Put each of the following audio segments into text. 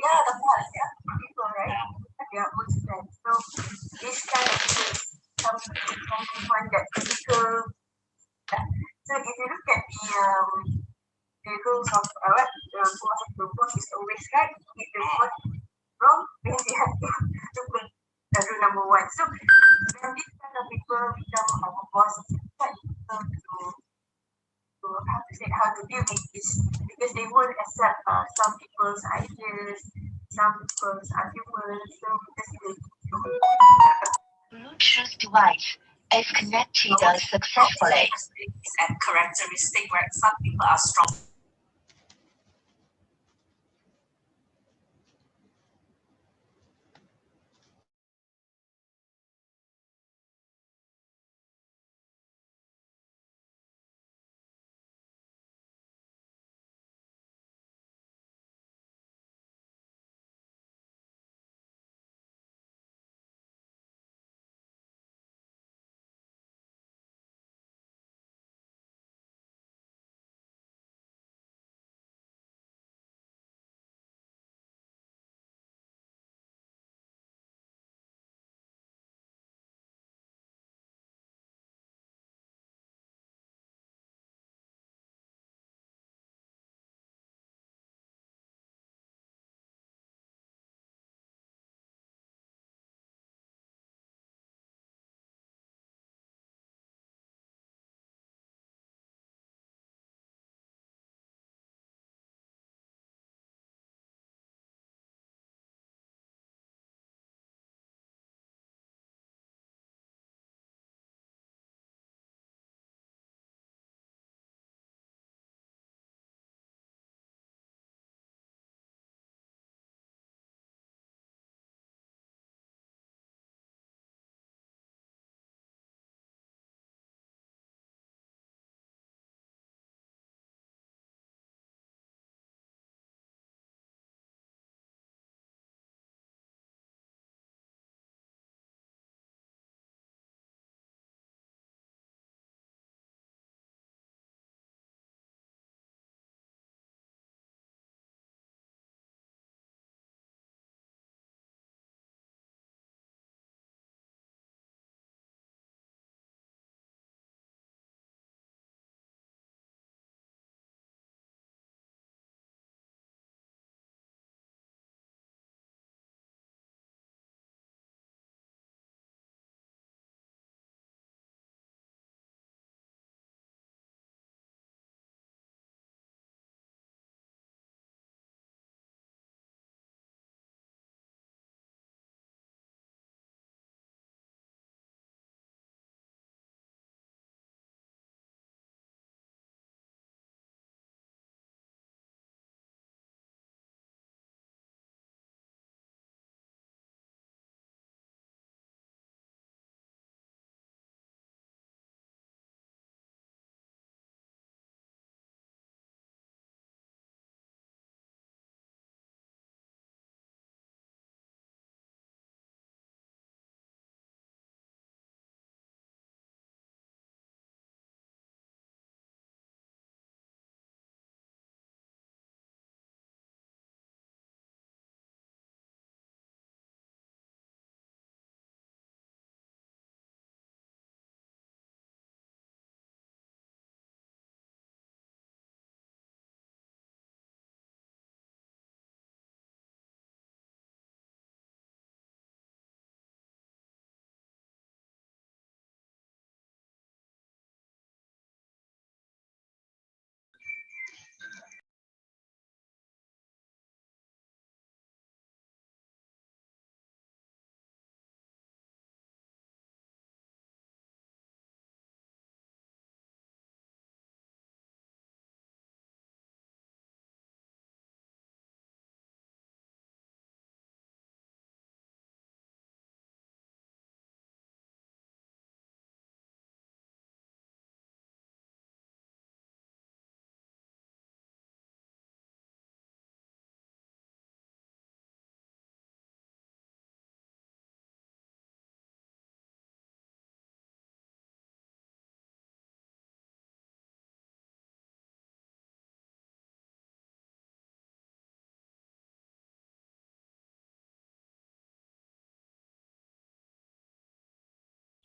Yeah, the part, yeah, people, right? Have their own strength. So this kind of things, someone that critical. Yeah. So if you look at the rules of what the boss is always right. If the boss wrong, then they have to make rule number one. So when this kind of people become our boss, it's quite difficult to how to say how to deal with this because they won't accept some people's ideas, some people's arguments. So because Bluetooth device is connected successfully. and characteristic where some people are strong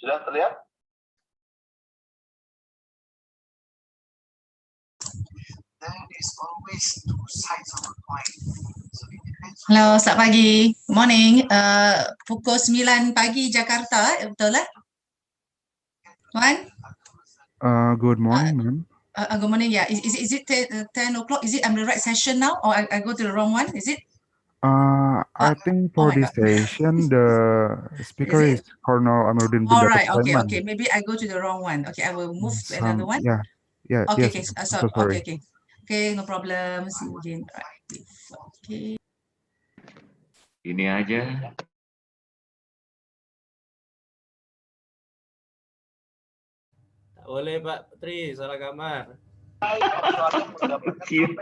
Sudah terlihat? There is always two sides of a coin. So it depends on Halo, selamat pagi. Morning. Pukul 9 pagi Jakarta, betul lah? Tuan? Good morning, ma'am. Good morning, yeah. Is it 10 o'clock? Is it I'm the right session now? Or I go to the wrong one? Is it? I think oh for my this God. session, the speaker Is is Colonel Amiruddin All bin right, Datuk okay, Sulaiman. okay. Maybe I go to the wrong one. Okay, I will move to another one. Yeah, Okay, yes, okay. I'm So, so sorry. okay, no problem. See you again. Right. Okay. Ini aja. Tak boleh Pak Tri, salah kamar. Kecil.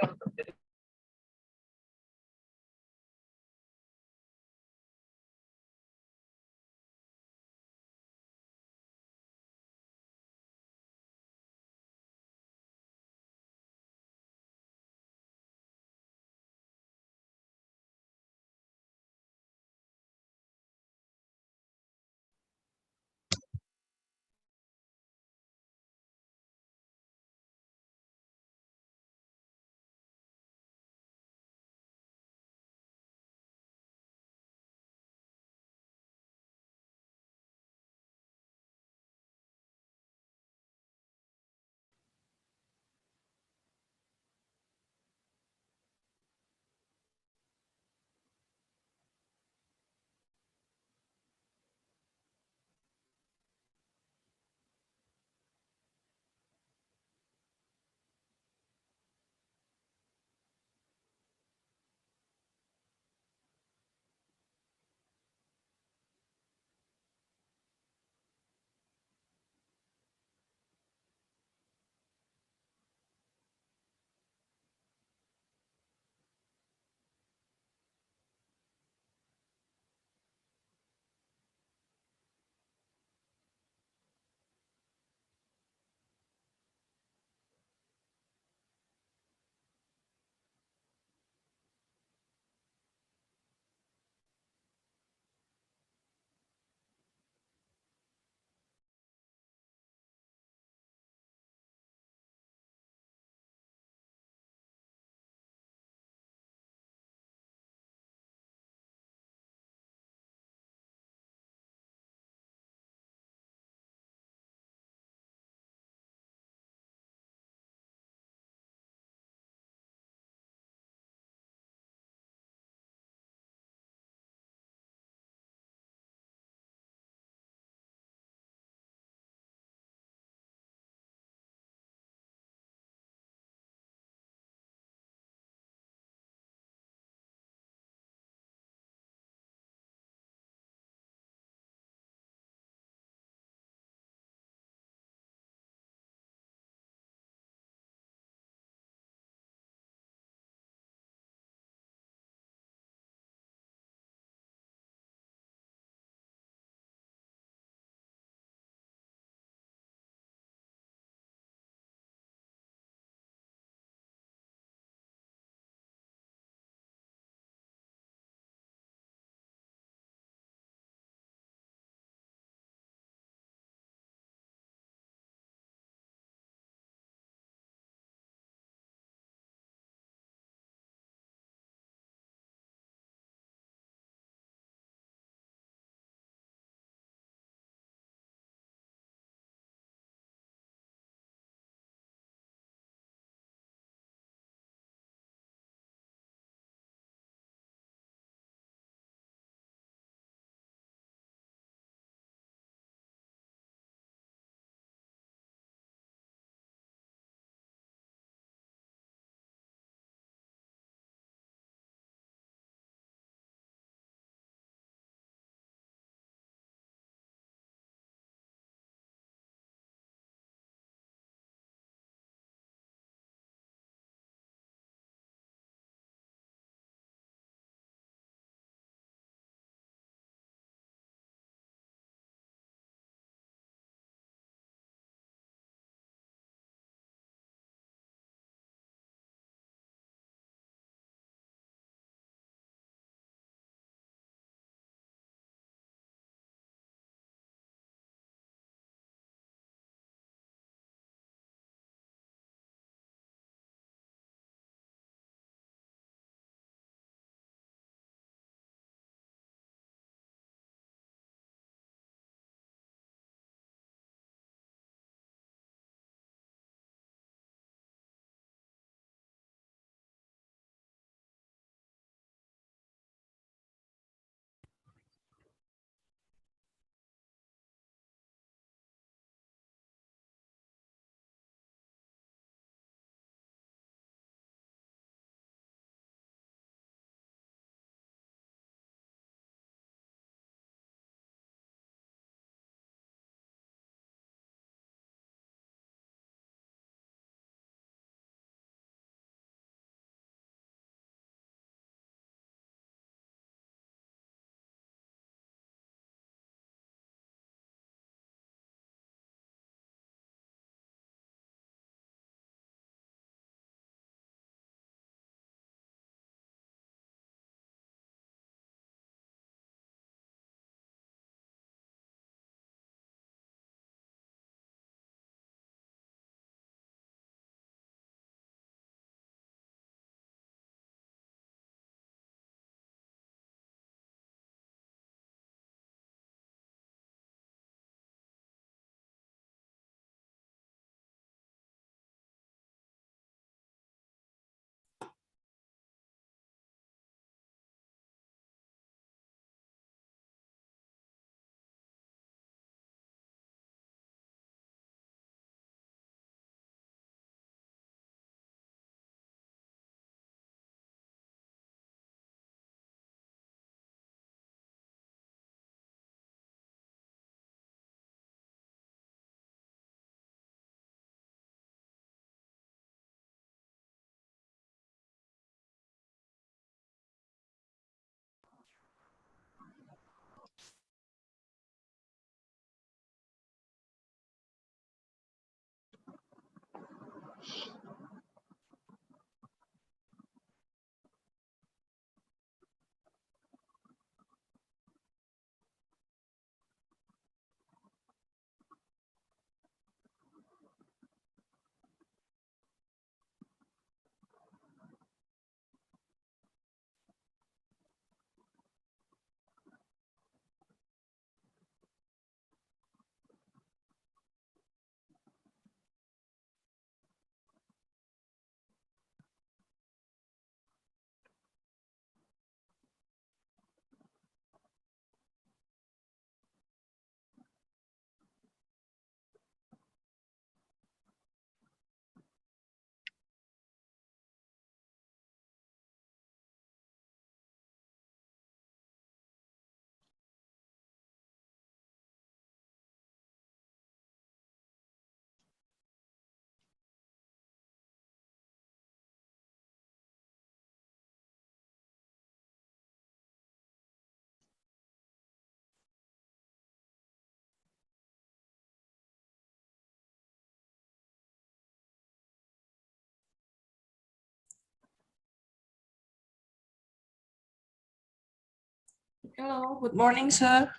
Hello, good morning, sir.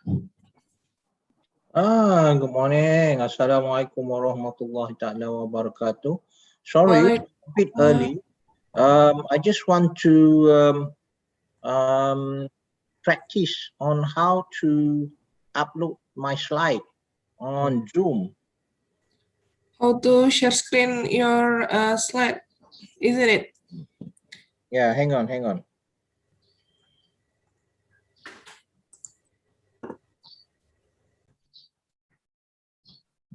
Good morning. Assalamualaikum warahmatullahi ta'ala wabarakatuh. Sorry, Walaikum- a bit early. I just want to practice on how to upload my slide on Zoom. How to share screen your slide, isn't it? Yeah, hang on.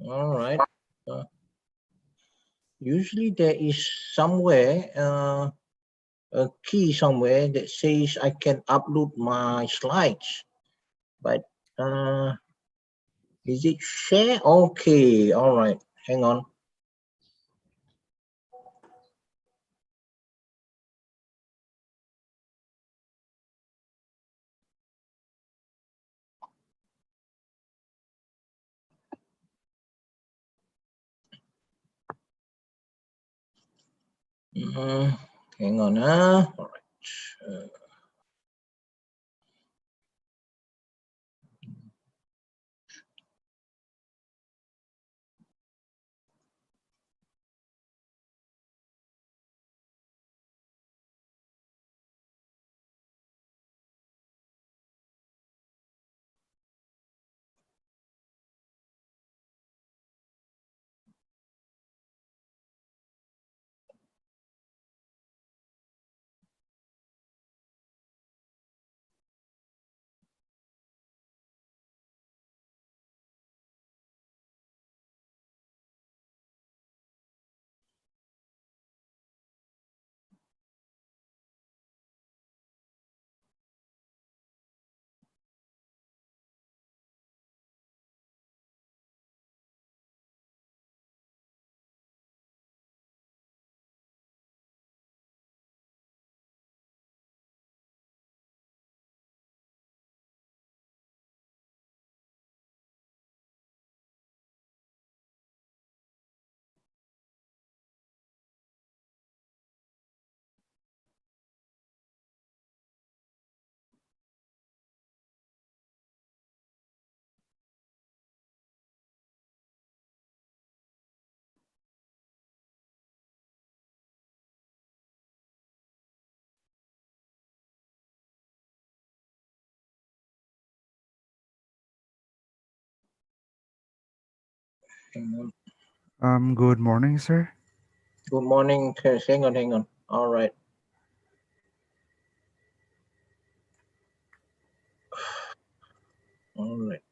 All right. Usually there is somewhere a key somewhere that says I can upload my slides, but is it share? Okay, all right. Hang on. Hang on. All right. Hang on. Good morning, sir. Good morning. Hang on. All right. All right.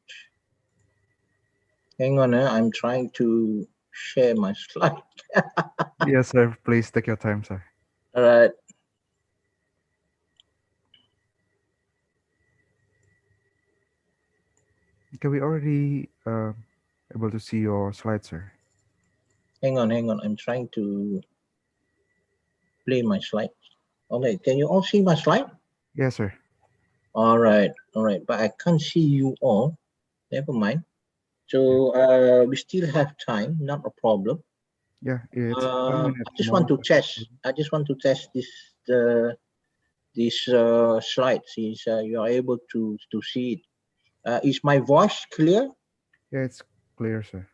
Hang on. I'm trying to share my slide. Yes, sir. Please take your time, sir. All right. Okay, we already able to see your slide, sir. Hang on. I'm trying to play my slide. Okay. Can you all see my slide? Yes, sir. All right. But I can't see you all. Never mind. So we still have time. Not a problem. Yeah, it's 1 minute I just more. want to test. I just want to test this slide. Since you are able to see it. Is my voice clear? Yeah, it's clear, sir.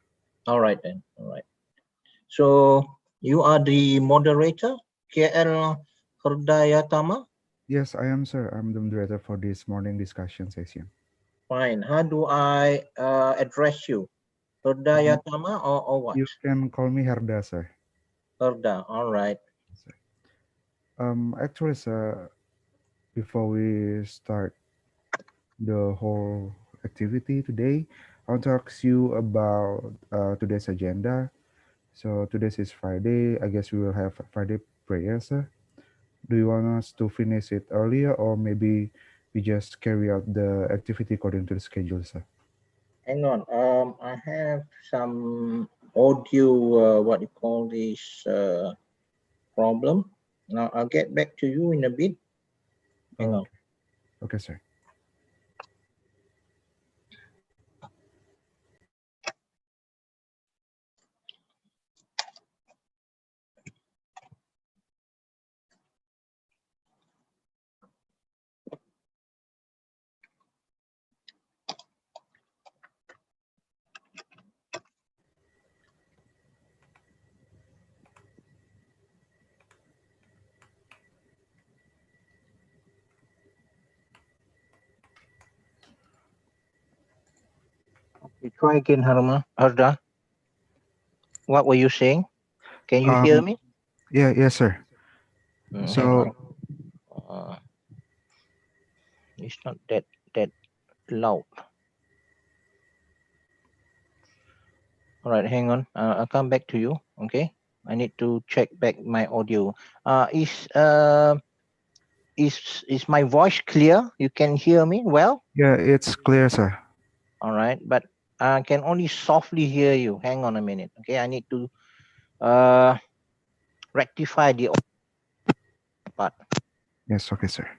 All right then. All right. So you are the moderator, KL Herdayatama. Yes, I am, sir. I'm the moderator for this morning discussion session. Fine. How do I address you? Herdayatama or what? You can call me Herda, sir. Herda. All right. Actually, sir, before we start the whole activity today, I want to ask you about today's agenda. So today is Friday. I guess we will have Friday prayer, sir. Do you want us to finish it earlier, or maybe we just carry out the activity according to the schedule, sir? Hang on. I have some audio. What you call this problem? Now I'll get back to you in a bit. Hang on. Okay, sir. You try again, Herda. What were you saying? Can you hear me? Yeah, yes, sir. Hang So on. It's not that loud. All right, hang on. I'll come back to you. Okay. I need to check back my audio. Is my voice clear? You can hear me well? yeah, it's clear, sir. All right, but I can only softly hear you. Hang on a minute. Okay, I need to rectify the part. Yes, okay, sir.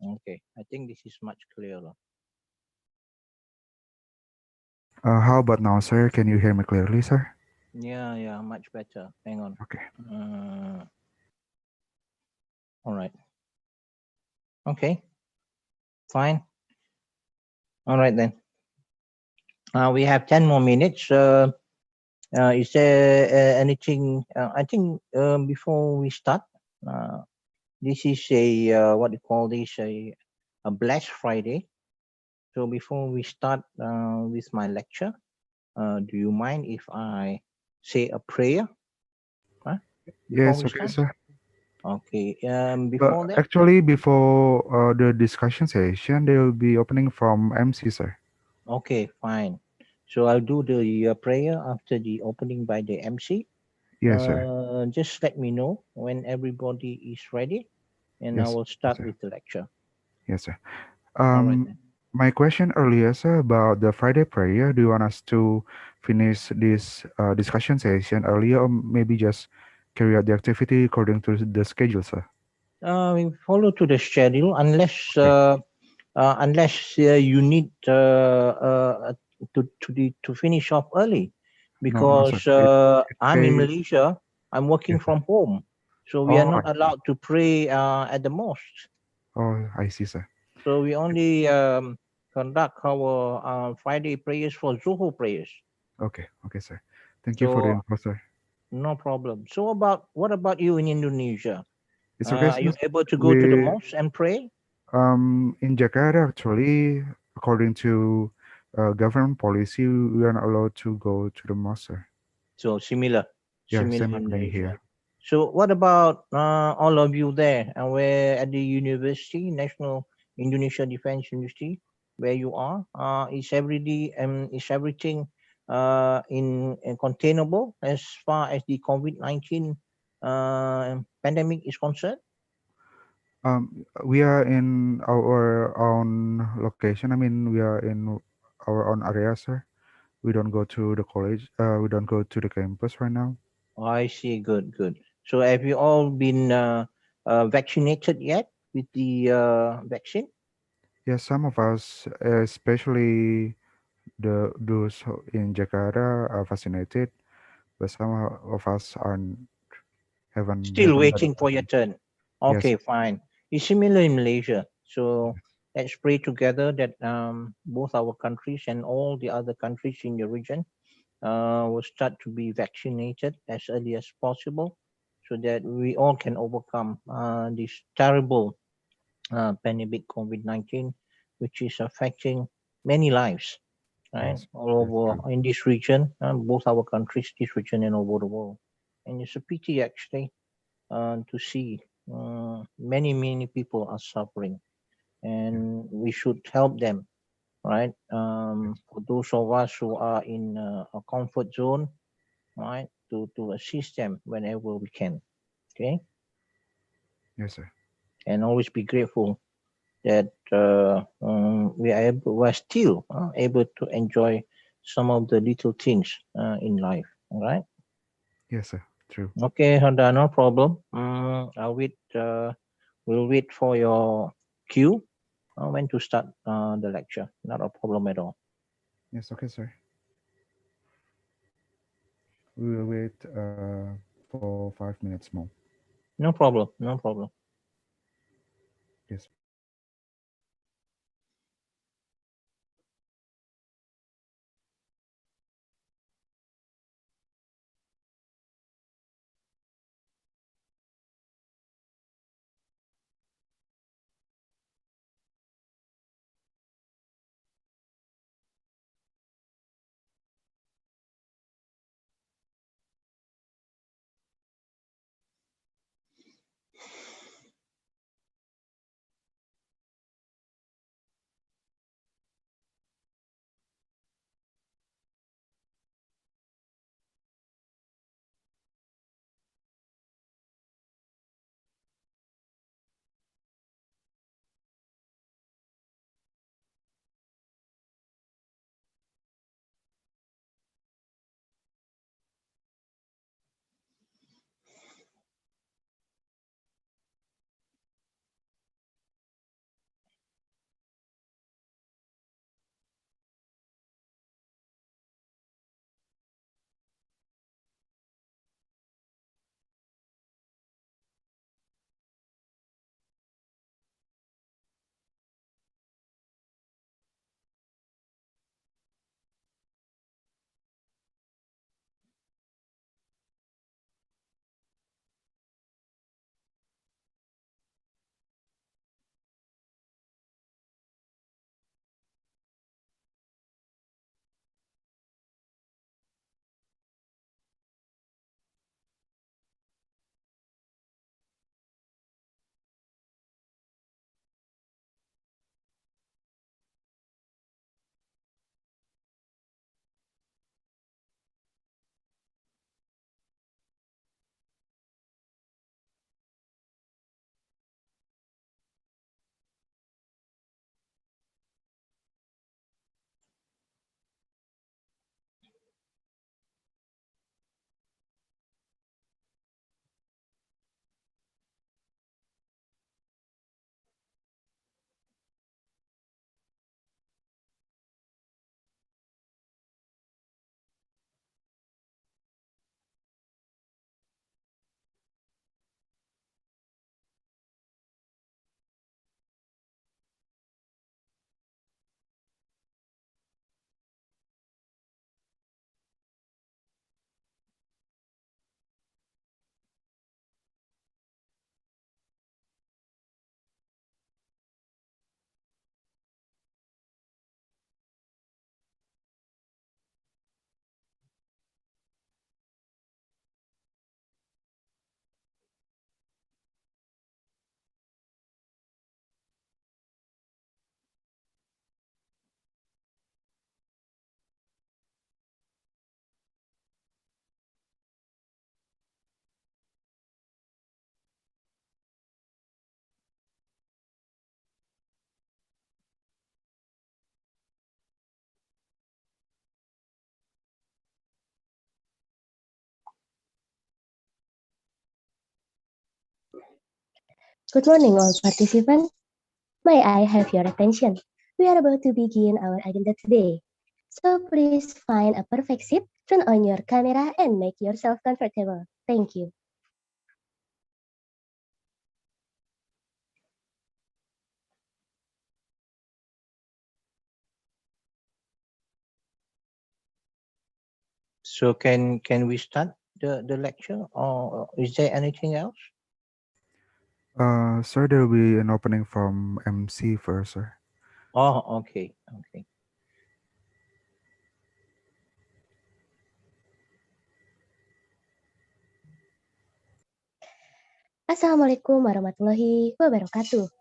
Okay, I think this is much clearer. How about now, sir? Can you hear me clearly, sir? Yeah, much better. Hang on. Okay. All right. Okay. Fine. All right then. We have 10 more minutes. Is there anything? I think before we start, this is a what you call this a blessed Friday. So before we start with my lecture, do you mind if I say a prayer? Yes, okay, sir. Okay. Before that. Actually, before the discussion session, they will be opening from MC, sir. Okay, fine. So I'll do the prayer after the opening by the MC. Yes, sir. Just let me know when everybody is ready, and I Yes, will start sir. with the lecture. Yes, sir. All right then. My question earlier, sir, about the Friday prayer. Do you want us to finish this discussion session earlier, or maybe just carry out the activity according to the schedule, sir? We follow to the schedule unless you need to finish off early, No, because sir. I'm in Malaysia. I'm working Yes, sir. from home, so we are not allowed to pray at the mosque. Oh, I see, sir. So we only conduct our Friday prayers for Zuhur prayers. Okay, sir. Thank you for the info, sir. No problem. So what about you in Indonesia? It's okay, Are you sir. able to go to the mosque and pray? In Jakarta, actually, according to government policy, we are not allowed to go to the mosque, sir. So similar same in happening Malaysia. here. So what about all of you there, and where at the university, National Indonesia Defense University, where you are? Is everything in containable as far as the COVID-19 pandemic is concerned? We are in our own location. I mean, we are in our own area, sir. We don't go to the college. We don't go to the campus right now. I see. Good, good. So have you all been vaccinated yet with the vaccine? Yes, some of us, especially those in Jakarta, are vaccinated, but some of us aren't Still haven't got a waiting for your vaccine. turn. Yes, Okay, fine. It's similar in Malaysia. So let's pray together that both our countries and all the other countries in the region will start to be vaccinated as early as possible so that we all can overcome this terrible pandemic COVID-19, which is affecting many lives, right? yes, All yes, over true. in this region, both our countries, this region, and over the world. And it's a pity actually to see many people are suffering, and we should help them, right? For those of us who are in a comfort zone, right, to assist them whenever we can. Okay, Yes, sir. and always be grateful that we are still able to enjoy some of the little things in life. All right. Yes, sir. True. Okay, Honda, no problem. I'll wait. We'll wait for your cue when to start the lecture. Not a problem at all. Yes, okay, sir. We will wait for 5 minutes more. No problem. No problem. Yes. Good morning, all participants. May I have your attention? We are about to begin our agenda today. So please find a perfect seat, turn on your camera, and make yourself comfortable. Thank you. So can we start the lecture, or is there anything else? Sir, there will be an opening from MC first, sir. Oh, okay. Assalamualaikum warahmatullahi wabarakatuh.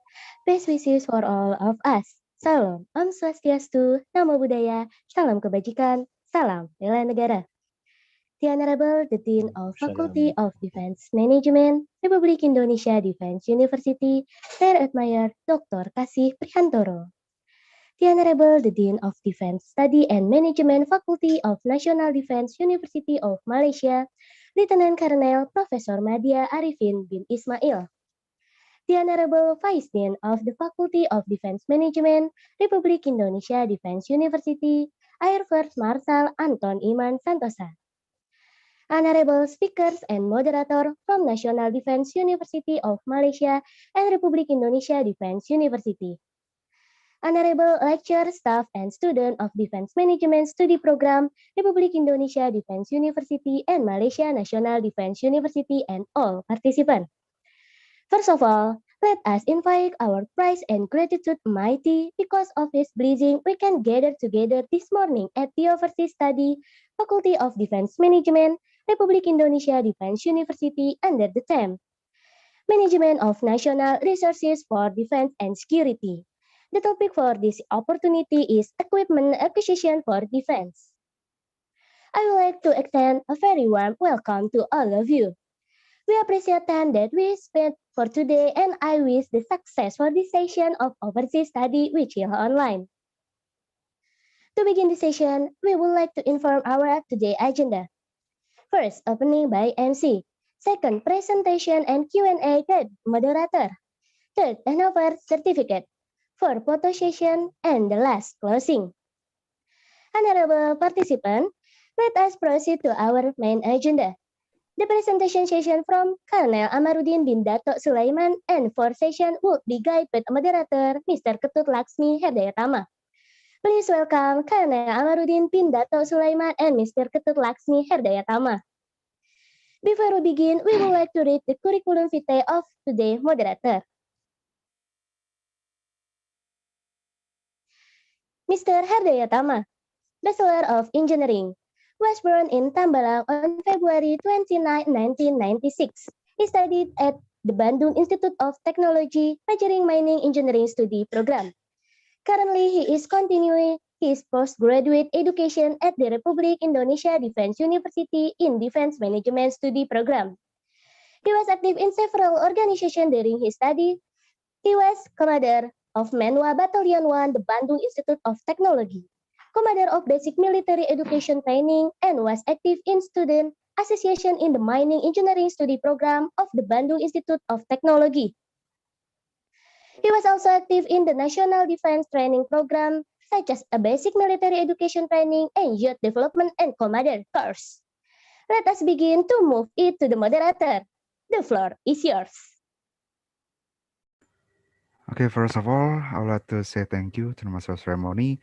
Best wishes for all of us. Salam, Om Swastiastu, Namo Buddhaya, Salam Kebajikan, Salam Bela Negara. The Honorable the Dean of Faculty of Defense Management, Republik Indonesia Defense University, Rear Admiral Dr. Kasih Prihantoro. The Honorable the Dean of Defense Study and Management Faculty of National Defense University of Malaysia, Lieutenant Colonel Professor Madya Arifin bin Ismail. The Honorable Vice Dean of the Faculty of Defense Management, Republik Indonesia Defense University, Air Force Marshal Anton Iman Santosa. Honorable speakers and moderator from National Defense University of Malaysia and Republik Indonesia Defense University. Honorable lecturer, staff, and student of Defense Management Study Program, Republik Indonesia Defense University and Malaysia National Defense University, and all participants. First of all, let us invite our praise and gratitude Almighty because of His blessing we can gather together this morning at the Overseas Study, Faculty of Defense Management, Republik Indonesia Defense University under the theme Management of National Resources for Defense and Security. The topic for this opportunity is Equipment Acquisition for Defense. I would like to extend a very warm welcome to all of you. We appreciate the time that we spent for today, and I wish the success for this session of Overseas Study which is online. To begin the session, we would like to inform our today agenda. First, opening by MC. Second, presentation and Q&A by moderator. Third, handover certificate. Fourth, photo session, and the last, closing. Honorable participant, let us proceed to our main agenda. The presentation session from Colonel Amaruddin bin Dato Sulaiman and for session would be guided by moderator Mr. Ketut Laksmi Herdayatama. Please welcome Colonel Amaruddin bin Dato Sulaiman and Mr. Ketut Laksmi Herdayatama. Before we begin, we would like to read the curriculum vitae of today's moderator. Mr. Herdayatama, Bachelor of Engineering, was born in Tambalang on February 29, 1996. He studied at the Bandung Institute of Technology, majoring mining engineering study program. Currently, he is continuing his postgraduate education at the Republik Indonesia Defense University in Defense Management Study Program. He was active in several organizations during his study. He was Commander of Menwa Battalion 1, the Bandung Institute of Technology, Commander of Basic Military Education Training, and was active in Student Association in the Mining Engineering Study Program of the Bandung Institute of Technology. He was also active in the National Defense Training Program, such as a Basic Military Education Training and Youth Development and Commander course. Let us begin to move it to the moderator. The floor is yours. Okay, first of all, I would like to say thank you to the Master of Ceremony,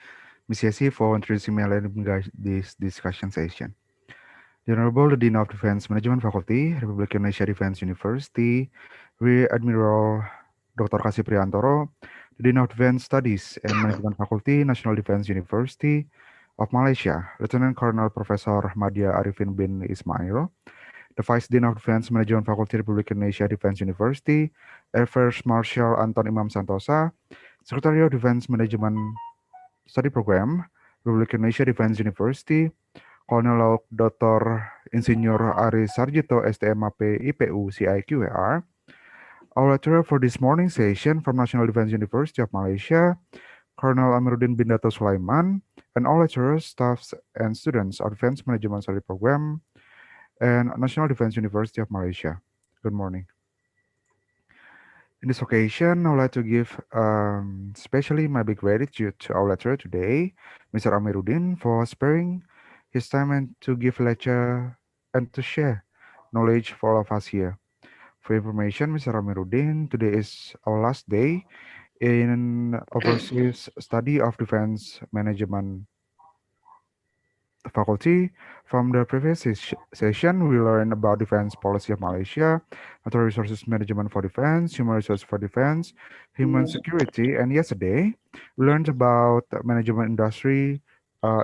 Ms. Yesi, for introducing me and leading this discussion session. The Honorable Dean of Defense Management Faculty, Republik Indonesia Defense University, Rear Admiral Dr. Kasih Prihantoro, the Dean of Defense Studies and Management Faculty, National Defense University of Malaysia, Lieutenant Colonel Professor Madya Arifin bin Ismail, the Vice Dean of Defense Management Faculty, Republik Indonesia Defense University, Air Force Marshal Anton Imam Santosa, Secretary of Defense Management Study Program, Republik Indonesia Defense University, Colonel Laut Dr. Insinyur Ari Sarjito STMAP IPU CIQR, our lecturer for this morning session from National Defense University of Malaysia, Colonel Amiruddin bin Dato Sulaiman, and all lecturers, staffs, and students of Defense Management Study Program and National Defense University of Malaysia. Good morning. In this occasion, I would like to give especially my big gratitude to our lecturer today, Mr. Amiruddin, for sparing his time and to give lecture and to share knowledge for all of us here. For information, Mr. Amiruddin, today is our last day in overseas study of defense management faculty. From the previous session, we learned about defense policy of Malaysia, natural resources management for defense, human resources for defense, human security, and yesterday we learned about management industry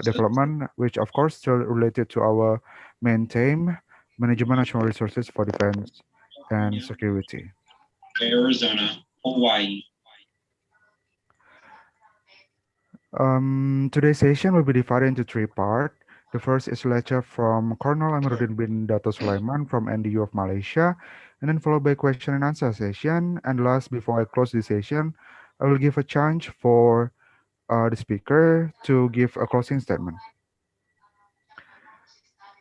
development, which of course still related to our main theme, management national resources for defense and security. Arizona, Hawaii. Today's session will be divided into three parts. The first is a lecture from Colonel Amiruddin bin Dato Sulaiman from NDU of Malaysia, and then followed by question and answer session. And last, before I close this session, I will give a chance for the speaker to give a closing statement.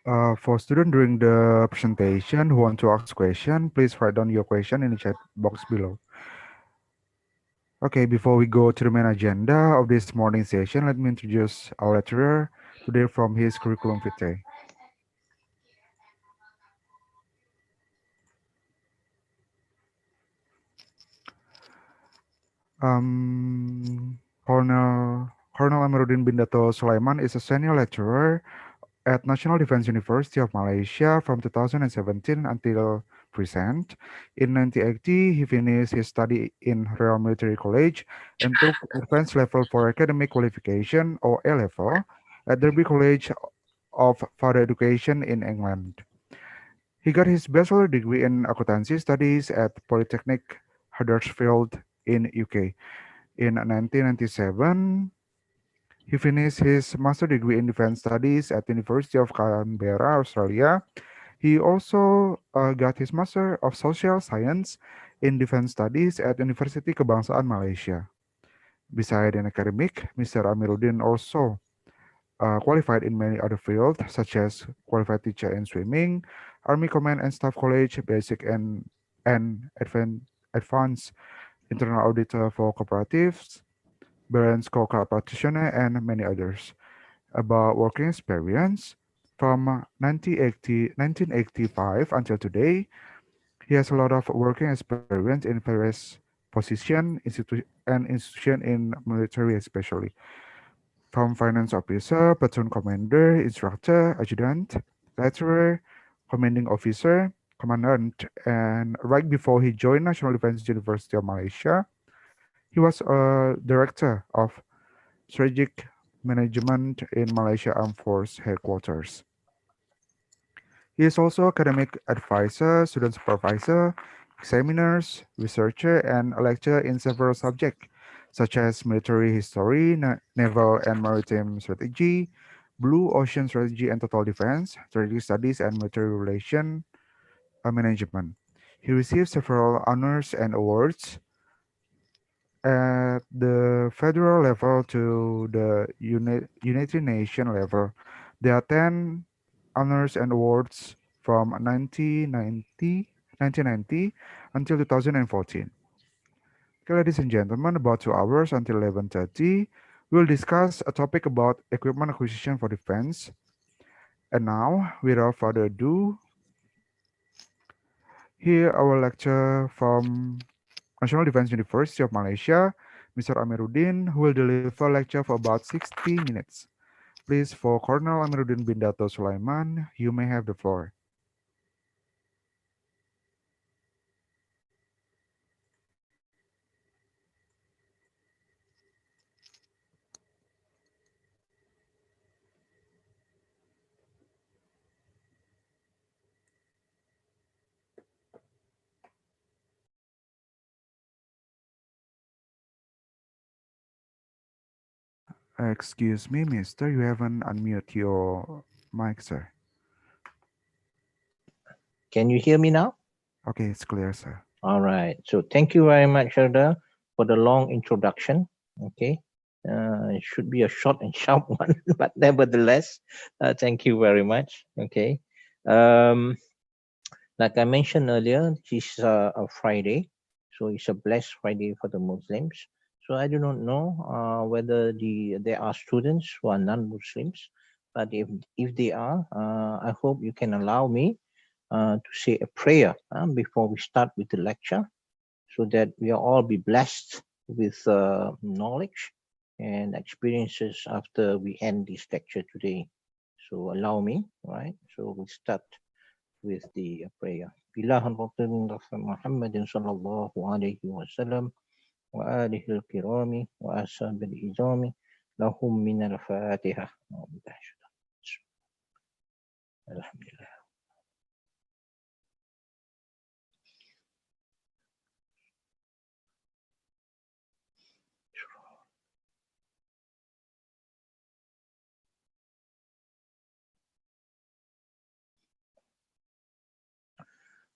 For students during the presentation who want to ask question, please write down your question in the chat box below. Okay, before we go to the main agenda of this morning session, let me introduce our lecturer today from his curriculum vitae. Colonel Amiruddin bin Dato Sulaiman is a senior lecturer at National Defense University of Malaysia from 2017 until present. In 1980, he finished his study in Royal Military College and took advanced level for academic qualification or A level at Derby College of Further Education in England. He got his bachelor degree in accountancy studies at Polytechnic Huddersfield in UK. In 1997, he finished his master degree in defense studies at the University of Canberra, Australia. He also got his master of social science in defense studies at University Kebangsaan Malaysia. Besides an academic, Mr. Amiruddin also qualified in many other fields, such as qualified teacher in swimming, Army Command and Staff College, basic and advanced internal auditor for cooperatives, balance scorecard practitioner, and many others. About working experience, from 1985 until today, he has a lot of working experience in various positions and institution in military especially. From finance officer, platoon commander, instructor, adjutant, lecturer, commanding officer, commandant, and right before he joined National Defense University of Malaysia, he was a director of strategic management in Malaysia Armed Force Headquarters. He is also academic advisor, student supervisor, examiners, researcher, and a lecturer in several subjects, such as military history, naval and maritime strategy, blue ocean strategy and total defense, strategic studies, and military relation management. He received several honors and awards at the federal level to the United Nations level. There are 10 honors and awards from 1990 until 2014. Okay, ladies and gentlemen, about 2 hours until 11:30, we'll discuss a topic about equipment acquisition for defense. And now, without further ado, here our lecture from National Defense University of Malaysia, Mr. Amiruddin, who will deliver a lecture for about 60 minutes. Please, for Colonel Amiruddin bin Dato Sulaiman, you may have the floor. Excuse me, mister, you haven't unmute your mic, sir. Can you hear me now? Okay, it's clear, sir. All right. So thank you very much, Sharda, for the long introduction. Okay. It should be a short and sharp one, but nevertheless, thank you very much. Okay. Like I mentioned earlier, this is a Friday. So it's a blessed Friday for the Muslims. So I do not know whether there are students who are non-Muslims, but if they are, I hope you can allow me to say a prayer before we start with the lecture, so that we all be blessed with knowledge and experiences after we end this lecture today. So allow me, right? So we'll start with the prayer. Muhammadin sallallahu alaihi wasallam wa alihi al-kirami wa ashabil izami lahum min al-fatiha. Alhamdulillah.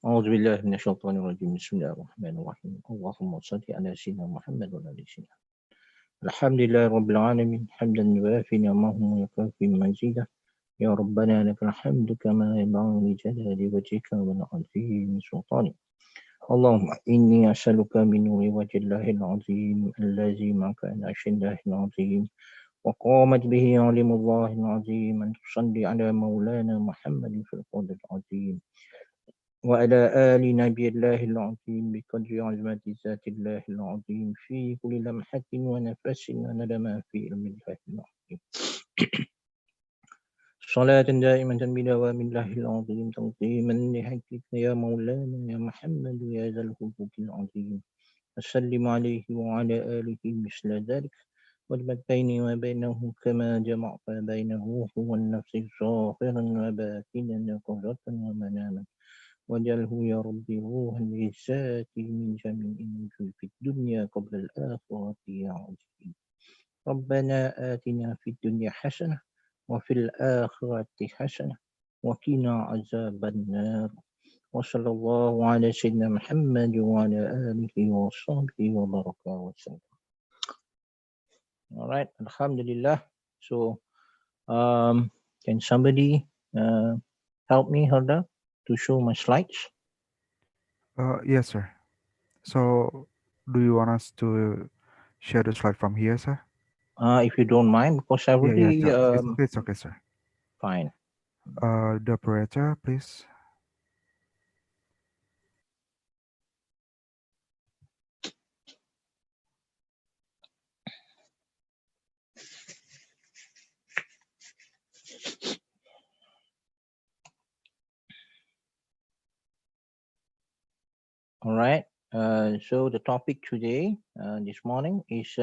أعوذ بالله من الشيطان الرجيم بسم الله الرحمن الرحيم اللهم صل على سيدنا محمد وعلى آله سيدنا الحمد لله رب العالمين حمدا يوافي نعمه ويكافي مزيدا يا ربنا لك الحمد كما ينبغي لجلال وجهك ولعظيم سلطانك اللهم إني أسألك من نور وجه الله العظيم الذي معك عرش الله العظيم وقامت به علم الله العظيم أن تصلي على مولانا محمد في القول العظيم وعلى آل نبي الله العظيم بقدر عظمة ذات الله العظيم في كل لمحة ونفس ونلمة في علم الله العظيم صلاة دائمة بدوام الله العظيم تقديما لحقك يا مولانا يا محمد يا ذا الحقوق العظيم وسلم عليه وعلى آله مثل ذلك واجمع بيني وبينهم كما جمعت بينه هو النفس ظاهرا وباطنا قدرة ومناما واجعله يا ربي روحا لذاتي من جميع الوجوه في الدنيا قبل الآخرة يا عظيم ربنا آتنا في الدنيا حسنة وفي الآخرة حسنة وقنا عذاب النار وصلى الله على سيدنا محمد وعلى آله وصحبه وبارك وسلم. All right, Alhamdulillah. So, can somebody help me, Hilda, to show my slides? Yes, sir. So, do you want us to share the slide from here, sir? If you don't mind, because I already It's okay, sir. fine. The operator, please. All right. So the topic today, this morning, is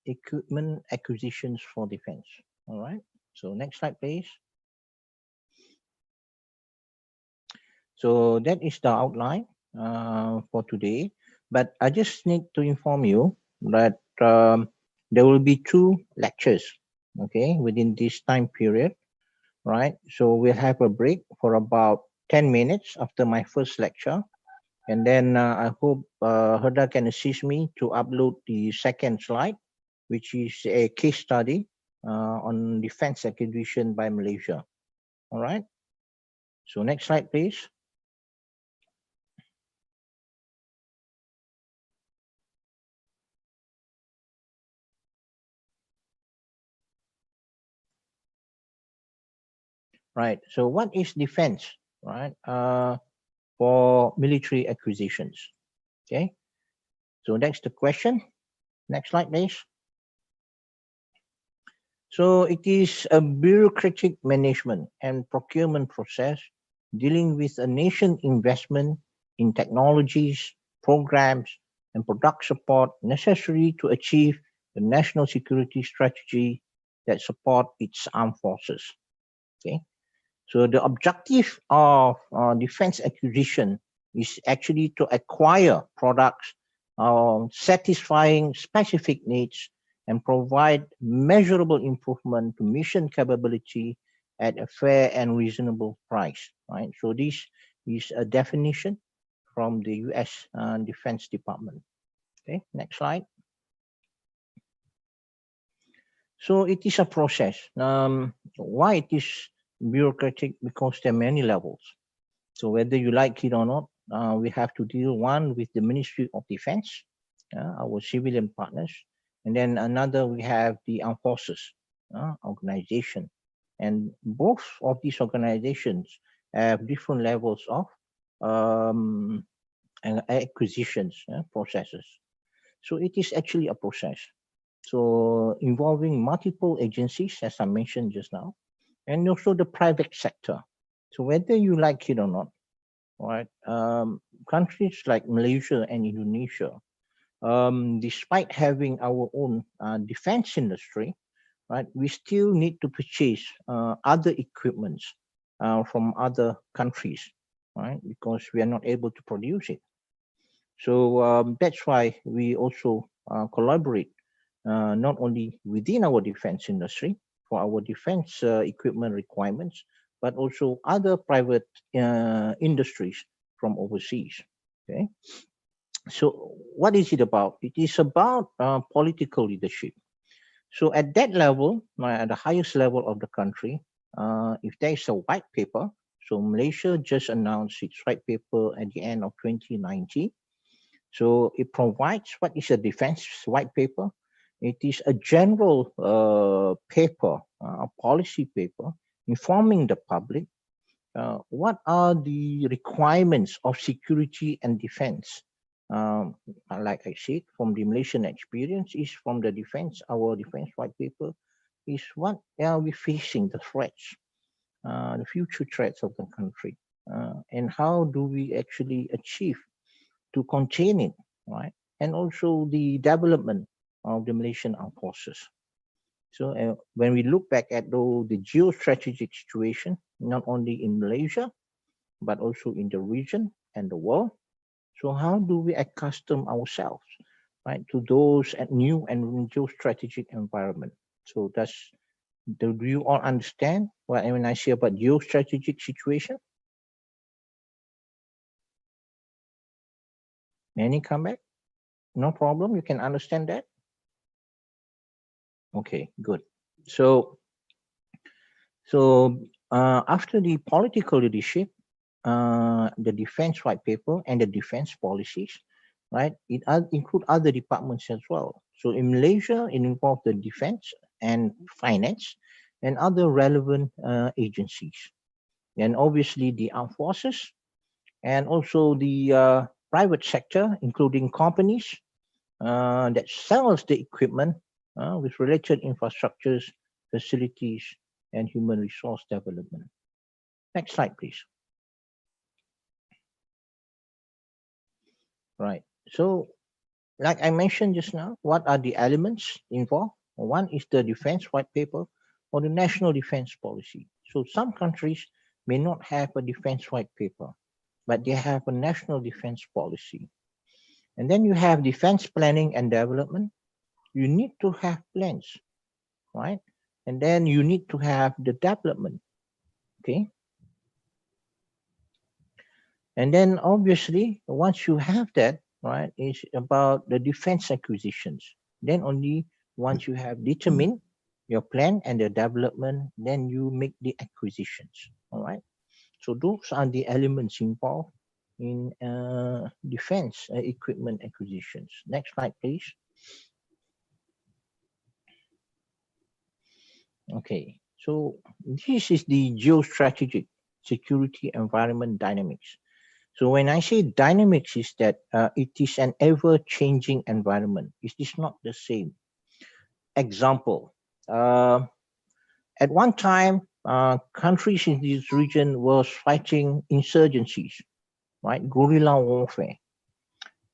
equipment acquisitions for defense. All right. So next slide, please. So that is the outline for today. But I just need to inform you that there will be 2 lectures, okay, within this time period, right? So we'll have a break for about 10 minutes after my first lecture. And then I hope Herda can assist me to upload the second slide, which is a case study on defense acquisition by Malaysia. All right. So next slide, please. Right. So what is defense, right? For military acquisitions. Okay. So that's the question. Next slide, please. So it is a bureaucratic management and procurement process dealing with a nation investment in technologies, programs, and product support necessary to achieve the national security strategy that support its armed forces. Okay. So the objective of defense acquisition is actually to acquire products satisfying specific needs and provide measurable improvement to mission capability at a fair and reasonable price. Right. So this is a definition from the U.S. Defense Department. Okay. Next slide. So it is a process. Why it is bureaucratic? Because there are many levels. So whether you like it or not, we have to deal one with the Ministry of Defense, our civilian partners, and then another we have the armed forces organization, and both of these organizations have different levels of acquisitions processes. So it is actually a process. So involving multiple agencies, as I mentioned just now, and also the private sector. So whether you like it or not, right? Countries like Malaysia and Indonesia, despite having our own defense industry, right, we still need to purchase other equipments from other countries, right? Because we are not able to produce it. So that's why we also collaborate not only within our defense industry for our defense equipment requirements, but also other private industries from overseas. Okay. So what is it about? It is about political leadership. So at that level, at the highest level of the country, if there is a white paper, so Malaysia just announced its white paper at the end of 2019. So it provides what is a defense white paper. It is a general paper, a policy paper, informing the public what are the requirements of security and defense. Like I said, from the Malaysian experience, is from the defense, our defense white paper, is what are we facing the threats, the future threats of the country, and how do we actually achieve to contain it, right? And also the development of the Malaysian armed forces. So when we look back at the geostrategic situation, not only in Malaysia, but also in the region and the world, so how do we accustom ourselves, right, to those new and geostrategic environment? So do you all understand what when I say about geostrategic situation? Any comeback? No problem, you can understand that? Okay, good. So after the political leadership, the defense white paper and the defense policies, right, it include other departments as well. So in Malaysia, it involves the defense and finance and other relevant agencies. And obviously the armed forces and also the private sector, including companies that sells the equipment with related infrastructures, facilities, and human resource development. Next slide, please. Right. So, like I mentioned just now, what are the elements involved? One is the defense white paper or the national defense policy. So some countries may not have a defense white paper, but they have a national defense policy. And then you have defense planning and development. You need to have plans, right? And then you need to have the development, okay? And then obviously, once you have that, right, it's about the defense acquisitions. Then only once you have determined your plan and the development, then you make the acquisitions, all right? So those are the elements involved in defense equipment acquisitions. Next slide, please. Okay, so this is the geostrategic security environment dynamics. So when I say dynamics is that it is an ever-changing environment. It is not the same. Example, at one time, countries in this region were fighting insurgencies, right? Guerrilla warfare.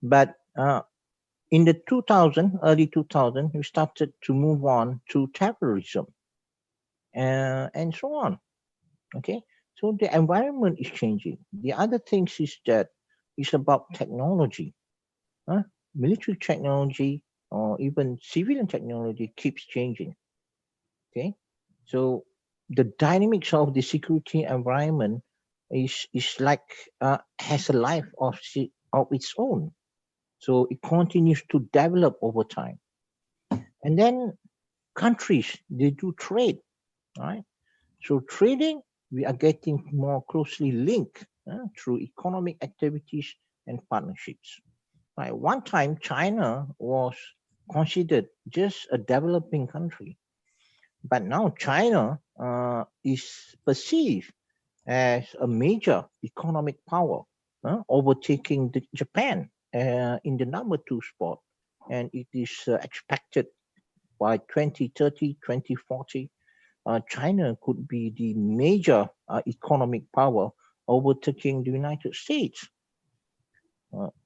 But in the early 2000, we started to move on to terrorism and so on, okay? So the environment is changing. The other things is that it's about technology. Military technology or even civilian technology keeps changing, okay? So the dynamics of the security environment is like has a life of its own. So it continues to develop over time. And then countries, they do trade, right? So trading, we are getting more closely linked through economic activities and partnerships. Right. One time, China was considered just a developing country, but now China is perceived as a major economic power, overtaking Japan in the number 2 spot. And it is expected by 2030, 2040, China could be the major economic power overtaking the United States.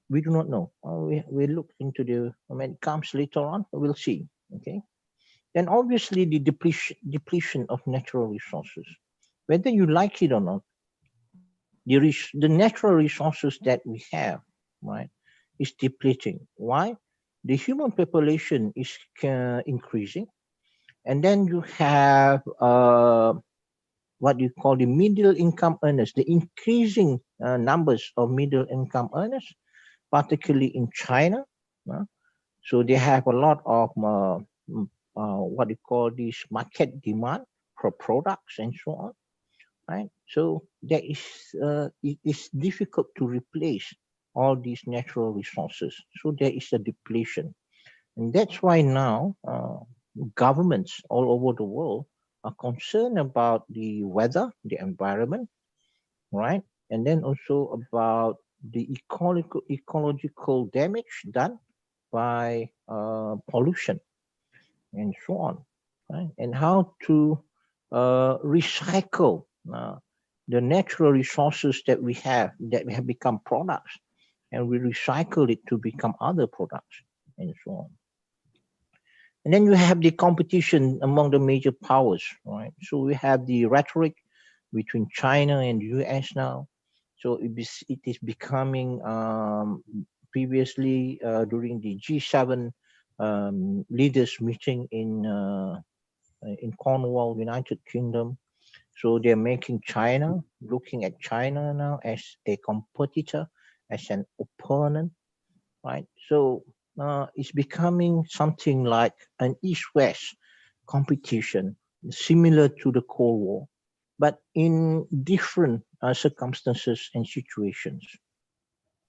We do not know. We'll look into when it comes later on, we'll see. Okay. Then obviously the depletion of natural resources. Whether you like it or not, the natural resources that we have, right, is depleting. Why? The human population is increasing, and then you have what you call the middle income earners, the increasing numbers of middle income earners, particularly in China. So they have a lot of what you call this market demand for products and so on, right? So there is it is difficult to replace all these natural resources. So there is a depletion, and that's why now governments all over the world are concerned about the weather, the environment, right? And then also about the ecological damage done by pollution and so on, right? And how to recycle the natural resources that we have become products, and we recycle it to become other products and so on. And then you have the competition among the major powers, right? So we have the rhetoric between China and the US now. So it is becoming previously during the G7 leaders meeting in Cornwall, United Kingdom. So they're making China, looking at China now as a competitor, as an opponent, right? So it's becoming something like an East-West competition, similar to the Cold War, but in different circumstances and situations.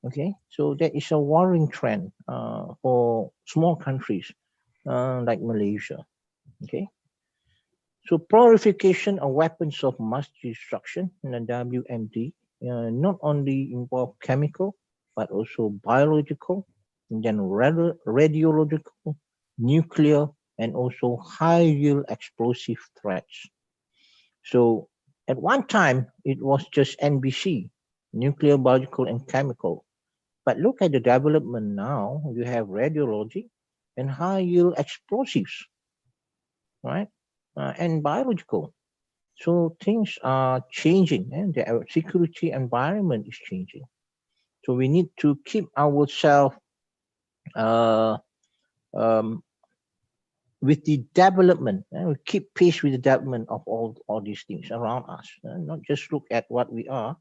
Okay, so there is a worrying trend for small countries like Malaysia. Okay, so proliferation of weapons of mass destruction, the WMD, not only involve chemical but also biological, and then radiological, nuclear, and also high-yield explosive threats. So at one time, it was just NBC, nuclear, biological, and chemical. But look at the development now. You have radiology and high-yield explosives, right? And biological. So things are changing, and the security environment is changing. So we need to keep ourselves with the development, and we keep pace with the development of all these things around us. Not just look at what we are,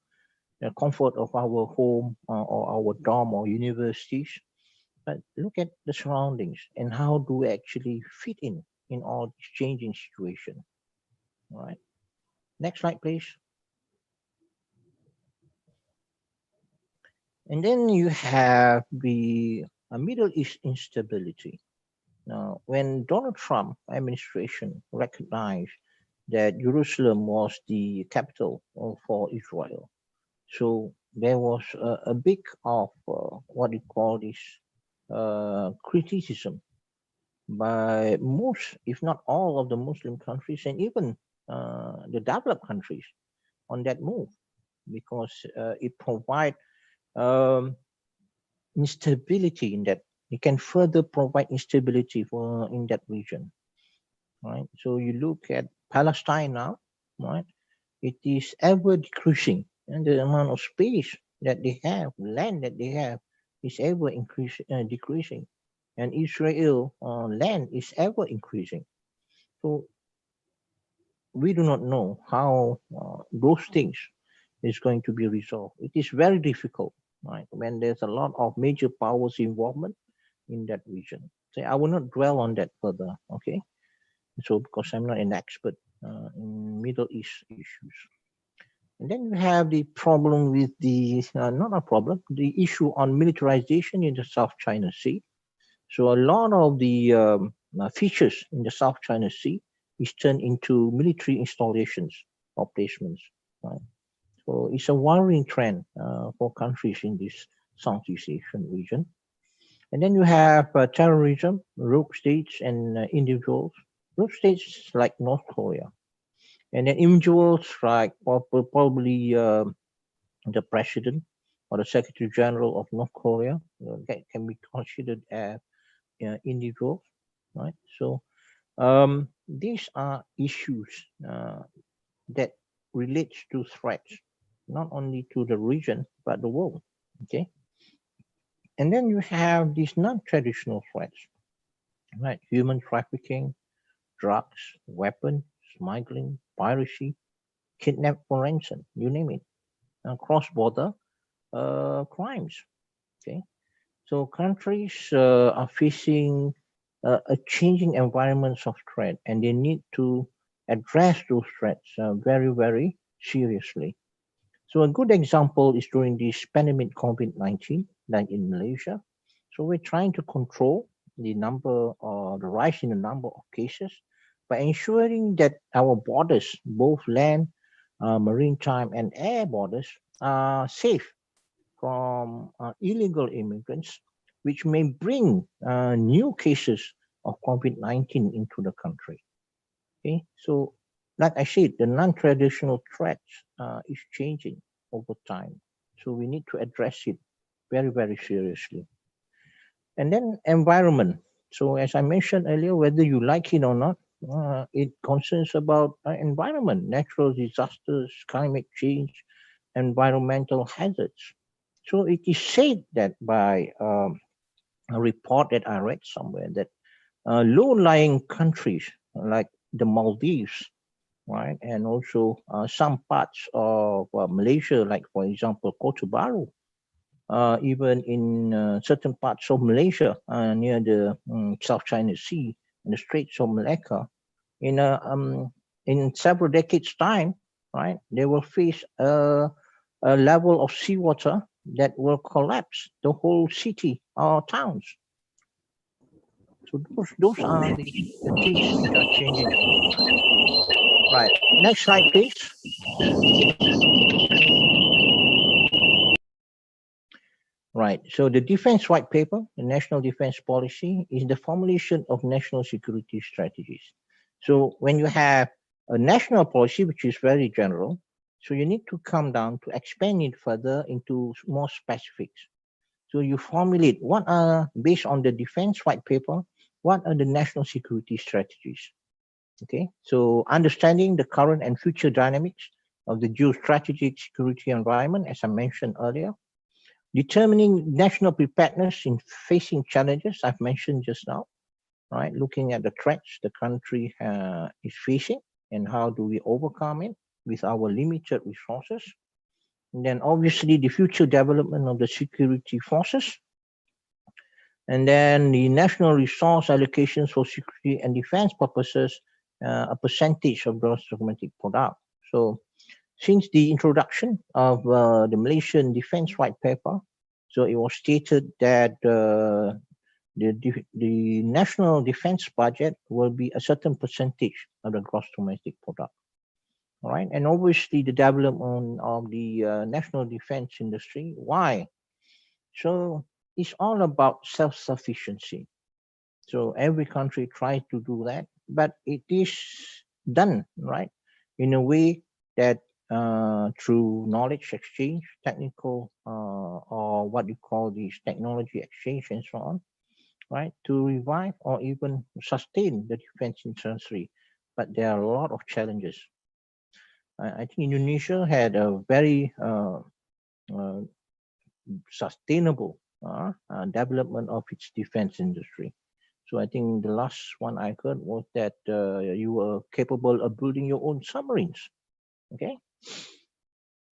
the comfort of our home or our dorm or universities, but look at the surroundings and how do we actually fit in all this changing situation. All right. Next slide, please. And then you have the Middle East instability. Now, when Donald Trump administration recognized that Jerusalem was the capital for Israel, so there was a big of what you call this criticism by most, if not all, of the Muslim countries and even the developed countries on that move, because it provides instability in that. It can further provide instability in that region, right? So you look at Palestine now, right? It is ever decreasing, and the amount of space that they have, land that they have, is ever decreasing, and Israel land is ever increasing. So we do not know how those things is going to be resolved. It is very difficult, right? When there's a lot of major powers involvement in that region. So I will not dwell on that further, okay? So because I'm not an expert in Middle East issues. And then we have the problem with the, not a problem, the issue on militarization in the South China Sea. So a lot of the features in the South China Sea is turned into military installations or placements. Right? So it's a worrying trend for countries in this Southeast Asian region. And then you have terrorism, rogue states and individuals. Rogue states like North Korea. And then individuals like probably the president or the secretary general of North Korea, that can be considered as individuals, right? So these are issues that relates to threats, not only to the region, but the world, okay? And then you have these non-traditional threats, right? Human trafficking, drugs, weapons, smuggling, piracy, kidnap for ransom, you name it, cross-border crimes, okay? So countries are facing a changing environments of threat, and they need to address those threats very, very seriously. So a good example is during this pandemic COVID-19, like in Malaysia. So we're trying to control the number or the rise in the number of cases by ensuring that our borders, both land, maritime and air borders, are safe from illegal immigrants, which may bring new cases of COVID-19 into the country. Okay, so like I said, the non-traditional threats is changing over time. So we need to address it very, very seriously. And then environment. So as I mentioned earlier, whether you like it or not, it concerns about environment, natural disasters, climate change, environmental hazards. So it is said that by a report that I read somewhere that low-lying countries like the Maldives, right, and also some parts of Malaysia, like for example Kota Baru, even in certain parts of Malaysia near the South China Sea and the Straits of Malacca, in several decades' time, right, they will face a level of seawater that will collapse the whole city or towns. So those are the things which are changing. Right. Next slide, please. Right. So the Defense White Paper, the National Defense Policy, is the formulation of national security strategies. So when you have a national policy, which is very general, so you need to come down to expand it further into more specifics. So you formulate what are, based on the Defense White Paper, what are the national security strategies? Okay, so understanding the current and future dynamics of the geostrategic security environment, as I mentioned earlier, determining national preparedness in facing challenges I've mentioned just now, right? Looking at the threats the country is facing and how do we overcome it with our limited resources. And then obviously the future development of the security forces. And then the national resource allocations for security and defense purposes, a percentage of gross domestic product. So since the introduction of the Malaysian Defense White Paper, so it was stated that the national defense budget will be a certain percentage of the gross domestic product. All right, and obviously the development of the national defense industry. Why? So it's all about self-sufficiency. So every country tries to do that, but it is done, right, in a way that through knowledge exchange, technical, or what you call these technology exchange and so on, right, to revive or even sustain the defense industry. But there are a lot of challenges. I think Indonesia had a very sustainable development of its defense industry. So I think the last one I heard was that you were capable of building your own submarines. Okay.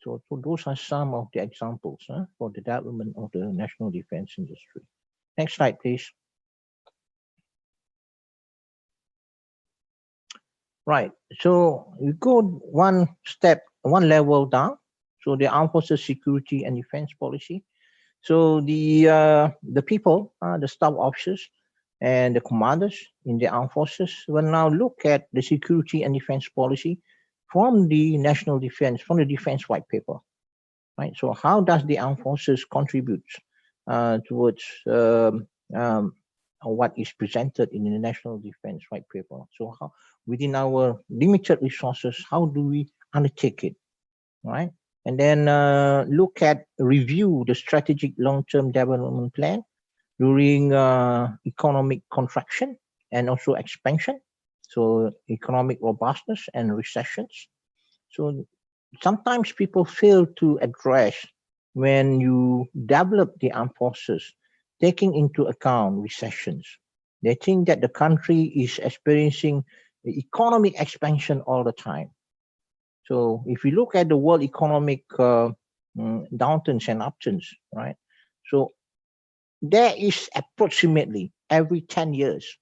So those are some of the examples for the development of the national defense industry. Next slide, please. Right. So we go one step one level down. So the Armed Forces Security and Defense Policy. So the people, the staff officers and the commanders in the armed forces will now look at the security and defense policy from the national defense, from the defense white paper, right? So how does the armed forces contribute towards what is presented in the national defense white paper? So how, within our limited resources, how do we undertake it, right? And then look at, review the strategic long-term development plan during economic contraction and also expansion. So economic robustness and recessions. So sometimes people fail to address when you develop the armed forces, taking into account recessions. They think that the country is experiencing economic expansion all the time. So if you look at the world economic downturns and upturns, right? So there is approximately every 10 years,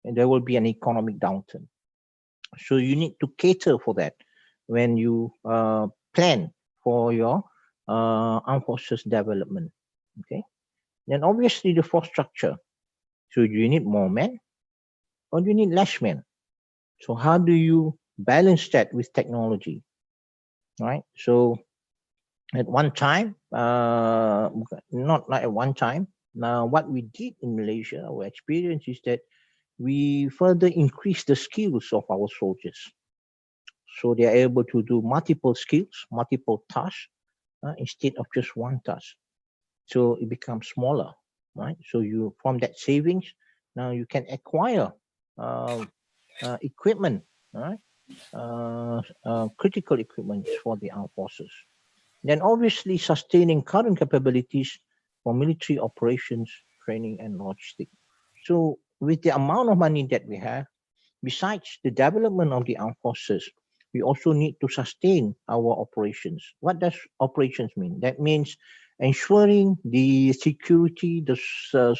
and there will be an economic downturn. So you need to cater for that when you plan for your armed forces development, okay? Then obviously the force structure. So do you need more men or do you need less men? So how do you balance that with technology, right? So at one time, not at one time, now what we did in Malaysia, our experience is that we further increased the skills of our soldiers. So they are able to do multiple skills, multiple tasks, instead of just one task. So it becomes smaller, right? So you, from that savings, now you can acquire equipment, right? Critical equipment for the armed forces. Then obviously sustaining current capabilities for military operations, training and logistics. So with the amount of money that we have, besides the development of the armed forces, we also need to sustain our operations. What does operations mean? That means ensuring the security, the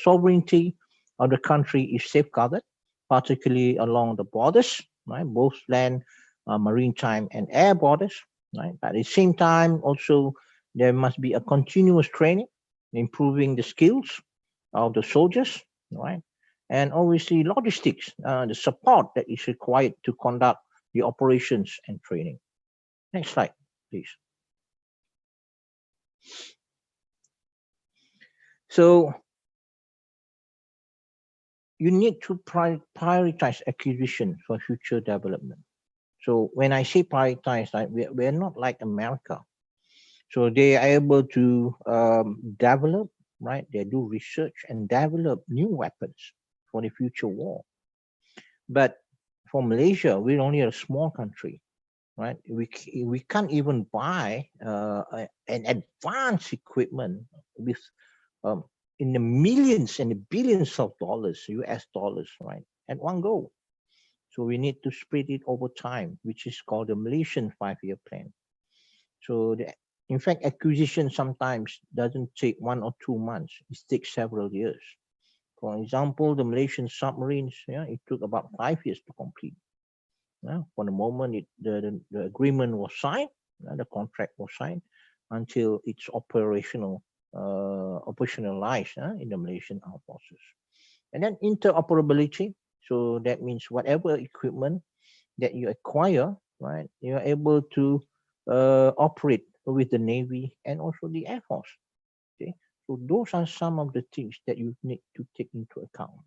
sovereignty of the country is safeguarded, particularly along the borders, right? Both land, maritime and air borders, right? But at the same time, also there must be a continuous training, improving the skills of the soldiers, right? And obviously logistics, the support that is required to conduct the operations and training. Next slide, please. So you need to prioritize acquisition for future development. So when I say prioritize, like we're not like America. So they are able to develop, right? They do research and develop new weapons for the future war. But for Malaysia, we're only a small country, right? We can't even buy an advanced equipment with in the millions and the billions of dollars, US dollars, right, at one go. So we need to spread it over time, which is called the Malaysian 5-year plan. So in fact, acquisition sometimes doesn't take 1 or 2 months. It takes several years. For example, the Malaysian submarines, it took about 5 years to complete. From the moment the agreement was signed, the contract was signed, until it's operationalized in the Malaysian Armed Forces. And then interoperability. So that means whatever equipment that you acquire, right, you're able to operate with the Navy and also the Air Force. Okay, so those are some of the things that you need to take into account.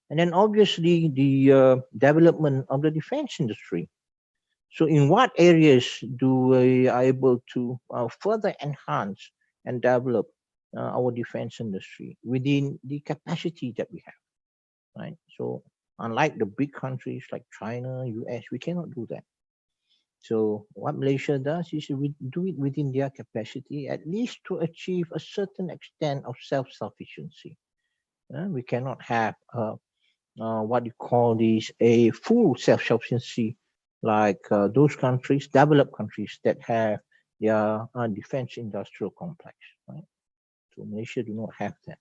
And then obviously the development of the defense industry. So in what areas do we are able to further enhance and develop our defense industry within the capacity that we have, right? So unlike the big countries like China, US, we cannot do that. So what Malaysia does is we do it within their capacity, at least to achieve a certain extent of self-sufficiency. We cannot have what you call this a full self-sufficiency like those countries, developed countries that have their defense industrial complex, right? So Malaysia do not have that.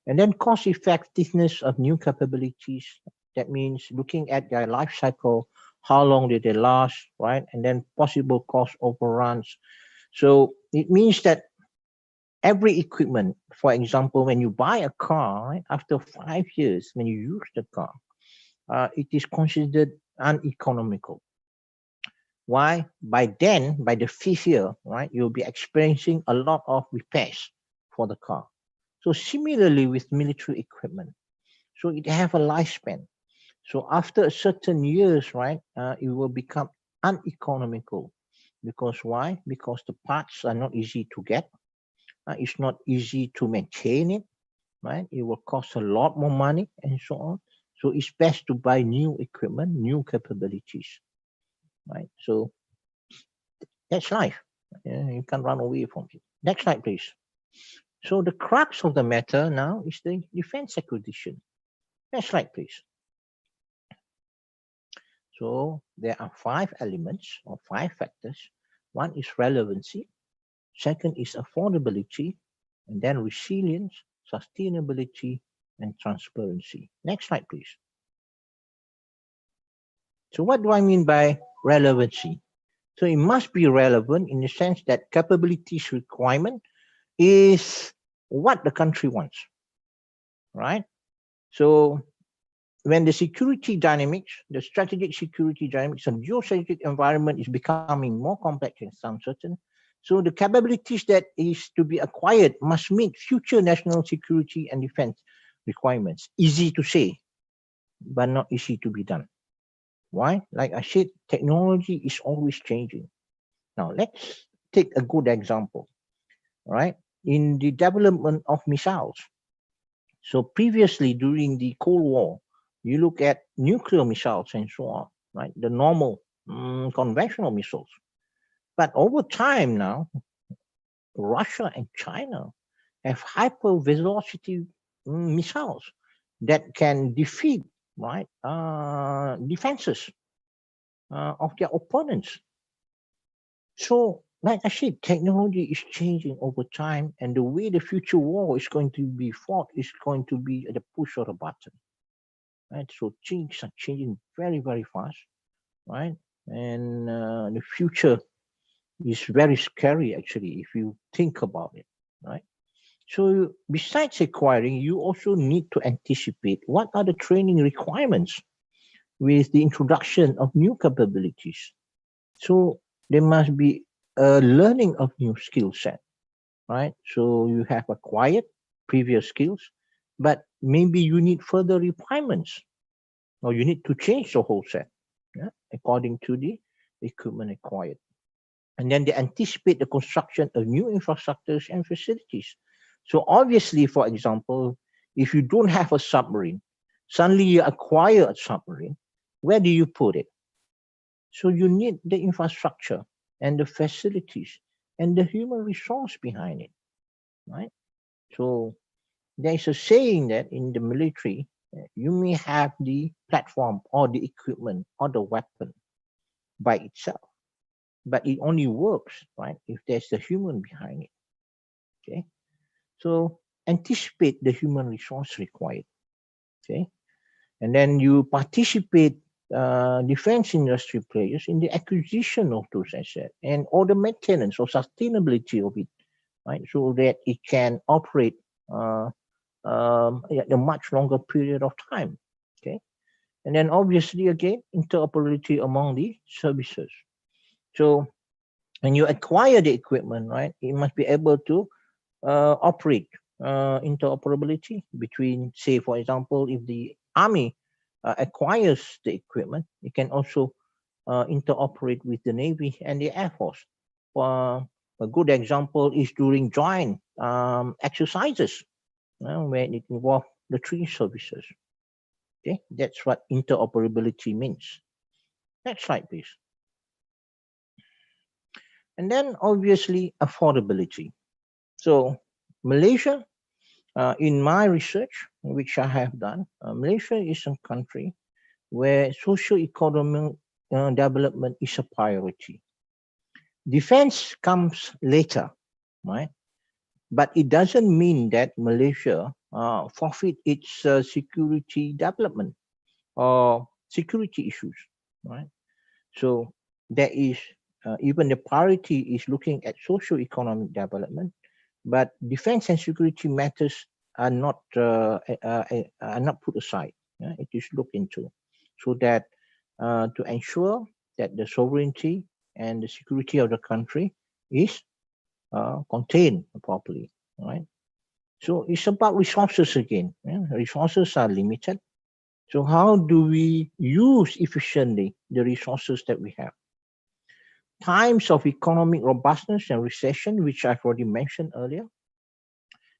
And then cost effectiveness of new capabilities. That means looking at their life cycle, how long did they last, right? And then possible cost overruns. So it means that every equipment, for example, when you buy a car, right, after 5 years, when you use the car, it is considered uneconomical. Why? By then, by the 5th year, right, you'll be experiencing a lot of repairs for the car. So similarly with military equipment, so it have a lifespan. So after a certain years, right, it will become uneconomical. Because why? Because the parts are not easy to get. It's not easy to maintain it, right? It will cost a lot more money and so on. So it's best to buy new equipment, new capabilities, right? So that's life. You can't run away from it. Next slide, please. So the crux of the matter now is the defense acquisition. Next slide, please. So there are 5 elements or 5 factors. One is relevancy. Second is affordability. And then resilience, sustainability, and transparency. Next slide, please. So what do I mean by relevancy? So it must be relevant in the sense that capabilities requirement is what the country wants, right? So when the security dynamics, the strategic security dynamics and geostrategic environment is becoming more complex and uncertain, so the capabilities that is to be acquired must meet future national security and defense requirements. Easy to say, but not easy to be done. Why? Like I said, technology is always changing. Now let's take a good example, right? In the development of missiles. So previously during the Cold War, you look at nuclear missiles and so on, right? The normal conventional missiles. But over time now, Russia and China have hypervelocity missiles that can defeat, right, defenses of their opponents. So, like I said, technology is changing over time, and the way the future war is going to be fought is going to be at the push of a button. Right? So things are changing very, very fast, right? And the future is very scary, actually, if you think about it, right? So besides acquiring, you also need to anticipate what are the training requirements with the introduction of new capabilities. So there must be a learning of new skill set, right? So you have acquired previous skills, but maybe you need further requirements, or you need to change the whole set, yeah, according to the equipment acquired. And then they anticipate the construction of new infrastructures and facilities. So obviously, for example, if you don't have a submarine, suddenly you acquire a submarine, where do you put it? So you need the infrastructure and the facilities and the human resource behind it, right? So there is a saying that in the military, you may have the platform or the equipment or the weapon by itself, but it only works, right, if there's a human behind it. Okay, so anticipate the human resource required. Okay, and then you participate defense industry players in the acquisition of those assets and or the maintenance or sustainability of it, right, so that it can operate at a much longer period of time. Okay, and then obviously again interoperability among the services. So when you acquire the equipment, right, it must be able to operate interoperability between, say, for example, if the army acquires the equipment, it can also interoperate with the Navy and the Air Force. A good example is during joint exercises, when it involves the 3 services. Okay, that's what interoperability means. Next slide, please. And then obviously affordability. So Malaysia, in my research, which I have done, Malaysia is a country where socio-economic development is a priority. Defense comes later, right? But it doesn't mean that Malaysia forfeit its security development or security issues, right? So there is even the priority is looking at socio-economic development, but defense and security matters are not put aside. It is looked into so that to ensure that the sovereignty and the security of the country is contained properly, right? So it's about resources again. Resources are limited. So how do we use efficiently the resources that we have? Times of economic robustness and recession, which I've already mentioned earlier.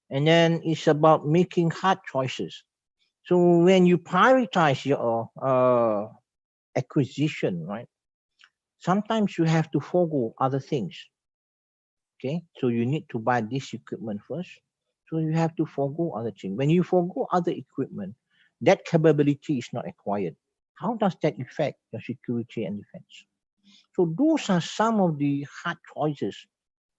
And then it's about making hard choices. So when you prioritize your acquisition, right? Sometimes you have to forego other things. Okay, so you need to buy this equipment first. So you have to forego other things. When you forego other equipment, that capability is not acquired. How does that affect your security and defense? So those are some of the hard choices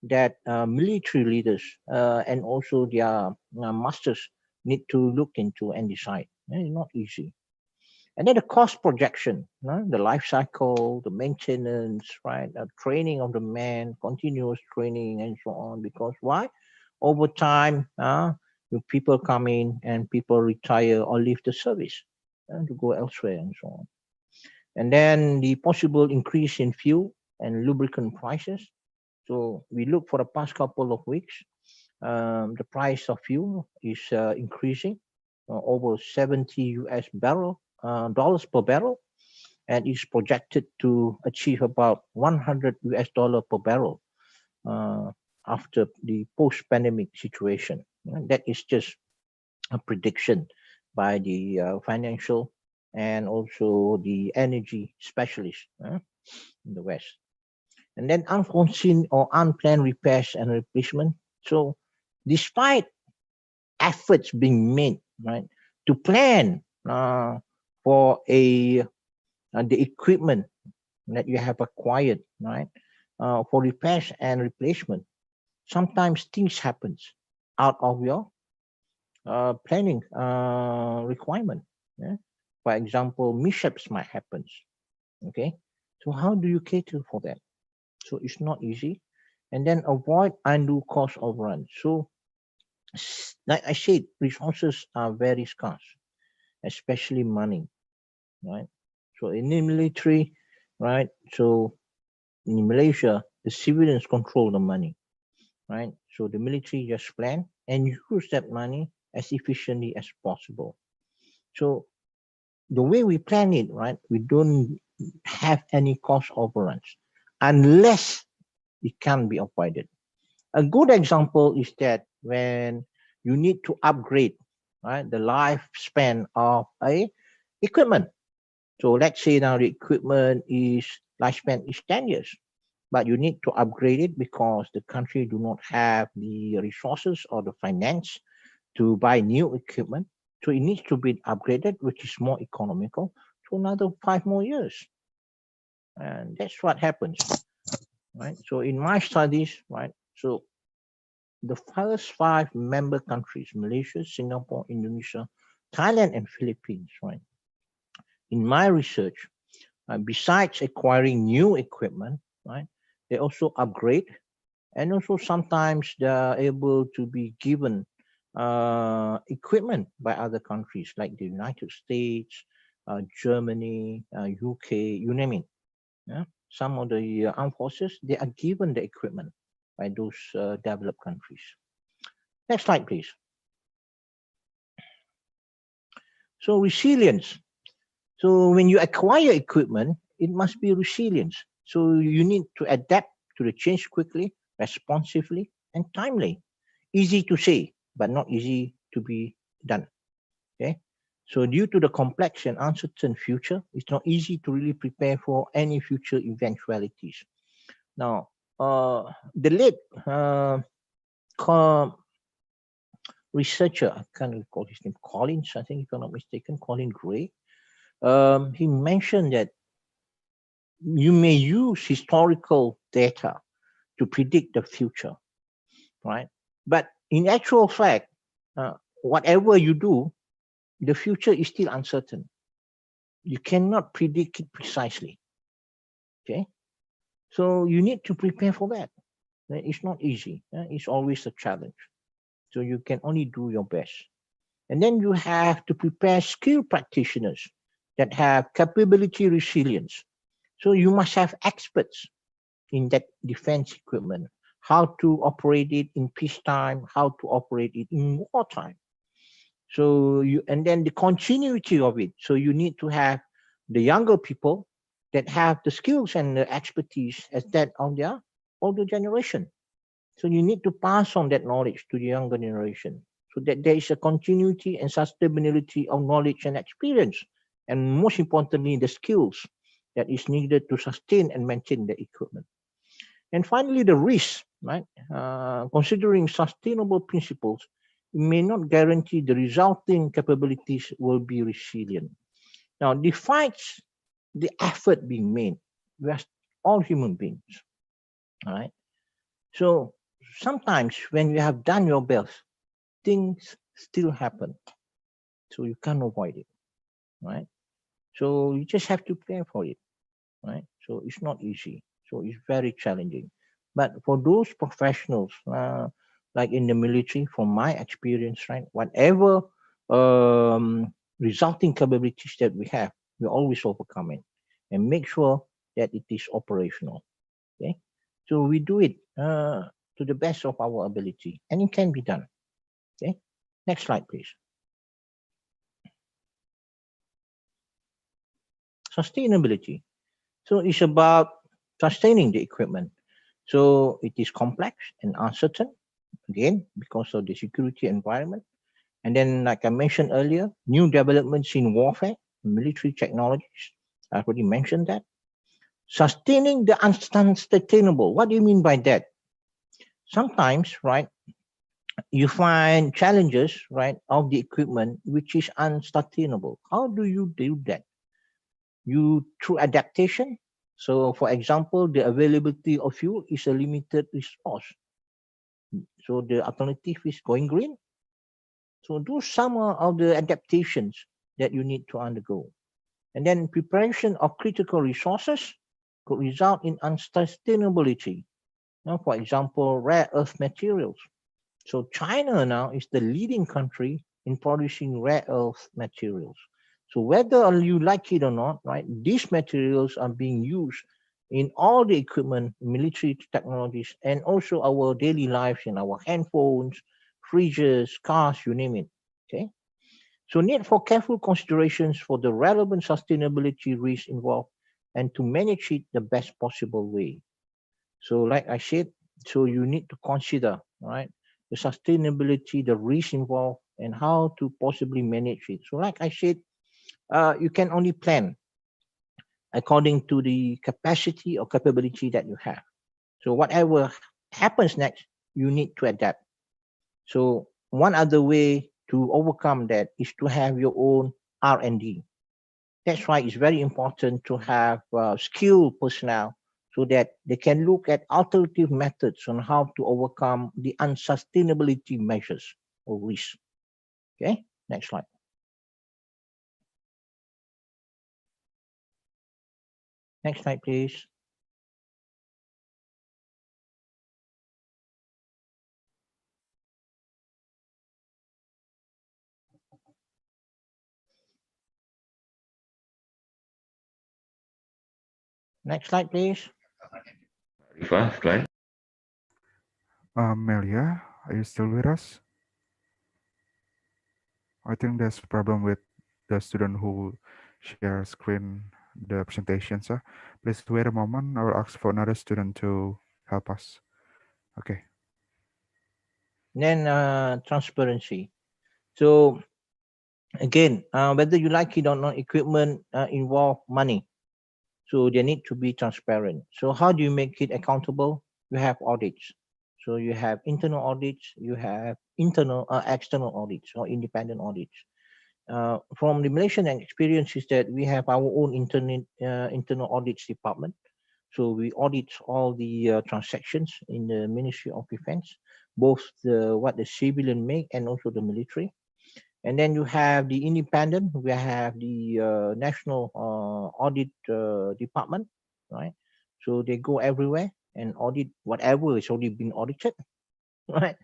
that military leaders and also their masters need to look into and decide. It's not easy. And then the cost projection, the life cycle, the maintenance, right? Training of the man, continuous training and so on. Because why? Over time, people come in and people retire or leave the service to go elsewhere and so on. And then the possible increase in fuel and lubricant prices. So we look for the past couple of weeks, the price of fuel is increasing over 70 US dollars per barrel, and is projected to achieve about 100 US dollar per barrel after the post-pandemic situation. That is just a prediction by the financial and also the energy specialists in the West. And then unforeseen or unplanned repairs and replacement. So despite efforts being made, right, to plan for the equipment that you have acquired, right, for repairs and replacement, sometimes things happens out of your planning requirement. Yeah? For example, mishaps might happen. Okay, so how do you cater for that? So it's not easy. And then avoid undue cost overrun. So like I said, resources are very scarce, especially money, right? So in the military, right? So in Malaysia, the civilians control the money, right? So the military just plan and use that money as efficiently as possible. So the way we plan it, right? We don't have any cost overruns unless it can be avoided. A good example is that when you need to upgrade, right, the lifespan of a equipment. So let's say now the equipment is lifespan is 10 years, but you need to upgrade it because the country do not have the resources or the finance to buy new equipment. So it needs to be upgraded, which is more economical, to another 5 more years. And that's what happens, right? So in my studies, right, so the first 5 member countries, Malaysia, Singapore, Indonesia, Thailand, and Philippines, right? In my research, besides acquiring new equipment, right, they also upgrade, and also sometimes they are able to be given equipment by other countries like the United States, Germany, UK, you name it. Yeah? Some of the armed forces, they are given the equipment by those developed countries. Next slide, please. So resilience. So when you acquire equipment, it must be resilient. So you need to adapt to the change quickly, responsively, and timely. Easy to say, but not easy to be done. Okay. So due to the complex and uncertain future, it's not easy to really prepare for any future eventualities. Now, the late researcher, I can't recall his name, Collins, I think if I'm not mistaken, Colin Gray, he mentioned that you may use historical data to predict the future, right? But in actual fact, whatever you do, the future is still uncertain. You cannot predict it precisely. Okay, so you need to prepare for that. It's not easy. It's always a challenge. So you can only do your best. And then you have to prepare skilled practitioners that have capability resilience. So you must have experts in that defense equipment, how to operate it in peacetime, how to operate it in wartime. So you, and then the continuity of it. So you need to have the younger people that have the skills and the expertise as that of their older generation. So you need to pass on that knowledge to the younger generation so that there is a continuity and sustainability of knowledge and experience. And most importantly, the skills that is needed to sustain and maintain the equipment. And finally, the risk, right? Considering sustainable principles, may not guarantee the resulting capabilities will be resilient. Now, despite the effort being made, we are all human beings, all right? So sometimes when you have done your best, things still happen. So you can't avoid it, right? So you just have to prepare for it, right? So it's not easy. So it's very challenging. But for those professionals, like in the military, from my experience, right, whatever resulting capabilities that we have, we always overcome it and make sure that it is operational. Okay, so we do it to the best of our ability, and it can be done. Okay, next slide, please. Sustainability. So it's about sustaining the equipment. So it is complex and uncertain, again, because of the security environment. And then, like I mentioned earlier, new developments in warfare, military technologies. I already mentioned that. Sustaining the unsustainable. What do you mean by that? Sometimes, right, you find challenges, right, of the equipment which is unsustainable. How do you do that? You through adaptation. So, for example, the availability of fuel is a limited resource. So the alternative is going green. So those some of the adaptations that you need to undergo. And then preparation of critical resources could result in unsustainability. Now, for example, rare earth materials. So China now is the leading country in producing rare earth materials. So whether you like it or not, right, these materials are being used in all the equipment, military technologies, and also our daily lives in our handphones, fridges, cars, you name it. Okay. So need for careful considerations for the relevant sustainability risks involved and to manage it the best possible way. So like I said, so you need to consider, right, the sustainability, the risk involved, and how to possibly manage it. So like I said, you can only plan according to the capacity or capability that you have. So whatever happens next, you need to adapt. So one other way to overcome that is to have your own R&D. That's why it's very important to have skilled personnel so that they can look at alternative methods on how to overcome the unsustainability measures or risk. Okay, next slide. Next slide, please. Next slide, please. Rifa, Glenn? Melia, are you still with us? I think there's a problem with the student who share screen the presentation. So please wait a moment. I will ask for another student to help us. Okay. Then transparency. So again, whether you like it or not, equipment involve money. So they need to be transparent. So how do you make it accountable? You have audits. So you have internal audits, you have external audits or independent audits. From the Malaysian experience is that we have our own internal audits department. So we audit all the transactions in the Ministry of Defense, both what the civilian make and also the military. And then you have the independent, we have the National Audit Department, right? So they go everywhere and audit whatever is already been audited, right?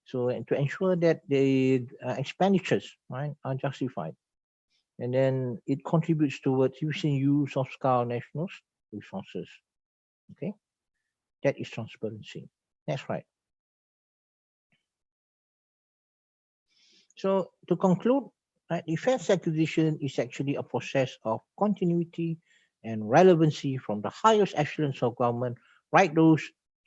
So and to ensure that the expenditures, right, are justified. And then it contributes towards using use of SCAR nationals resources. Okay, that is transparency. That's right. So to conclude, right, defense acquisition is actually a process of continuity and relevancy from the highest echelons of government, right, those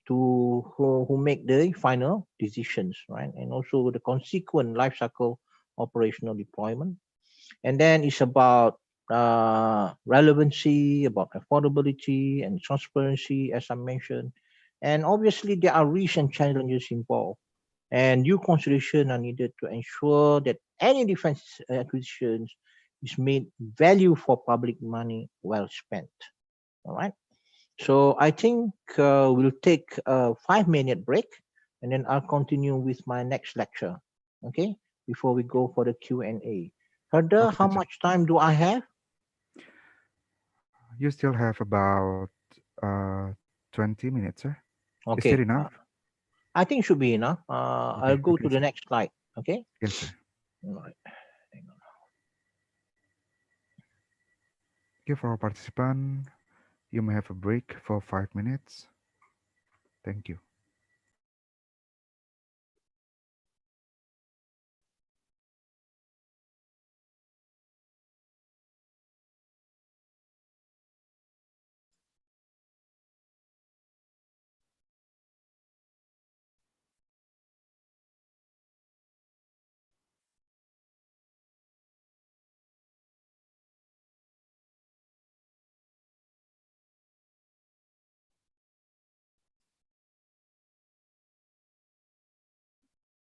to who make the final decisions, right, and also the consequent life cycle operational deployment. And then it's about relevancy, about affordability and transparency, as I mentioned. And obviously, there are risks and challenges involved. And due consideration are needed to ensure that any defense acquisitions is made value for public money well spent. All right. So I think we'll take a 5-minute break, and then I'll continue with my next lecture. Okay, before we go for the Q&A. Herder, Okay, how teacher. much time do I have? You still have about 20 minutes, sir. Is Okay, that enough? I think should be enough. I'll go Okay, to the sir. next slide. Okay. Yes, sir. All right. Hang on. Okay, for our participant, you may have a break for 5 minutes. Thank you.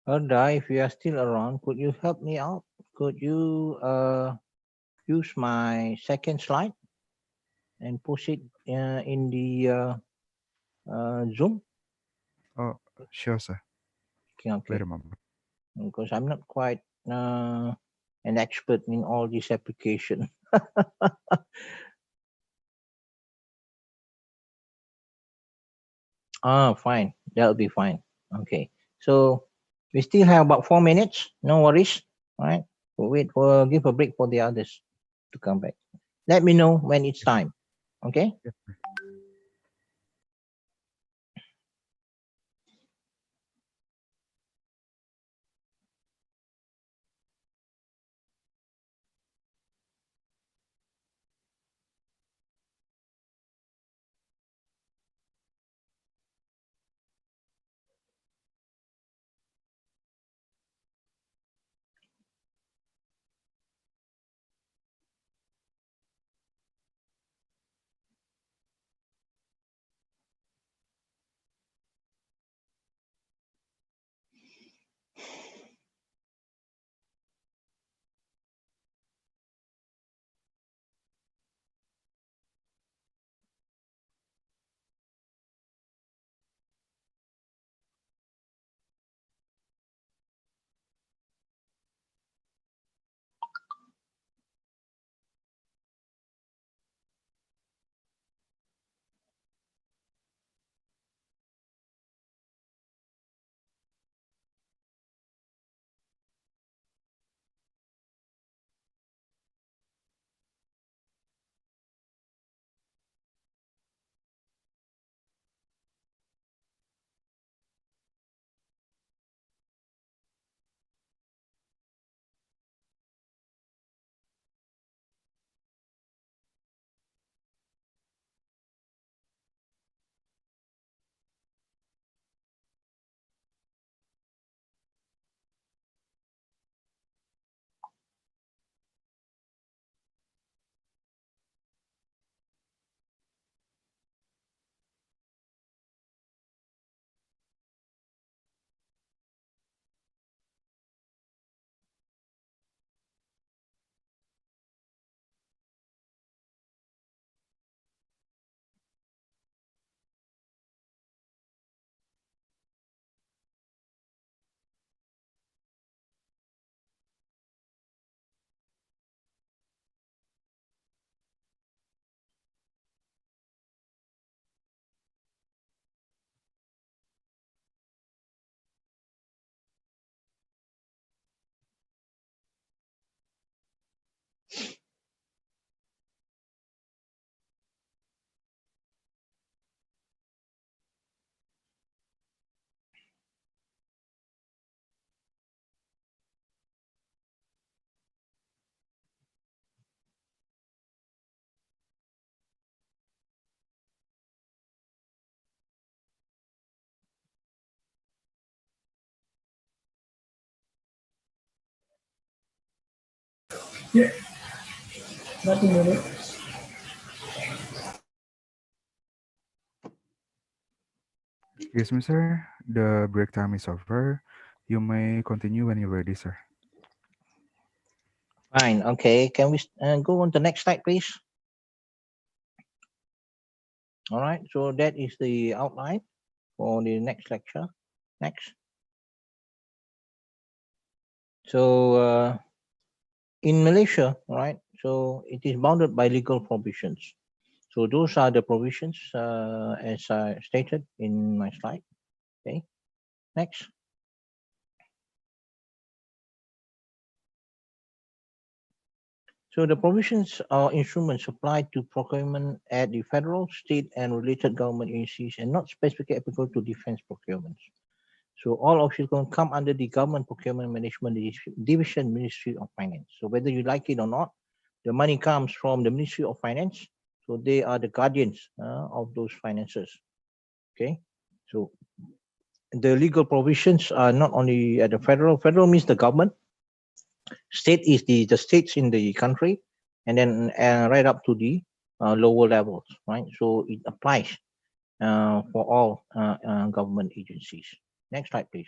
Herder, if you are still around, could you help me out? Could you use my second slide and post it in the Zoom? Oh, sure, sir. Okay, Wait okay. a moment. Because I'm not quite an expert in all this application. Fine. That'll be fine. Okay. So we still have about 4 minutes. No worries. All right. We'll wait for give a break for the others to come back. Let me know when it's time. Okay. Yes, sir. Excuse me, sir. The break time is over. You may continue when you're ready, sir. Fine. Okay. Can we go on to the next slide, please? All right. So that is the outline for the next lecture. Next. So in Malaysia, all right, so it is bounded by legal provisions. So those are the provisions as I stated in my slide. Okay. Next. So the provisions are instruments applied to procurement at the federal, state, and related government agencies and not specifically applicable to defense procurements. So all of you can come under the Government Procurement Management Division, Ministry of Finance. So whether you like it or not, the money comes from the Ministry of Finance. So they are the guardians of those finances. Okay. So the legal provisions are not only at the federal. Federal means the government. State is the states in the country, and then right up to the lower levels, right? So it applies for all government agencies. Next slide, please.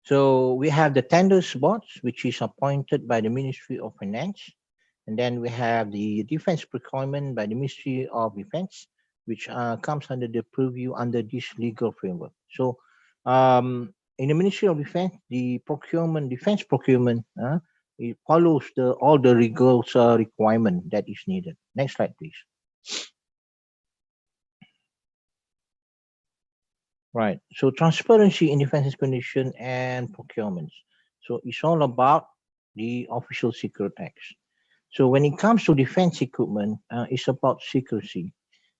So we have the tenders board, which is appointed by the Ministry of Finance. And then we have the defense procurement by the Ministry of Defense, which comes under the purview under this legal framework. So in the Ministry of Defense, the procurement, defense procurement, it follows all the legal requirement that is needed. Next slide, please. Right. So transparency in defense expenditure and procurements. So it's all about the Official Secret Acts. So when it comes to defense equipment, it's about secrecy.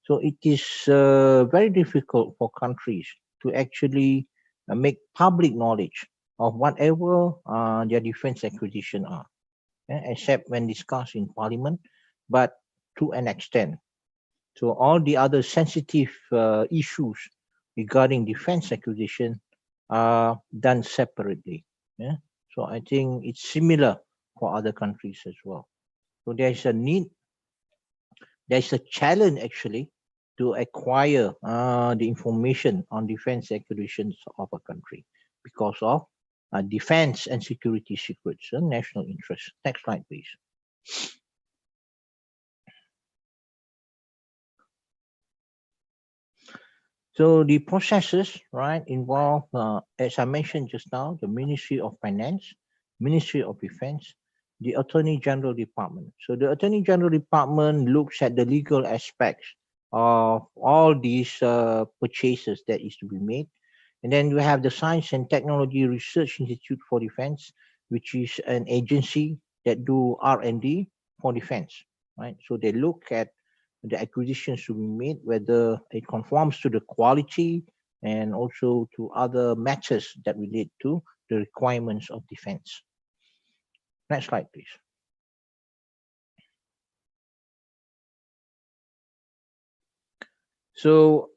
So it is very difficult for countries to actually make public knowledge of whatever their defense acquisition are, except when discussed in Parliament, but to an extent. So all the other sensitive issues regarding defense acquisition are done separately. Yeah? So I think it's similar for other countries as well. So there's a need, there's a challenge actually to acquire the information on defense acquisitions of a country because of defense and security secrets and national interest. Next slide, please. So the processes, right, involve, as I mentioned just now, the Ministry of Finance, Ministry of Defense, the Attorney General Department. So the Attorney General Department looks at the legal aspects of all these purchases that is to be made. And then we have the Science and Technology Research Institute for Defense, which is an agency that do R&D for defense, right? So they look at the acquisitions to be made, whether it conforms to the quality and also to other matters that relate to the requirements of defense. Next slide, please. So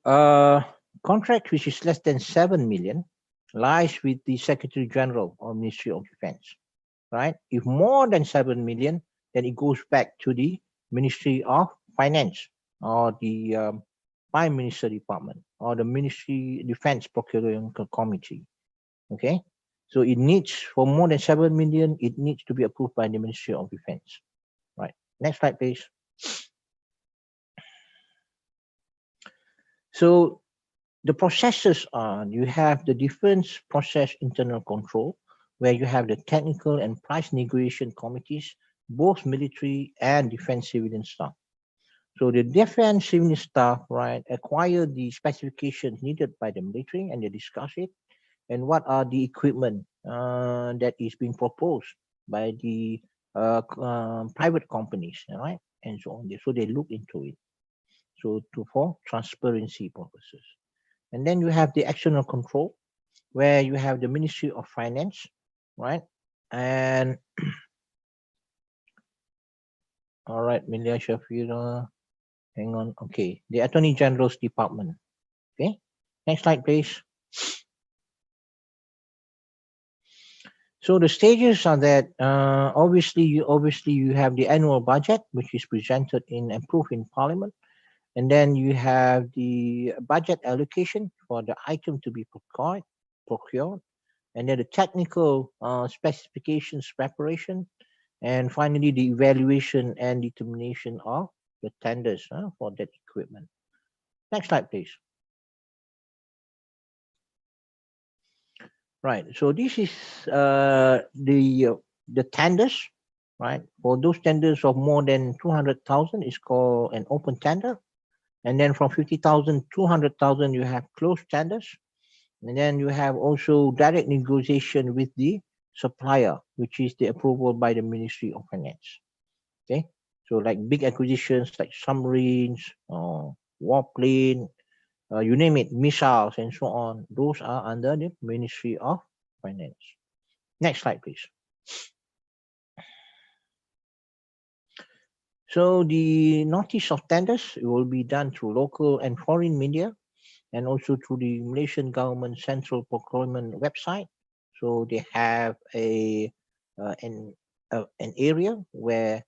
contract which is less than 7 million lies with the Secretary General of Ministry of Defense, right? If more than 7 million, then it goes back to the Ministry of Finance or the Prime Minister Department or the Ministry Defense Procurement Committee. Okay, so it needs, for more than 7 million, it needs to be approved by the Ministry of Defense. Right. Next slide, please. So the processes are, you have the defense process internal control, where you have the technical and price negotiation committees, both military and defense civilian staff. So the defense civilian staff, right, acquire the specifications needed by the military and they discuss it. And what are the equipment that is being proposed by the private companies, right? And so on. So they look into it. So for transparency purposes. And then you have the external control, where you have the Ministry of Finance, right? And all right, Milia Shafira, hang on. Okay, the Attorney General's Department. Okay, next slide, please. So the stages are that obviously you have the annual budget, which is presented in approved in Parliament, and then you have the budget allocation for the item to be procured, and then the technical specifications preparation, and finally the evaluation and determination of the tenders for that equipment. Next slide, please. Right. So this is the tenders, right? For those tenders of more than 200,000 is called an open tender, and then from 50,000, 200,000 you have closed tenders, and then you have also direct negotiation with the supplier, which is the approval by the Ministry of Finance. Okay. So like big acquisitions like submarines, warplane, you name it, missiles and so on, those are under the Ministry of Finance. Next slide, please. So the notice of tenders will be done through local and foreign media, and also through the Malaysian government central procurement website. So they have an area where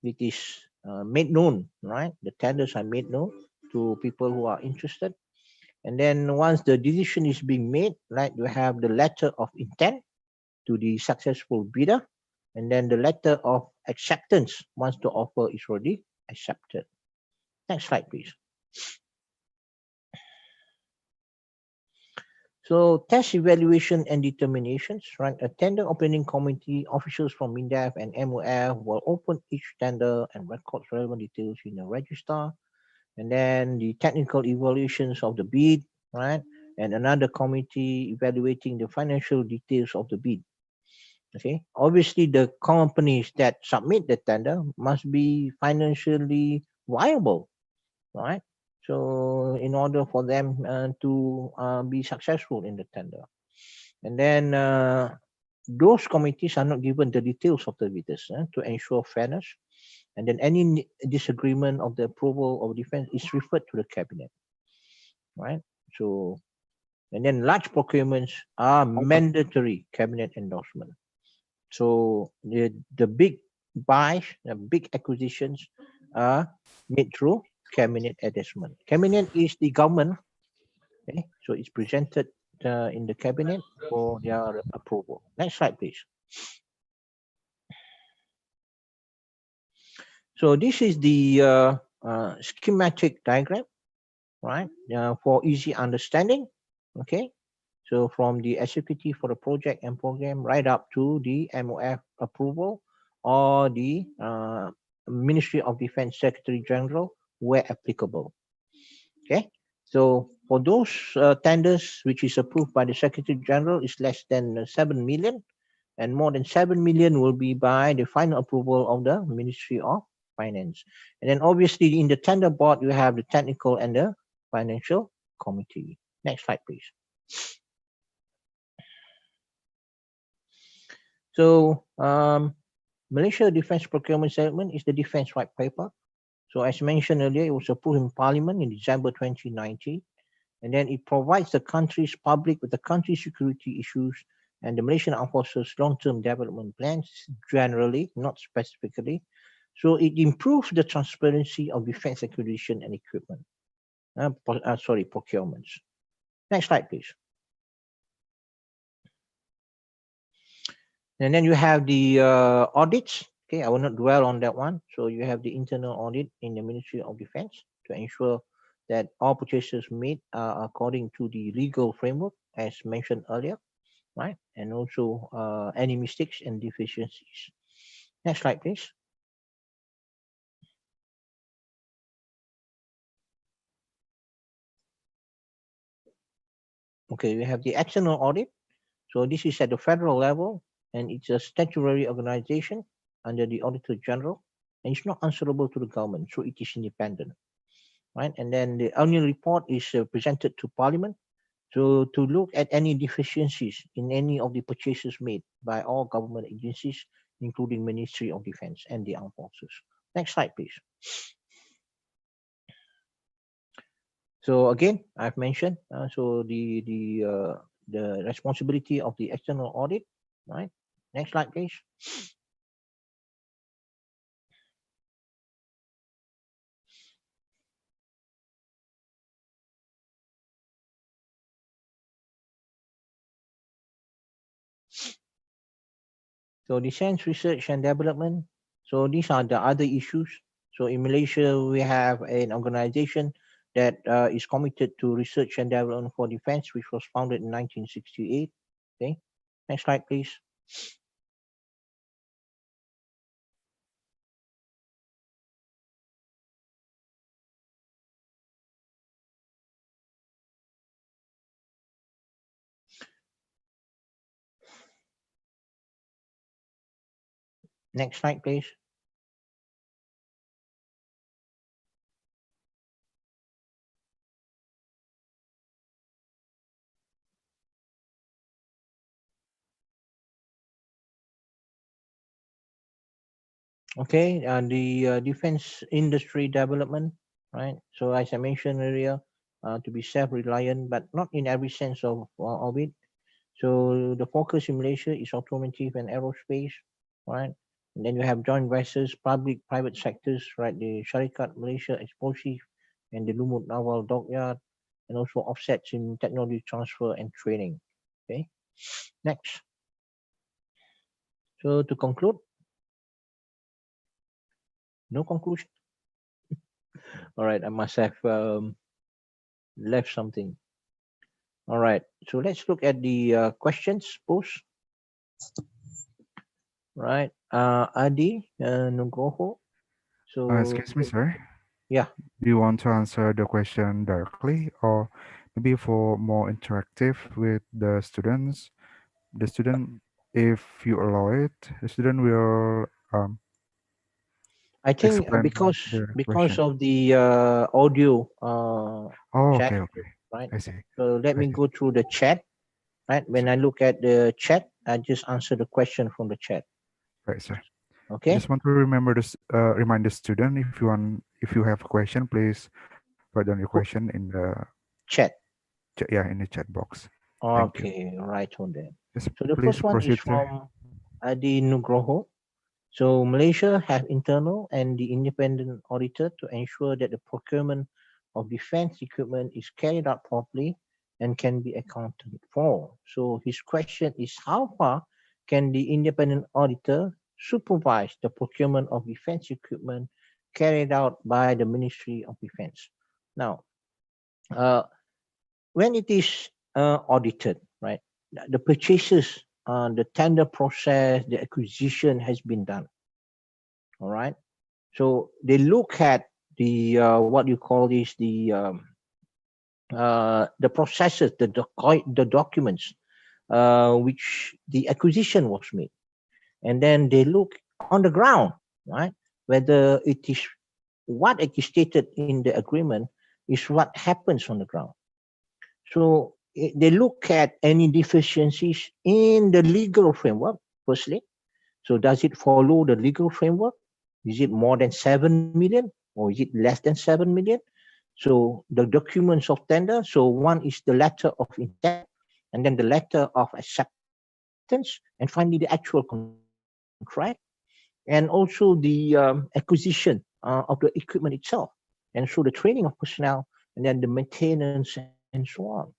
it is made known, right? The tenders are made known to people who are interested. And then once the decision is being made, right, you have the letter of intent to the successful bidder, and then the letter of acceptance once the offer is already accepted. Next slide, please. So test evaluation and determinations, right? A tender opening committee, officials from MINDEF and MOF will open each tender and record relevant details in the register. And then the technical evaluations of the bid, right? And another committee evaluating the financial details of the bid. Okay, obviously the companies that submit the tender must be financially viable, right? So in order for them to be successful in the tender. And then those committees are not given the details of the bidders to ensure fairness. And then any disagreement of the approval of defense is referred to the cabinet, right? So, and then large procurements are mandatory cabinet endorsement. So the big buys, the big acquisitions are made through cabinet endorsement. Cabinet is the government, okay? So it's presented in the cabinet for their approval. Next slide, please. So this is the schematic diagram, right? For easy understanding, okay? So from the executive for the project and program right up to the MOF approval or the Ministry of Defense Secretary General where applicable. Okay, so for those tenders which is approved by the Secretary General is less than 7 million, and more than 7 million will be by the final approval of the Ministry of Finance. And then obviously in the tender board you have the technical and the financial committee. Next slide, please. So Malaysia Defence Procurement Settlement is the defence white paper. So as mentioned earlier, it was approved in Parliament in December 2019. And then it provides the country's public with the country's security issues and the Malaysian Armed Forces long-term development plans generally, not specifically. So it improves the transparency of defence acquisition and equipment. Procurements. Next slide, please. And then you have the audits. Okay, I will not dwell on that one. So you have the internal audit in the Ministry of Defence to ensure that all purchases made are according to the legal framework as mentioned earlier, right? And also any mistakes and deficiencies. Next slide, please. Okay, we have the external audit. So this is at the federal level, and it's a statutory organization under the Auditor General, and it's not answerable to the government, so it is independent, right? And then the annual report is presented to Parliament to look at any deficiencies in any of the purchases made by all government agencies, including Ministry of Defence and the Armed Forces. Next slide, please. So again, I've mentioned, so the responsibility of the external audit right? Next slide, please. So defense research and development. So these are the other issues. So in Malaysia, we have an organization that is committed to research and development for defense, which was founded in 1968. Okay, next slide, please. Next slide, please. Okay, the defense industry development, right? So as I mentioned earlier, to be self-reliant, but not in every sense of it. So the focus in Malaysia is automotive and aerospace, right? And then you have joint ventures, private sectors, right? The Syarikat Malaysia Explosive and the Lumut Naval Dockyard, and also offsets in technology transfer and training. Okay, next. So to conclude, no conclusion. All right, I must have left something. All right, so let's look at the questions posed. Right, Adi Nugroho. So Excuse me, sir. yeah. Do you want to answer the question directly, or maybe for more interactive with the students? The student, if you allow it, the student will I think explain because the question. of the audio Oh, chat, okay. right? I see. So let me see. go through the chat. Right, when I look at the chat, I just answer the question from the chat. Right, sir. I Okay. just want to remember this. Remind the student, if you have a question, please write down your question in the chat. Yeah, in the chat box. Thank you. Okay, right on there. Just So the please first one is proceed, sir. from Adi Nugroho. So Malaysia have internal and the independent auditor to ensure that the procurement of defense equipment is carried out properly and can be accounted for. So his question is, how far can the independent auditor supervise the procurement of defense equipment carried out by the Ministry of Defense? Now, when it is audited, right, the purchases, the tender process, the acquisition has been done. All right. So they look at the what you call this, the processes, the documents which the acquisition was made, and then they look on the ground, right, whether it is what it is stated in the agreement is what happens on the ground. So they look at any deficiencies in the legal framework, firstly. So does it follow the legal framework? Is it more than 7 million or is it less than 7 million? So the documents of tender, so one is the letter of intent and then the letter of acceptance and finally the actual contract and also the acquisition of the equipment itself and so the training of personnel and then the maintenance and so on.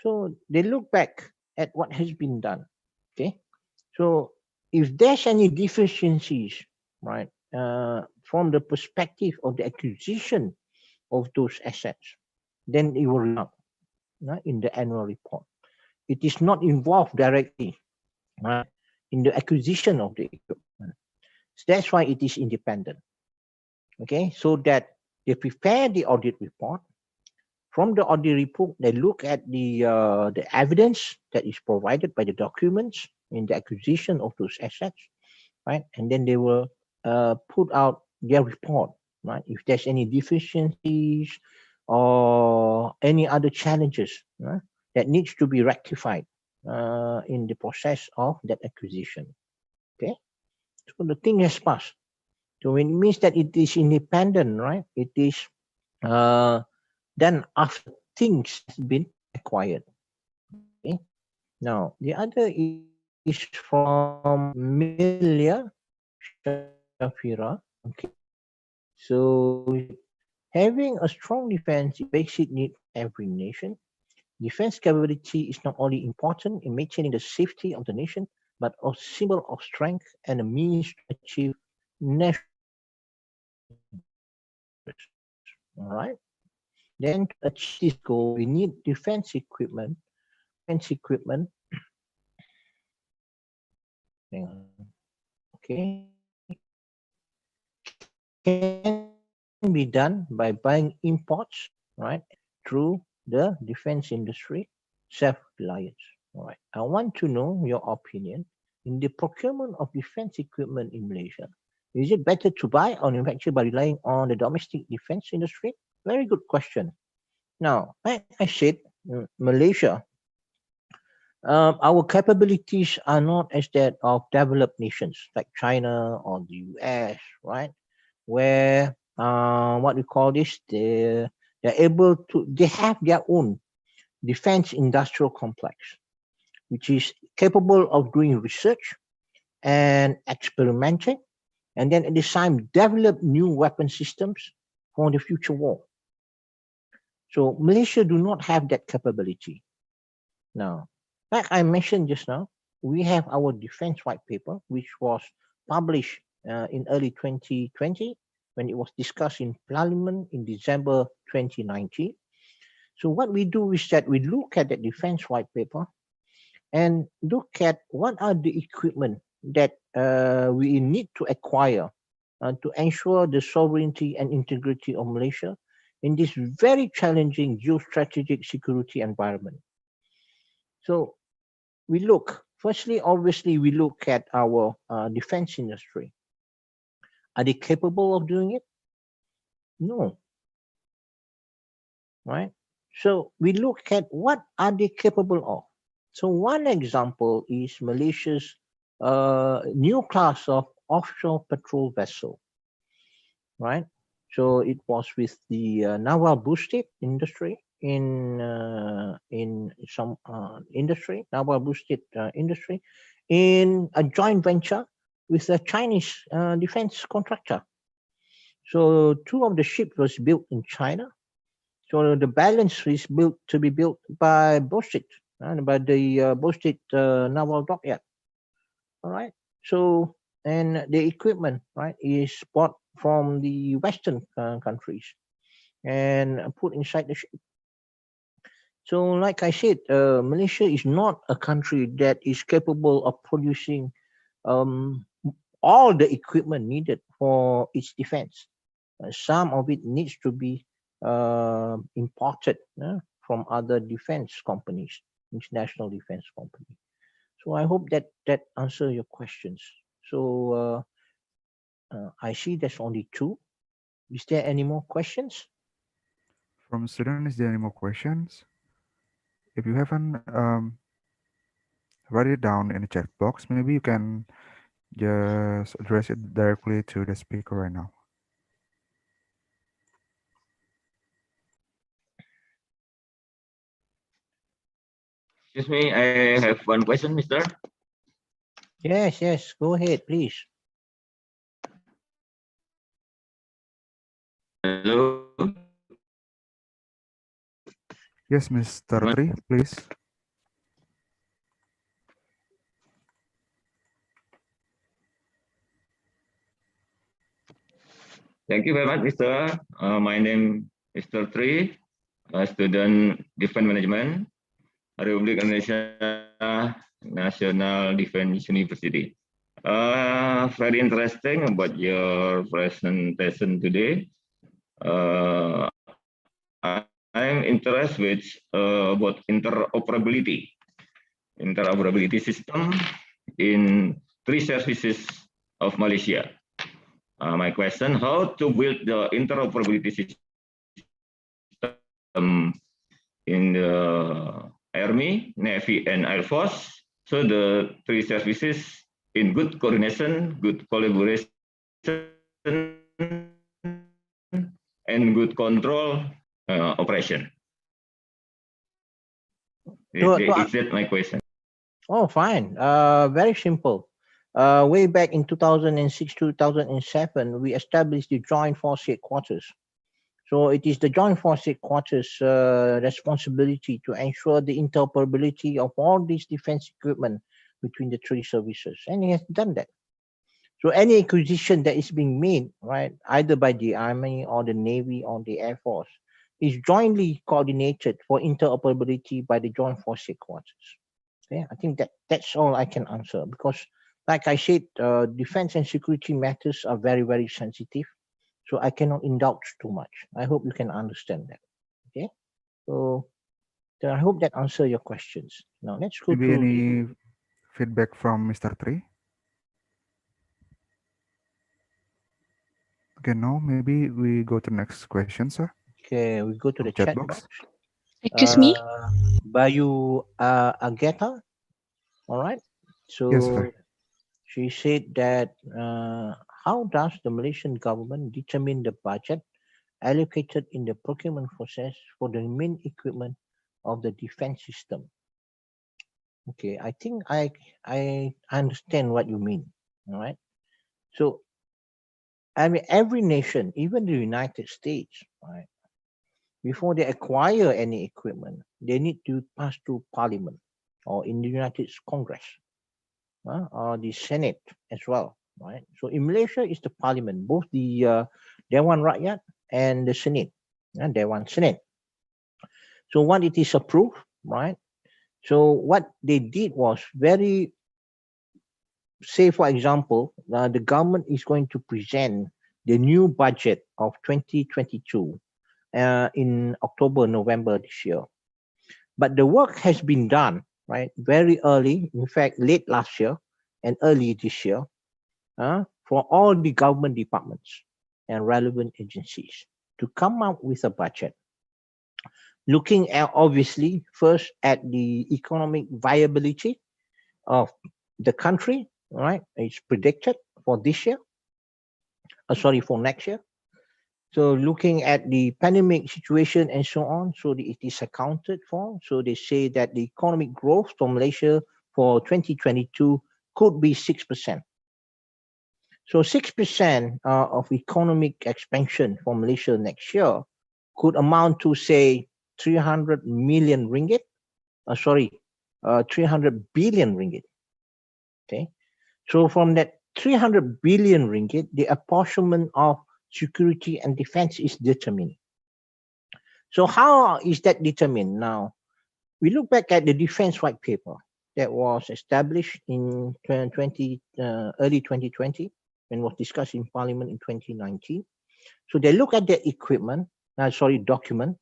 So they look back at what has been done. Okay. So if there's any deficiencies, right, from the perspective of the acquisition of those assets, then it will come in the annual report. It is not involved directly, right, in the acquisition of the equipment. So that's why it is independent. Okay, so that they prepare the audit report. From the audit report, they look at the evidence that is provided by the documents in the acquisition of those assets, right? And then they will put out their report, right? If there's any deficiencies or any other challenges, right, that needs to be rectified in the process of that acquisition. Okay, so the thing has passed. So it means that it is independent, right? It is then after things have been acquired. Okay. Now the other is is from Milia Shafira. Okay. So having a strong defense is a basic need for every nation. Defense capability is not only important in maintaining the safety of the nation, but a symbol of strength and a means to achieve national interests. All right. Then to achieve this goal, we need defense equipment. Defense equipment. Hang on. Okay. Can be done by buying imports, right, through the defense industry, self-reliance. All right. I want to know your opinion in the procurement of defense equipment in Malaysia. Is it better to buy or manufacture by relying on the domestic defense industry? Very good question. Now, like I said, Malaysia, our capabilities are not as that of developed nations like China or the US, right? Where what we call this, they're able to, they have their own defense industrial complex, which is capable of doing research and experimenting, and then at the same develop new weapon systems for the future war. So Malaysia do not have that capability. Now, like I mentioned just now, we have our defense white paper, which was published in early 2020 when it was discussed in Parliament in December 2019. So what we do is that we look at the defense white paper and look at what are the equipment that we need to acquire to ensure the sovereignty and integrity of Malaysia in this very challenging geostrategic security environment. So we look, firstly, obviously, we look at our defense industry. Are they capable of doing it? No. Right? So we look at what are they capable of. So one example is Malaysia's new class of offshore patrol vessel. Right? So it was with the naval boosted industry in some industry, naval boosted industry, in a joint venture with a Chinese defense contractor. So two of the ships was built in China. So the balance is to be built by Bostit, by the Bostit naval dockyard. All right. So and the equipment, right, is bought from the Western countries and put inside the ship. So like I said, Malaysia is not a country that is capable of producing all the equipment needed for its defense. Some of it needs to be imported from other defense companies, international defense companies. So I hope that answers your questions. So I see there's only two. Is there any more questions? From student, is there any more questions? If you haven't, write it down in the chat box. Maybe you can just address it directly to the speaker right now. Excuse me, I have one question, Mister. Yes, go ahead, please. Hello. Yes, Mr. Tri, please. Thank you very much, Mister. My name is Mr. Tri, student Defense Management, Republik Indonesia National Defense University. Very interesting about your presentation today. I'm interested with about interoperability system in 3 services of Malaysia. My question: how to build the interoperability system in the Army, Navy, and Air Force, so the 3 services in good coordination, good collaboration, and good control operation. Is that my question? Oh, fine. Very simple. Way back in 2006, 2007, we established the Joint Force Headquarters. So it is the Joint Force Headquarters' responsibility to ensure the interoperability of all these defense equipment between the three services, and he has done that. So any acquisition that is being made, right, either by the Army or the Navy or the Air Force, is jointly coordinated for interoperability by the Joint Force Headquarters. Okay, I think that's all I can answer, because, like I said, defense and security matters are very, very sensitive. So I cannot indulge too much. I hope you can understand that. Okay, so I hope that answers your questions. Now let's go Maybe to any feedback from Mr. Tri? Okay, no, maybe we go to next question, sir. Okay, we go to the Chat chat box. box. Excuse me? Bayu Ageta. All right. So Yes, sir. she said that how does the Malaysian government determine the budget allocated in the procurement process for the main equipment of the defense system? Okay, I think I understand what you mean. All right. So I mean, every nation, even the United States, right, before they acquire any equipment, they need to pass through Parliament or in the United States Congress or the Senate as well, right? So in Malaysia, it's the Parliament, both the Dewan Rakyat and the Senate, Dewan Senate. So when it is approved, right? So what they did was very, say for example, the government is going to present the new budget of 2022 in October, November this year. But the work has been done, right, very early, in fact, late last year and early this year, for all the government departments and relevant agencies to come up with a budget. Looking at, obviously, first at the economic viability of the country, right? It's predicted for this year, for next year. So looking at the pandemic situation and so on, so it is accounted for. So they say that the economic growth for Malaysia for 2022 could be 6%. So 6% of economic expansion for Malaysia next year could amount to, say, 300 million ringgit. 300 billion ringgit. Okay. So from that 300 billion ringgit, the apportionment of security and defense is determined. So how is that determined? Now, we look back at the defense white paper that was established in early 2020 and was discussed in Parliament in 2019. So they look at the equipment, document,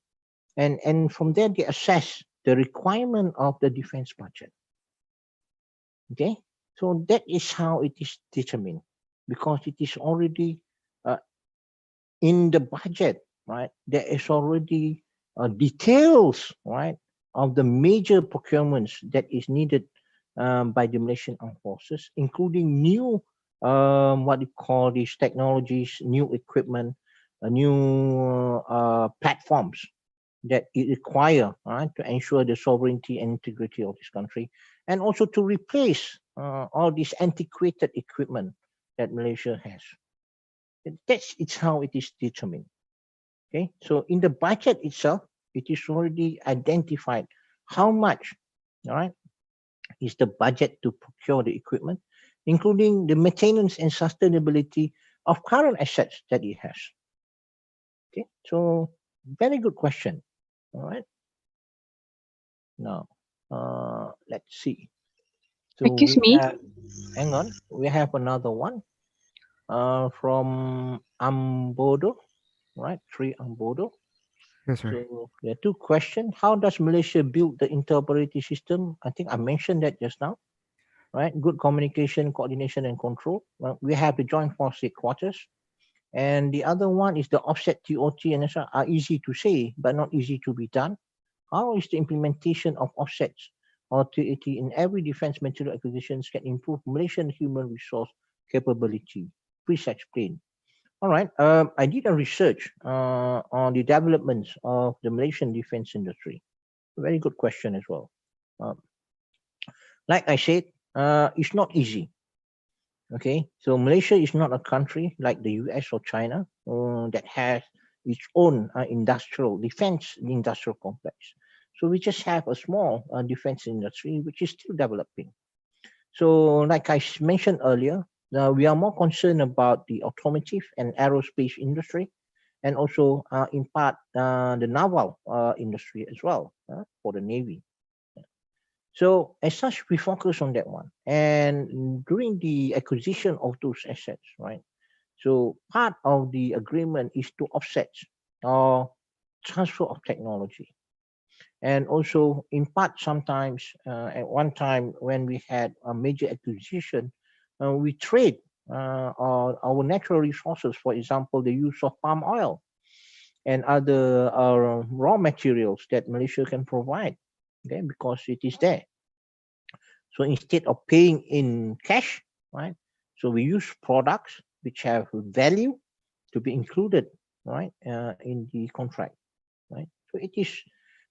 and from there they assess the requirement of the defense budget. Okay, so that is how it is determined, because it is already in the budget, right? There is already details, right, of the major procurements that is needed by the Malaysian Armed Forces, including new, what you call these technologies, new equipment, new platforms that it require to ensure the sovereignty and integrity of this country, and also to replace all this antiquated equipment that Malaysia has. It's how it is determined. Okay, so in the budget itself, it is already identified how much, all right, is the budget to procure the equipment, including the maintenance and sustainability of current assets that it has. Okay, so very good question. All right. Now, let's see. So Excuse me? hang on, we have another one from Ambodo, right? Ambodo. Yes, sir. So there are two questions. How does Malaysia build the interoperability system? I think I mentioned that just now, right? Good communication, coordination, and control. Well, we have the Joint Force Headquarters. And the other one is the offset TOT and so are easy to say, but not easy to be done. How is the implementation of offsets or TOT in every defense material acquisitions can improve Malaysian human resource capability? Please explain. All right. I did a research on the developments of the Malaysian defense industry. Very good question as well. like I said, it's not easy. Okay, so Malaysia is not a country like the US or China that has its own defense industrial complex. So we just have a small defense industry which is still developing. So like I mentioned earlier, we are more concerned about the automotive and aerospace industry, and also in part the naval industry as well for the Navy. So as such, we focus on that one. And during the acquisition of those assets, right? So part of the agreement is to offset or transfer of technology. And also in part, sometimes at one time when we had a major acquisition, we trade our natural resources, for example, the use of palm oil and other raw materials that Malaysia can provide, okay, because it is there. So instead of paying in cash, right? So we use products which have value to be included, right, in the contract, right? So it is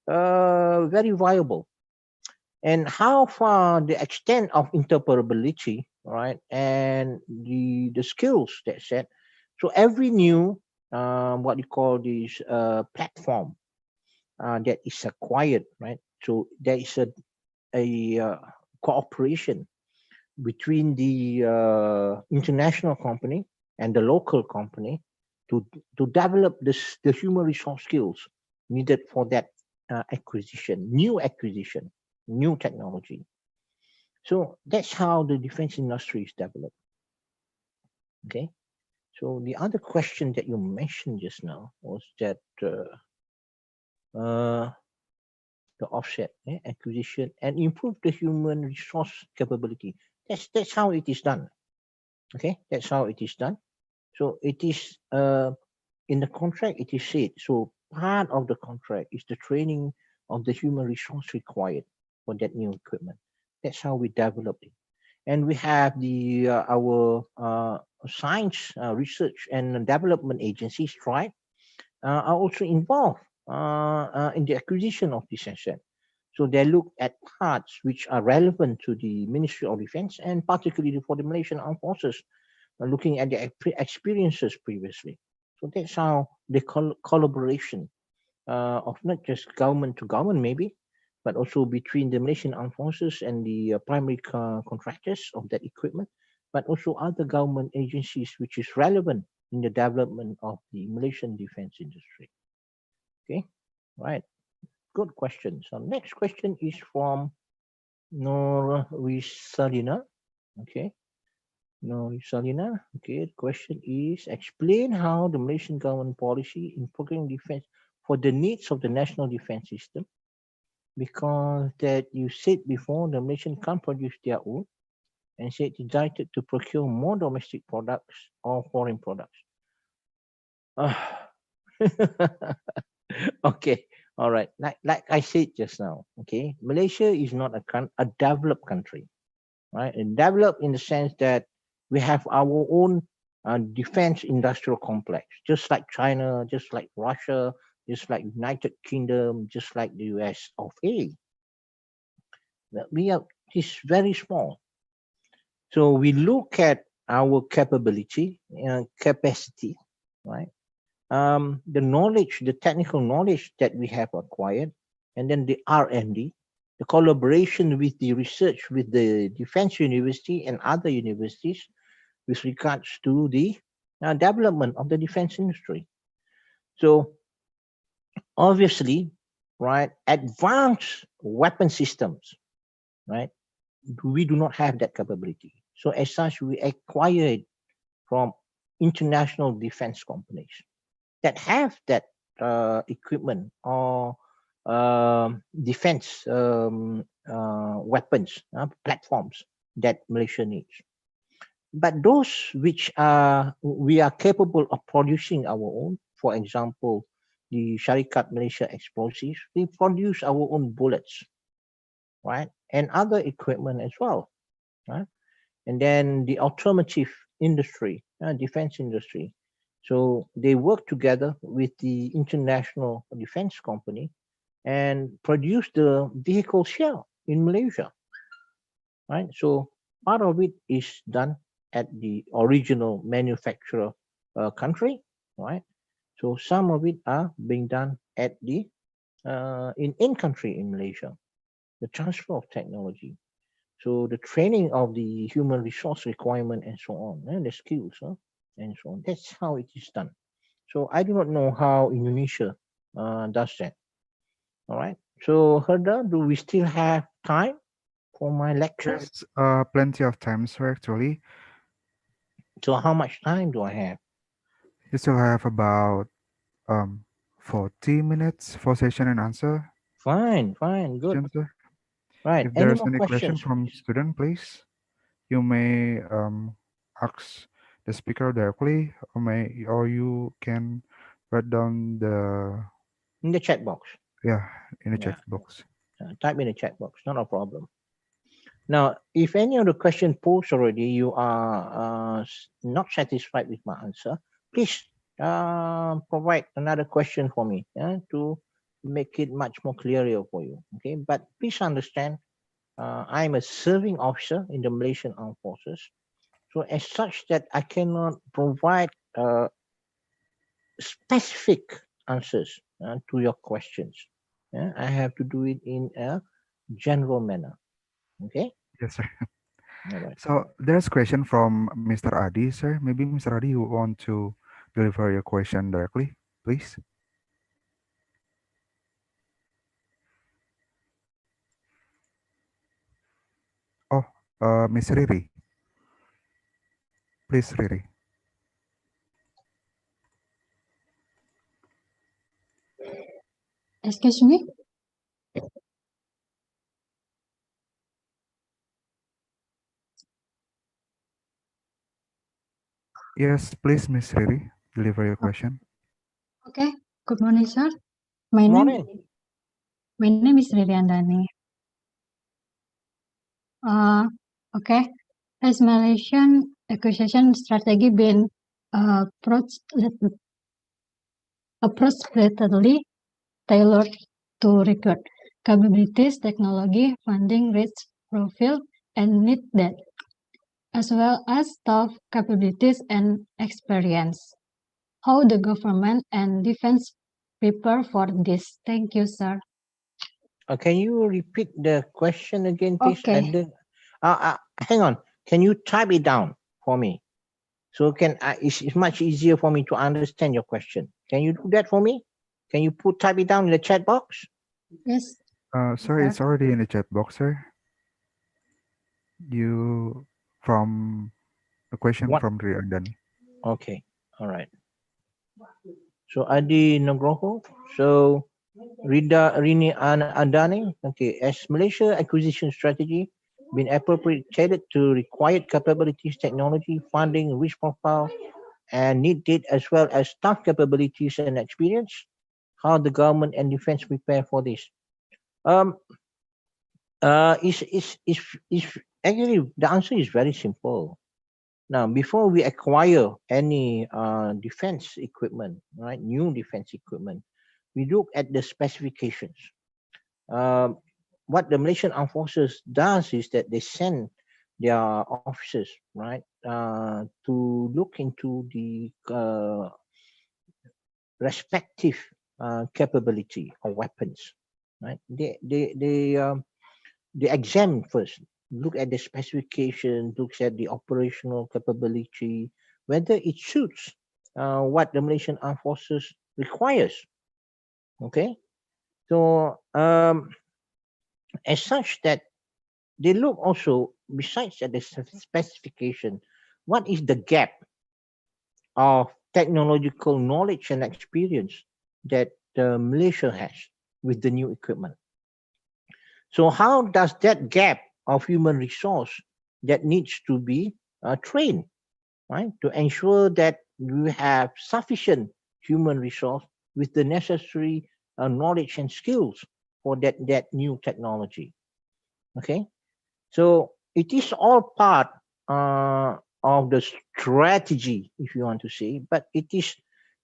very viable. And how far the extent of interoperability, right, and the skills that set. So every new what you call this platform that is acquired, right? So there is a cooperation between the international company and the local company to develop the human resource skills needed for that acquisition, new technology. So that's how the defense industry is developed. Okay. So the other question that you mentioned just now was that the offset, acquisition, and improve the human resource capability. That's how it is done. Okay, that's how it is done. So it is in the contract. It is said. So part of the contract is the training of the human resource required for that new equipment. That's how we develop it. And we have the our science research and development agencies, right, are also involved in the acquisition of this asset. So they look at parts which are relevant to the Ministry of Defense and particularly for the Malaysian Armed Forces, looking at their experiences previously. So that's how the collaboration of not just government to government maybe, but also between the Malaysian Armed Forces and the primary contractors of that equipment, but also other government agencies which is relevant in the development of the Malaysian defense industry. Okay, right. Good question. So next question is from Salina. Okay. Salina. Okay. The question is, explain how the Malaysian government policy in procuring defense for the needs of the national defense system, because that you said before the Malaysian can't produce their own, and said decided to procure more domestic products or foreign products. Okay, all right. Like I said just now, okay, Malaysia is not a developed country, right? And developed in the sense that we have our own defense industrial complex, just like China, just like Russia, just like United Kingdom, just like the US of A. We are just very small. So we look at our capability and capacity, right? The knowledge, the technical knowledge that we have acquired, and then the R&D, the collaboration with the research with the Defense University and other universities with regards to the development of the defense industry. So obviously, right, advanced weapon systems, right, we do not have that capability. So as such, we acquire it from international defense companies that have that equipment or defense weapons platforms that Malaysia needs. But those which we are capable of producing our own, for example, the Syarikat Malaysia Explosives, we produce our own bullets, right, and other equipment as well, right? And then the automotive industry, defense industry. So they work together with the international defense company and produce the vehicles here in Malaysia. right? So part of it is done at the original manufacturer country, right? So some of it are being done at the in country in Malaysia. The transfer of technology, so the training of the human resource requirement and so on, and the skills and so on. That's how it is done. So I do not know how Indonesia does that. All right. So Herda, do we still have time for my lecture? Yes, plenty of time, sir, actually. So how much time do I have? You still have about 40 minutes for session and answer. Fine, good. Question, sir. Right. If Any there's more any question questions, from please? student, please, you may ask the speaker directly, or you can write down In the chat box. in the Yeah. chat box. Type in the chat box, not a problem. Now, if any of the question posed already, you are not satisfied with my answer, please provide another question for me to make it much more clearer for you. Okay, but please understand, I'm a serving officer in the Malaysian Armed Forces. So as such that I cannot provide specific answers to your questions. I have to do it in a general manner. Okay. Yes, sir. All right. So there's question from Mr. Adi, sir. Maybe Mr. Adi, you want to deliver your question directly, please? Oh, Miss Riri. Please, Riri. Excuse me? Yes, please, Miss Riri, deliver your question. Okay. Good morning, sir. My Morning. name is Riri Andani. Okay. Has Malaysian acquisition strategy been appropriately tailored to recruit capabilities, technology, funding, risk profile, and need that, as well as staff capabilities and experience? How the government and defense prepare for this? Thank you, sir. Can you repeat the question again, please? Okay. Hang on. Can you type it down for me? So it's much easier for me to understand your question. Can you do that for me? Can you type it down in the chat box? Yes. Sir, it's already in the chat box, sir. From a question from Riandani. Okay. All right. So Adi Nugroho. So Rini Andani. Okay. As Malaysia acquisition strategy been appropriately tailored to required capabilities, technology, funding, risk profile, and need date, as well as staff capabilities and experience? How the government and defense prepare for this? Is actually the answer is very simple. Now, before we acquire any defense equipment, right, new defense equipment, we look at the specifications. What the Malaysian Armed Forces does is that they send their officers, right, to look into the respective capability of weapons, right? They examine first, look at the specification, looks at the operational capability, whether it suits what the Malaysian Armed Forces requires. Okay, so as such that they look also, besides at the specification, what is the gap of technological knowledge and experience that Malaysia has with the new equipment. So how does that gap of human resource that needs to be trained, right, to ensure that you have sufficient human resource with the necessary knowledge and skills for that new technology? Okay, so it is all part of the strategy, if you want to say, but it is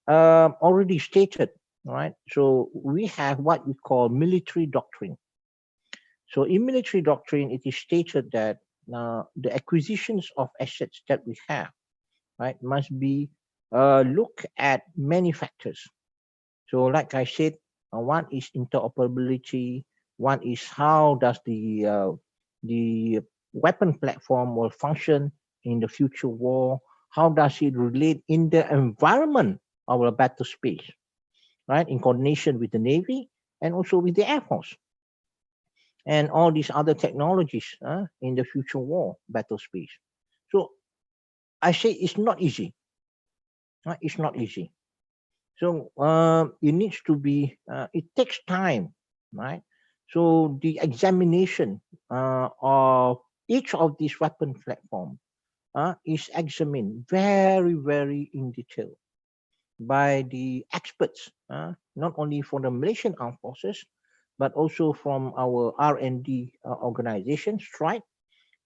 already stated, right? So we have what we call military doctrine. So in military doctrine, it is stated that the acquisitions of assets that we have, right, must be look at many factors. So like I said, one is interoperability, one is how does the weapon platform will function in the future war, how does it relate in the environment of a battle space, right, in coordination with the Navy and also with the Air Force and all these other technologies in the future war battle space. So I say it's not easy. It's not easy. So it needs to be, it takes time, right? So the examination of each of these weapon platform is examined very, very in detail by the experts, not only for the Malaysian Armed Forces, but also from our R&D organizations, right?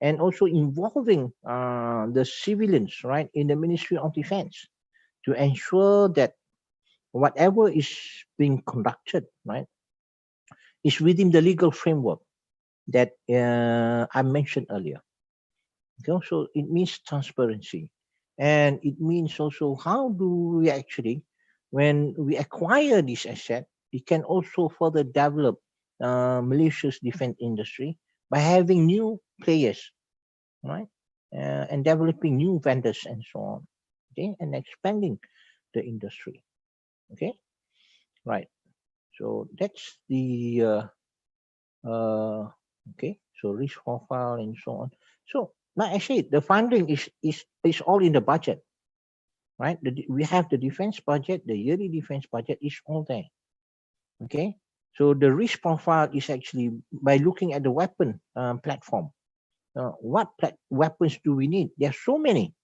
And also involving the civilians, right, in the Ministry of Defense to ensure that whatever is being conducted, right, is within the legal framework that I mentioned earlier. Okay, so it means transparency. And it means also how do we actually, when we acquire this asset, it can also further develop Malaysia's defense industry by having new players, right? And developing new vendors and so on, okay? And expanding the industry, okay? Right. So that's the okay. So risk profile and so on. So like I said, the funding is all in the budget, right? We have the defense budget, the yearly defense budget is all there. Okay. So the risk profile is actually by looking at the weapon platform. What weapons do we need? There are so many.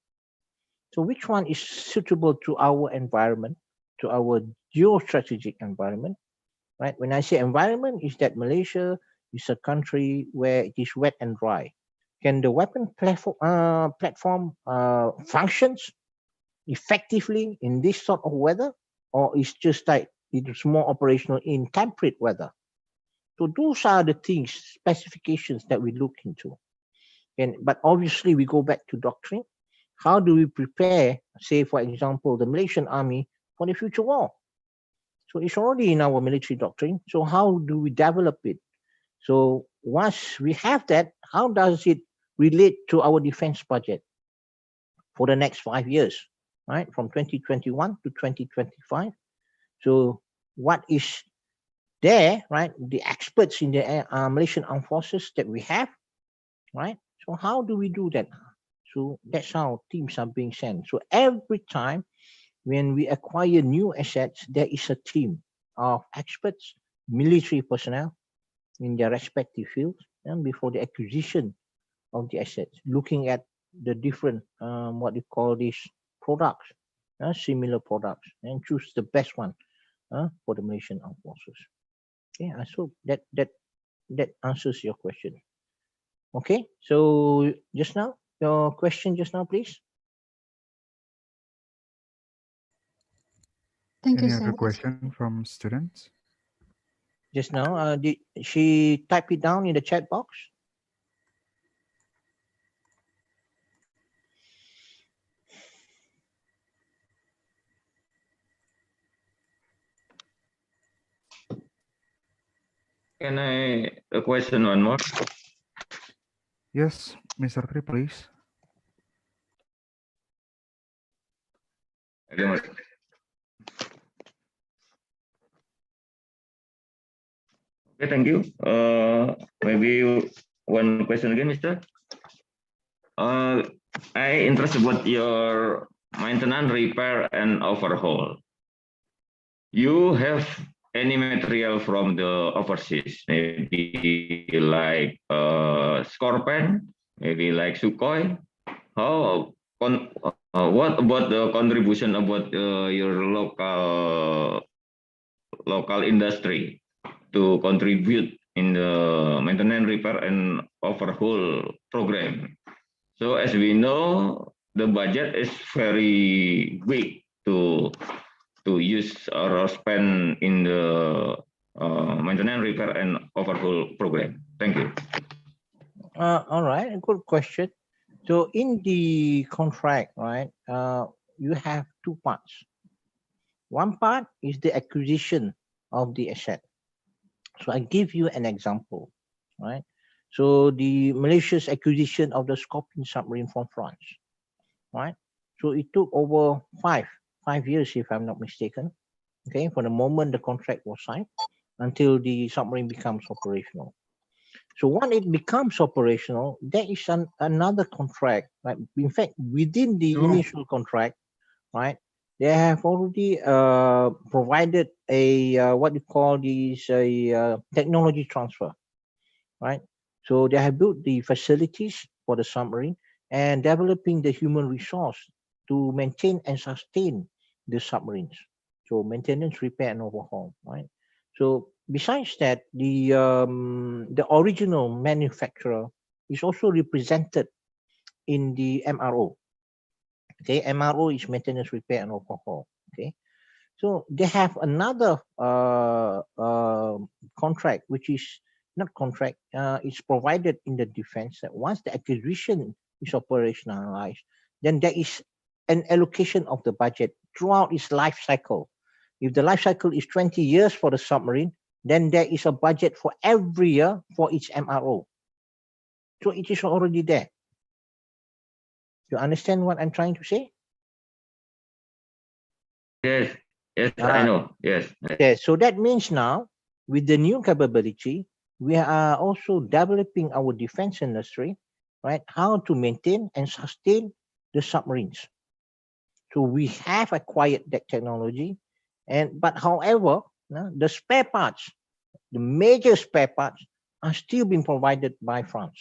So which one is suitable to our environment, to our geostrategic environment? Right? When I say environment, is that Malaysia is a country where it is wet and dry. Can the weapon platform functions effectively in this sort of weather, or is just like it is more operational in temperate weather? So those are the things, specifications that we look into. But obviously we go back to doctrine. How do we prepare, say for example, the Malaysian Army for the future war? So it's already in our military doctrine. So how do we develop it? So once we have that, how does it relate to our defense budget for the next 5 years, right? From 2021 to 2025. So what is there, right? The experts in the Malaysian Armed Forces that we have, right? So how do we do that? So that's how teams are being sent. So every time when we acquire new assets, there is a team of experts, military personnel in their respective fields, and before the acquisition of the assets, looking at the different, what you call these products, similar products, and choose the best one for the Malaysian Armed Forces. Okay, I hope that answers your question. Okay, so just now, your question just now, please. Thank you, Any sir. other question from students? Just now, did she type it down in the chat box? Can I a question one more? Yes, Mr. Tri, please. Okay, thank you. Maybe one question again, Mr. I interested about your maintenance, repair, and overhaul. You have any material from the overseas, maybe like Scorpion, maybe like Sukhoi? What about the contribution about your local industry to contribute in the maintenance, repair, and overhaul program? So as we know, the budget is very big to use or spend in the maintenance, repair, and overhaul program. Thank you. All right, a good question. So in the contract, right, you have two parts. One part is the acquisition of the asset. So I give you an example, right? So the Malaysia's acquisition of the Scorpion submarine from France, right? So it took over five years, if I'm not mistaken, okay, from the moment the contract was signed until the submarine becomes operational. So when it becomes operational, there is another contract, right? In fact, within the initial contract, right, they have already provided a what you call this a technology transfer, right? So they have built the facilities for the submarine and developing the human resource to maintain and sustain the submarines. So maintenance, repair, and overhaul, right? So besides that, the original manufacturer is also represented in the MRO. Okay, MRO is maintenance, repair, and overhaul. Okay, so they have another contract, which is not contract. It's provided in the defense that once the acquisition is operationalized, then there is an allocation of the budget throughout its life cycle. If the life cycle is 20 years for the submarine, then there is a budget for every year for each MRO. So it is already there. You understand what I'm trying to say? Yes, yes, I know. Yes. Okay, so that means now with the new capability, we are also developing our defense industry, right? How to maintain and sustain the submarines. So we have acquired that technology, but however, the spare parts, the major spare parts, are still being provided by France,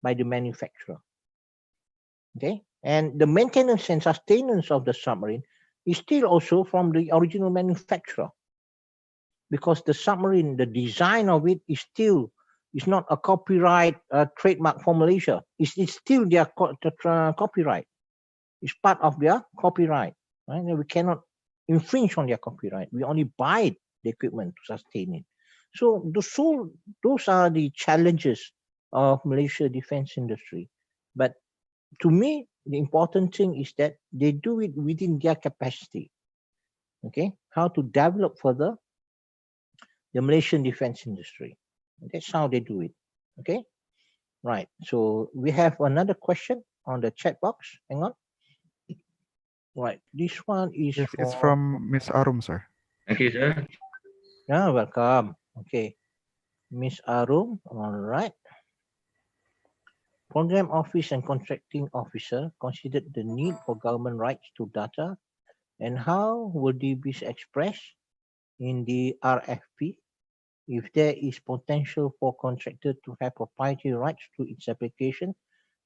by the manufacturer. Okay, and the maintenance and sustenance of the submarine is still also from the original manufacturer, because the submarine, the design of it is not a copyright trademark for Malaysia. It's still their copyright. It's part of their copyright. Right? We cannot infringe on their copyright. We only buy the equipment to sustain it. So those are the challenges of Malaysia defense industry. But to me, the important thing is that they do it within their capacity. Okay, how to develop further the Malaysian defense industry. That's how they do it. Okay, right. So we have another question on the chat box. Hang on. Right, this one is Yes, it's from Miss Arum, sir. Thank you, sir. Yeah, welcome. Okay, Miss Arum. All right. Program Office and Contracting Officer considered the need for government rights to data, and how would they be expressed in the RFP? If there is potential for contractor to have proprietary rights to its application,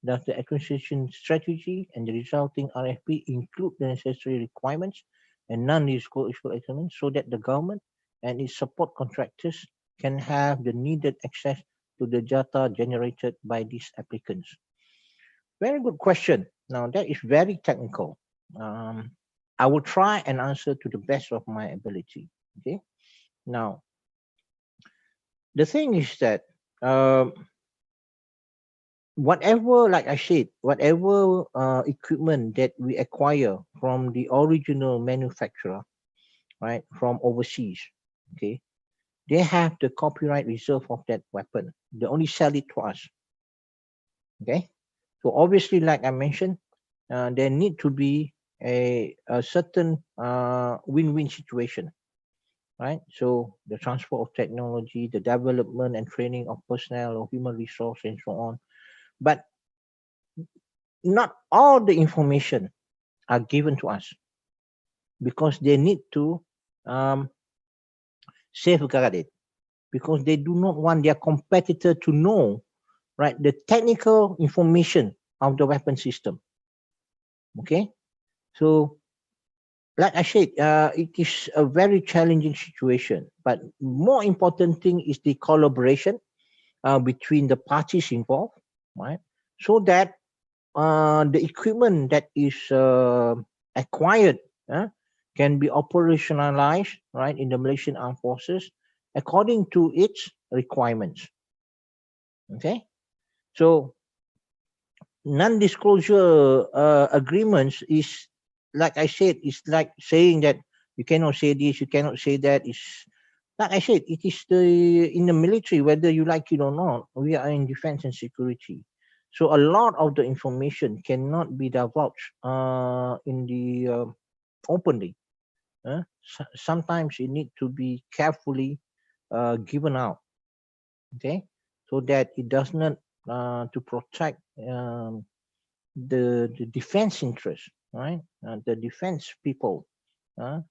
does the acquisition strategy and the resulting RFP include the necessary requirements and non-disclosure agreements so that the government and its support contractors can have the needed access to the data generated by these applicants? Very good question. Now that is very technical. I will try and answer to the best of my ability. Okay. Now, the thing is that whatever, like I said, whatever equipment that we acquire from the original manufacturer, right, from overseas, okay, they have the copyright reserve of that weapon. They only sell it to us. Okay, so obviously, like I mentioned, there need to be a certain win-win situation. Right, so the transfer of technology, the development and training of personnel, of human resource, and so on. But not all the information are given to us because they need to safeguard it, because they do not want their competitor to know, right, the technical information of the weapon system. Okay, so like I said, it is a very challenging situation, but more important thing is the collaboration between the parties involved, right? So that the equipment that is acquired can be operationalized, right, in the Malaysian Armed Forces according to its requirements. Okay, So non-disclosure agreements is, like I said, is like saying that you cannot say this, you cannot say that. Is like I said, it is in the military, whether you like it or not. We are in defense and security, so a lot of the information cannot be divulged in the openly. Sometimes it need to be carefully given out, okay, so that it does not to protect the defense interest, right? The defense people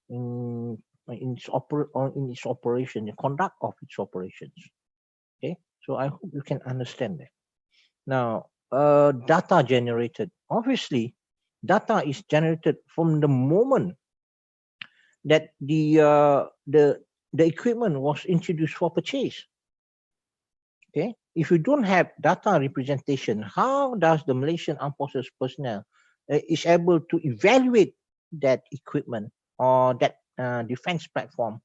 in its operation, the conduct of its operations. Okay, so I hope you can understand that. Now, data generated. Obviously, data is generated from the moment that the equipment was introduced for purchase. Okay, if you don't have data representation, how does the Malaysian Armed Forces personnel is able to evaluate that equipment or that defense platform,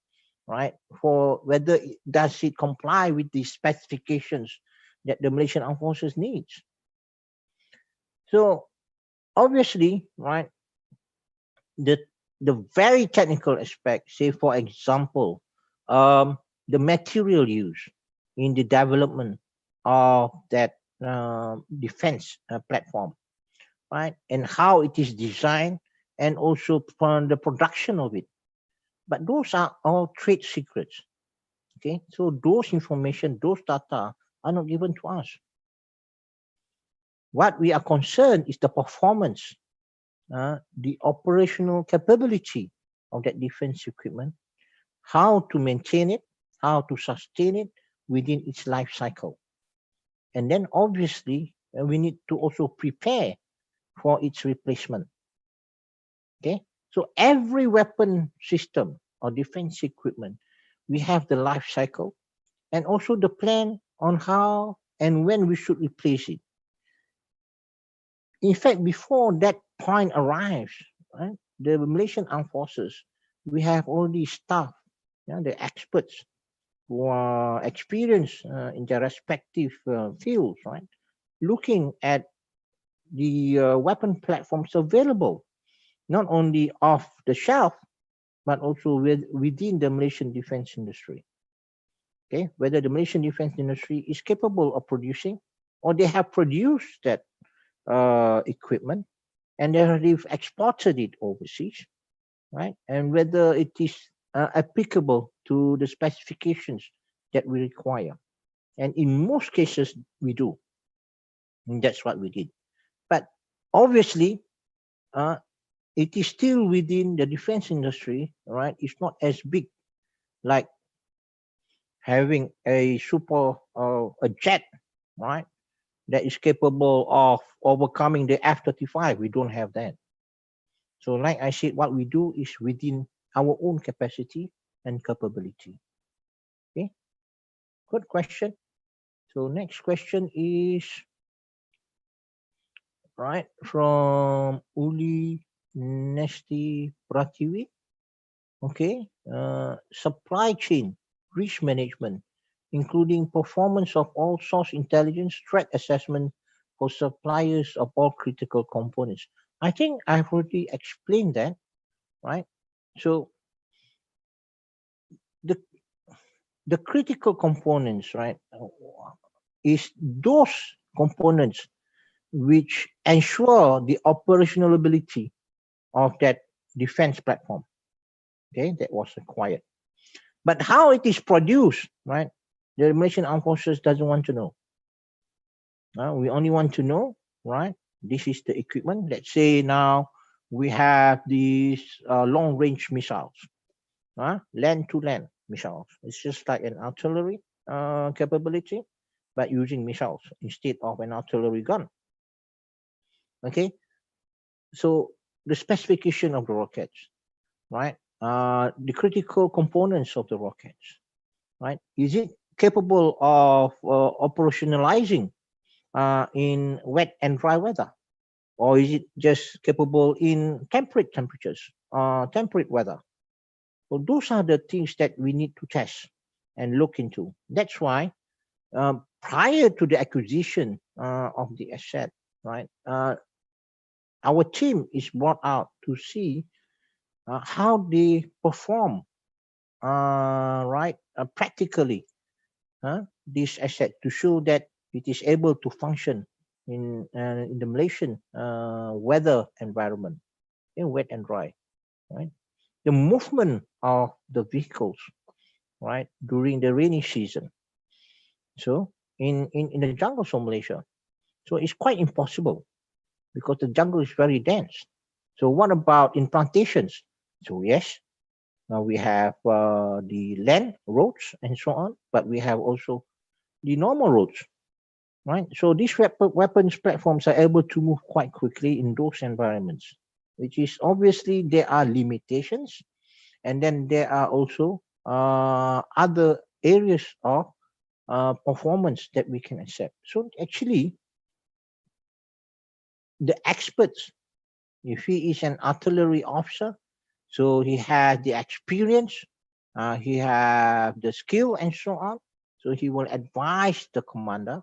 right? For whether does it comply with the specifications that the Malaysian Armed Forces needs. So obviously, right, the very technical aspect, say for example, the material used in the development of that defense platform, right, and how it is designed, and also from the production of it. But those are all trade secrets. Okay, so those information, those data are not given to us. What we are concerned is the performance, the operational capability of that defense equipment, how to maintain it, how to sustain it within its life cycle. And then obviously we need to also prepare for its replacement. Okay, so every weapon system or defense equipment, we have the life cycle and also the plan on how and when we should replace it. In fact, before that point arrives, right, the Malaysian Armed Forces, we have already staff, the experts who are experienced in their respective fields, right, looking at the weapon platforms available, not only off the shelf, but also within the Malaysian defense industry. Okay, whether the Malaysian defense industry is capable of producing, or they have produced that equipment and they've exported it overseas, right? And whether it is applicable to the specifications that we require. And in most cases, we do. And that's what we did. But obviously, it is still within the defense industry, right? It's not as big like having a a jet, right, that is capable of overcoming the F-35. We don't have that. So like I said, what we do is within our own capacity and capability. Okay, good question. So next question is, right, from Uli Nesti Pratiwi. Okay, supply chain risk management, including performance of all source intelligence, threat assessment for suppliers of all critical components. I think I've already explained that, right? So the critical components, right, is those components which ensure the operational ability of that defense platform, okay, that was acquired. But how it is produced, right, the Malaysian Armed Forces doesn't want to know. We only want to know, right, this is the equipment. Let's say now we have these long-range missiles, land-to-land missiles. It's just like an artillery capability, but using missiles instead of an artillery gun. Okay, so the specification of the rockets, right, the critical components of the rockets, right, is it capable of operationalizing in wet and dry weather, or is it just capable in temperate temperatures, temperate weather? So those are the things that we need to test and look into. That's why prior to the acquisition of the asset, right, our team is brought out to see how they perform, right, practically this asset to show that it is able to function in the Malaysian weather environment, in wet and dry, right? The movement of the vehicles, right, during the rainy season. So in the jungles of Malaysia, so it's quite impossible because the jungle is very dense. So what about in plantations? So yes, we have the land roads and so on, but we have also the normal roads, right? So these weapons platforms are able to move quite quickly in those environments, which is obviously there are limitations, and then there are also other areas of performance that we can accept. So actually, the experts, if he is an artillery officer, so he has the experience, he has the skill and so on. So he will advise the commander,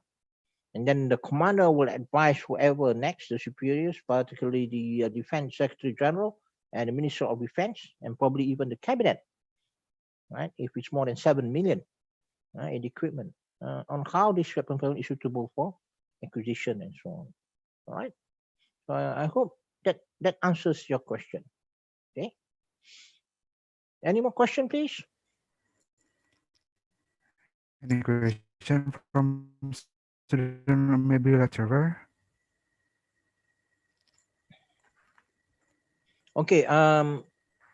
and then the commander will advise whoever next, the superiors, particularly the Defense Secretary General and the Minister of Defense, and probably even the cabinet, right? If it's more than 7 million in equipment, on how this weapon is suitable for acquisition and so on. All right. So I hope that answers your question. Okay. Any more question, please? Any question from student or maybe lecturer? Okay.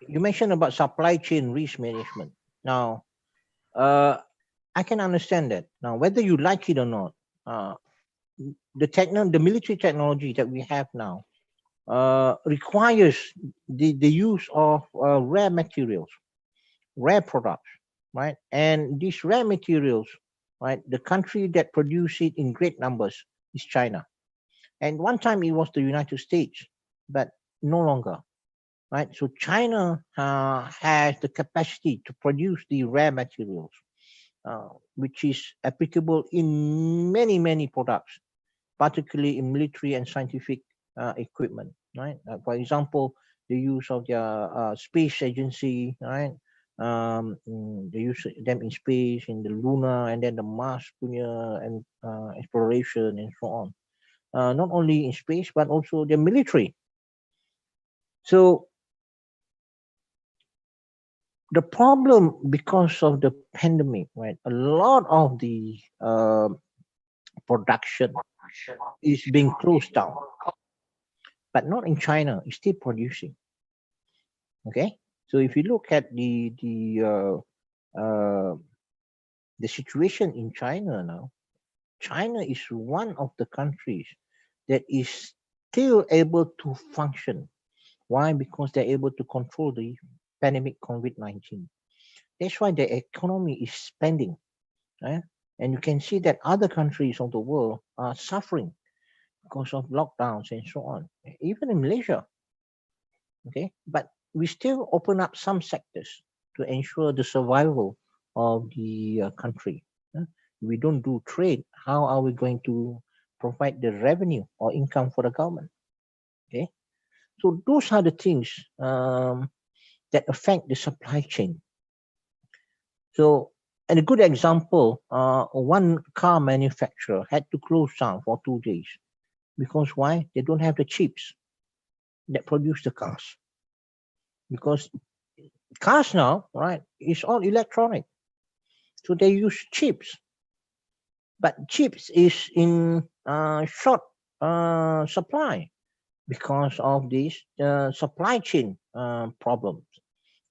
You mentioned about supply chain risk management. Now, I can understand that. Now, whether you like it or not, the military technology that we have now requires the use of rare materials, rare products, right? And these rare materials, right, the country that produce it in great numbers is China. And one time it was the United States, but no longer, right? So China has the capacity to produce the rare materials, which is applicable in many, many products, particularly in military and scientific equipment, right? For example, the use of their space agency, right? They use them in space, in the lunar, and then the Mars punya and exploration and so on. Not only in space, but also the military. So the problem, because of the pandemic, right? A lot of the production is being closed down, but not in China. It's still producing. Okay, so if you look at the situation in China now, China is one of the countries that is still able to function. Why? Because they're able to control the pandemic COVID-19. That's why the economy is spending. And you can see that other countries of the world are suffering because of lockdowns and so on, even in Malaysia. Okay, but we still open up some sectors to ensure the survival of the country. We don't do trade. How are we going to provide the revenue or income for the government? Okay, so those are the things that affect the supply chain. So, and a good example, one car manufacturer had to close down for 2 days because why? They don't have the chips that produce the cars. Because cars now, right, is all electronic. So they use chips. But chips is in short supply because of these supply chain problems,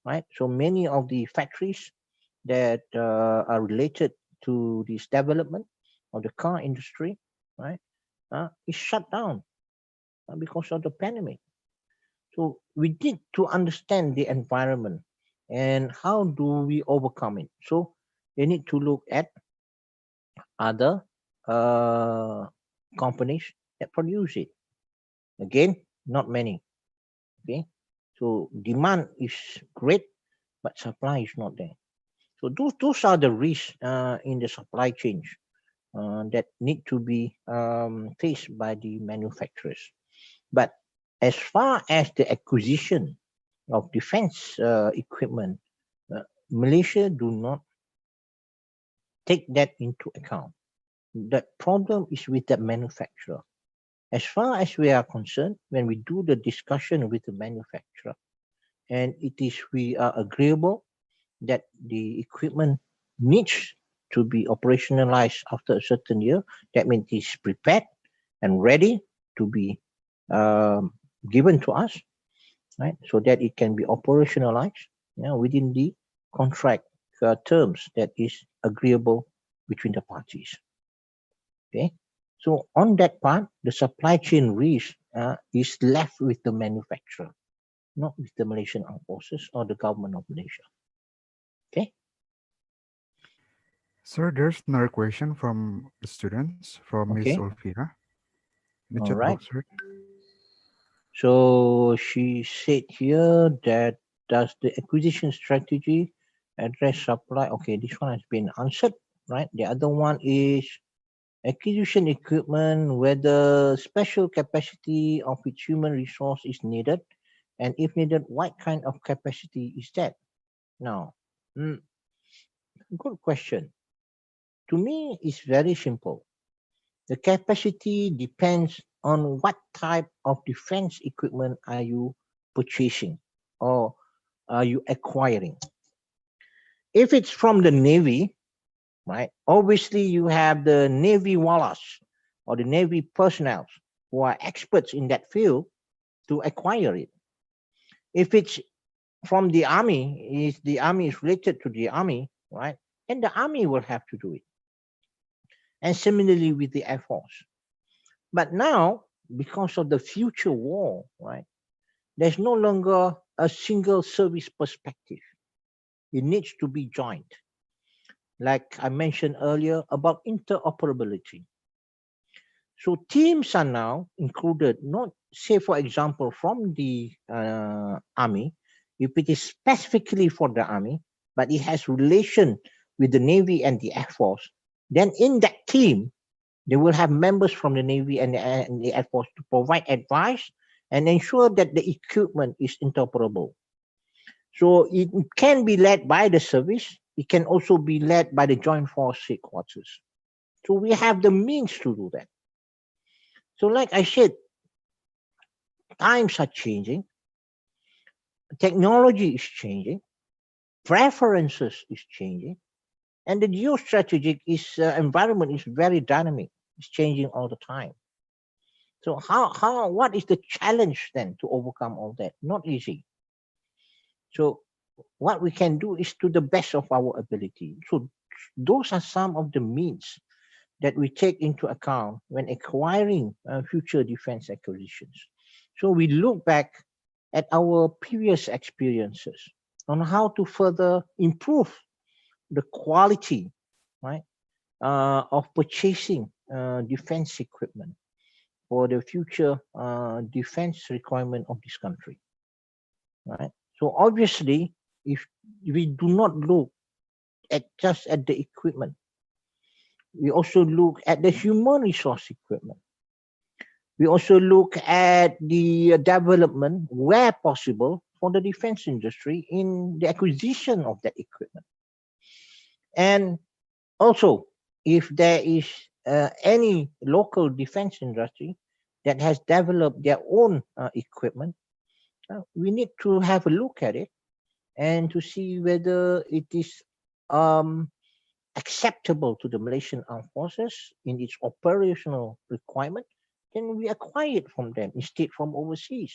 right? So many of the factories that are related to this development of the car industry, right, is shut down because of the pandemic. So we need to understand the environment and how do we overcome it. So they need to look at other companies that produce it. Again, not many. Okay, so demand is great, but supply is not there. So those are the risks in the supply chains that need to be faced by the manufacturers. But as far as the acquisition of defense equipment, Malaysia do not take that into account. That problem is with the manufacturer. As far as we are concerned, when we do the discussion with the manufacturer, and we are agreeable that the equipment needs to be operationalized after a certain year, that means it's prepared and ready to be given to us, right? So that it can be operationalized within the contract terms that is agreeable between the parties. Okay, so on that part, the supply chain risk is left with the manufacturer, not with the Malaysian Armed Forces or the government of Malaysia. Okay. Sir, there's another question from the students, from Miss Okay. Olvia. In the All chat right. box, sir. So she said here that does the acquisition strategy address supply? Okay, this one has been answered, right? The other one is acquisition equipment, whether special capacity of its human resource is needed, and if needed, what kind of capacity is that? Now, good question. To me, it's very simple. The capacity depends on what type of defense equipment are you purchasing or are you acquiring. If it's from the Navy, right, obviously you have the Navy wallahs or the Navy personnel who are experts in that field to acquire it. If it's from the Army, if the Army is related to the Army, right, then the Army will have to do it. And similarly with the Air Force. But now, because of the future war, right, there's no longer a single service perspective. It needs to be joined. Like I mentioned earlier about interoperability. So teams are now included, not say, for example, from the Army, if it is specifically for the Army, but it has relation with the Navy and the Air Force, then in that team, they will have members from the Navy and the Air Force to provide advice and ensure that the equipment is interoperable. So it can be led by the service. It can also be led by the Joint Force headquarters. So we have the means to do that. So like I said, times are changing. Technology is changing. Preferences is changing. And the geostrategic environment is very dynamic. It's changing all the time. So what is the challenge then to overcome all that? Not easy. So what we can do is to the best of our ability. So those are some of the means that we take into account when acquiring future defense acquisitions. So we look back at our previous experiences on how to further improve the quality, right, of purchasing defense equipment for the future defense requirement of this country, right? So obviously, if we do not look at just at the equipment, we also look at the human resource equipment. We also look at the development, where possible, for the defense industry in the acquisition of that equipment. And also, if there is any local defense industry that has developed their own equipment, we need to have a look at it and to see whether it is acceptable to the Malaysian Armed Forces in its operational requirement, then we acquire it from them instead from overseas.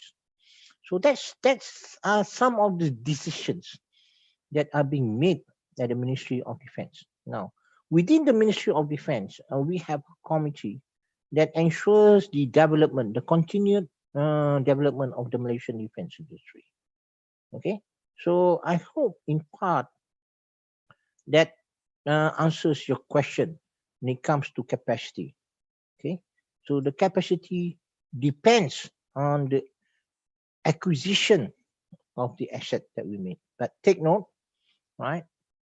So that's some of the decisions that are being made at the Ministry of Defense. Now, within the Ministry of Defense, we have a committee that ensures the development, the continued development of the Malaysian defense industry. Okay, so I hope in part that answers your question when it comes to capacity. Okay, so the capacity depends on the acquisition of the asset that we made. But take note, right?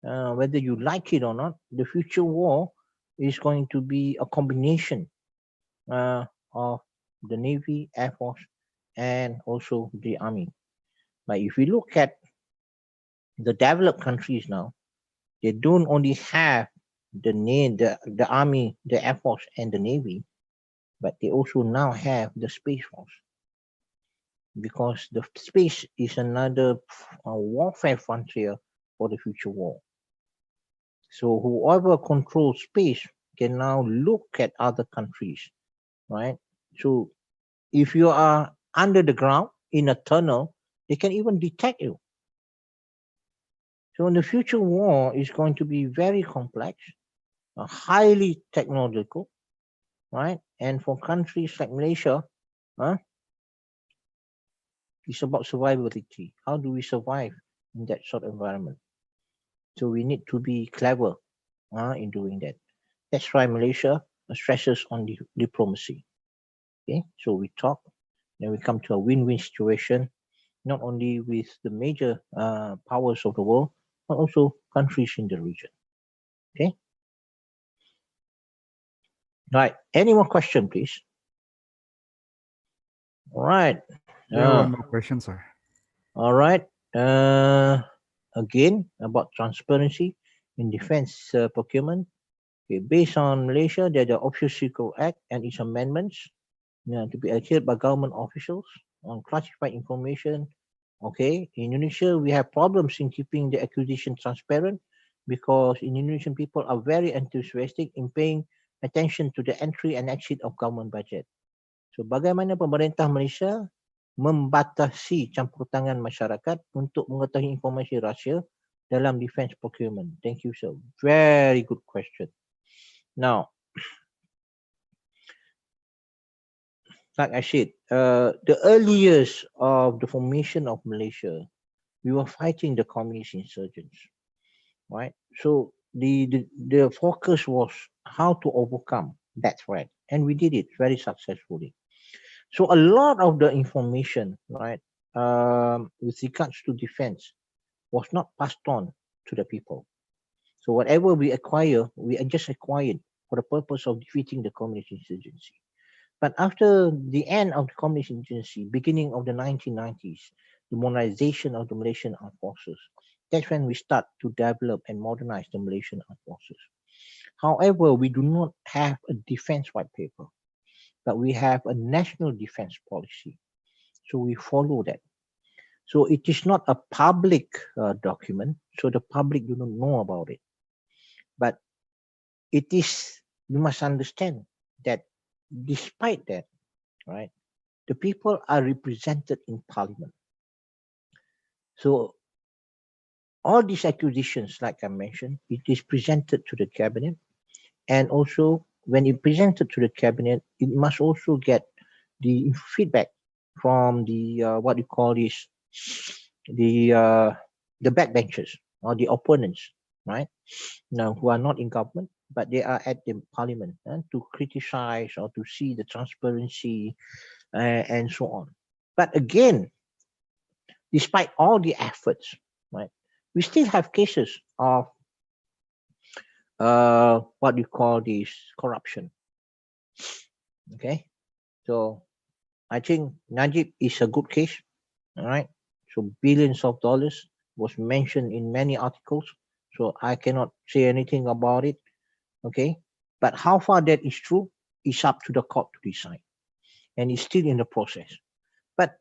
Whether you like it or not, the future war is going to be a combination of the Navy, Air Force, and also the Army. But if we look at the developed countries now, they don't only have the Army, the Air Force, and the Navy, but they also now have the Space Force. Because the space is another warfare frontier for the future war. So whoever controls space can now look at other countries, right? So if you are under the ground in a tunnel, they can even detect you. So in the future war is going to be very complex, highly technological, right? And for countries like Malaysia, it's about survivability. How do we survive in that sort of environment? So we need to be clever in doing that. That's why Malaysia stresses on diplomacy. Okay, so we talk, then we come to a win-win situation, not only with the major powers of the world, but also countries in the region. Okay. Right. Any more question, please? All right. There are one more question, sir. All right. Again, about transparency in defense procurement. Okay, based on Malaysia, there are the Official Secret Act and its amendments to be adhered by government officials on classified information. Okay, in Indonesia, we have problems in keeping the acquisition transparent because Indonesian people are very enthusiastic in paying attention to the entry and exit of government budget. So, bagaimana pemerintah Malaysia membatasi campur tangan masyarakat untuk mengetahui informasi rahsia dalam defense procurement? Thank you, sir. Very good question. Now, like I said, the early years of the formation of Malaysia, we were fighting the communist insurgents, right? So the focus was how to overcome that threat, and we did it very successfully. So a lot of the information, right, with regards to defense, was not passed on to the people. So whatever we acquire, we just acquired for the purpose of defeating the communist insurgency. But after the end of the communist insurgency, beginning of the 1990s, the modernization of the Malaysian armed forces, that's when we start to develop and modernize the Malaysian armed forces. However, we do not have a defense white paper, but we have a national defense policy. So we follow that. So it is not a public document, so the public do not know about it. But it is, you must understand that despite that, right, the people are represented in parliament. So all these acquisitions, like I mentioned, it is presented to the cabinet, and also when it presented to the cabinet, it must also get the feedback from the what you call this, the backbenchers or the opponents, right? Now who are not in government, but they are at the parliament to criticize or to see the transparency and so on. But again, despite all the efforts, right, we still have cases of what you call this corruption. Okay, so I think Najib is a good case. All right, so billions of dollars was mentioned in many articles, so I cannot say anything about it. Okay, but how far that is true is up to the court to decide, and it's still in the process. But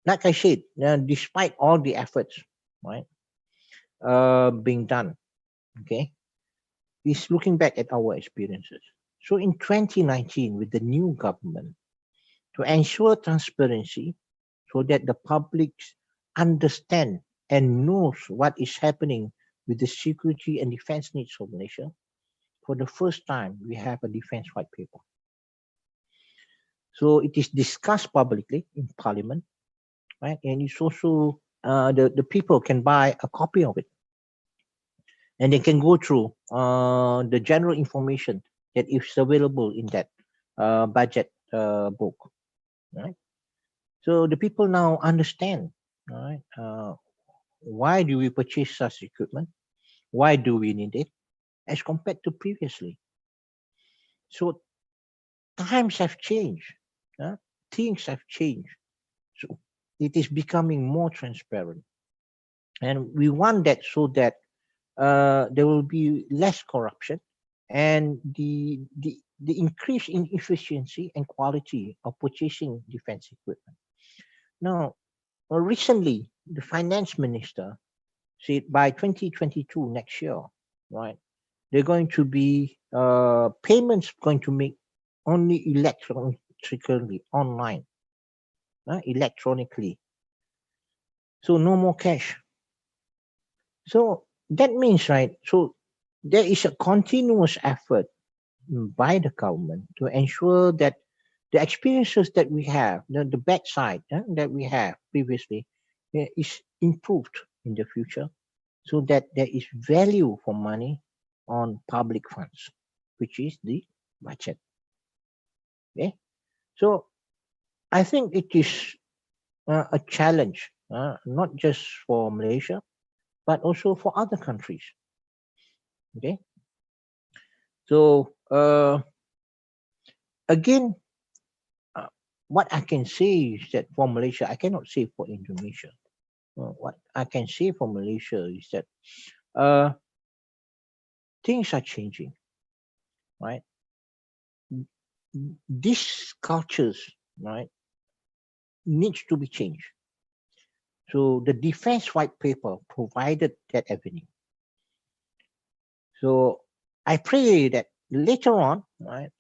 like I said, despite all the efforts, right, being done, okay, is looking back at our experiences. So in 2019, with the new government, to ensure transparency so that the public understand and knows what is happening with the security and defense needs of Malaysia, for the first time, we have a defense white paper. So it is discussed publicly in parliament, right? And it's also, the people can buy a copy of it. And they can go through the general information that is available in that budget book, right? So the people now understand, right? Why do we purchase such equipment? Why do we need it? As compared to previously, So times have changed. Things have changed. So it is becoming more transparent. And we want that so that there will be less corruption and the increase in efficiency and quality of purchasing defense equipment. Now, recently, the finance minister said by 2022, next year, right, they're going to be payments going to make only electronically online, electronically. So no more cash. So that means, right, so there is a continuous effort by the government to ensure that the experiences that we have, the bad side that we have previously, is improved in the future, so that there is value for money on public funds, which is the budget. Okay, so I think it is a challenge, not just for Malaysia, but also for other countries. Okay, so again, what I can say is that for Malaysia, I cannot say for Indonesia. What I can say for Malaysia is that things are changing, right? These cultures, right, needs to be changed. So the defense white paper provided that avenue. So I pray that later on, right,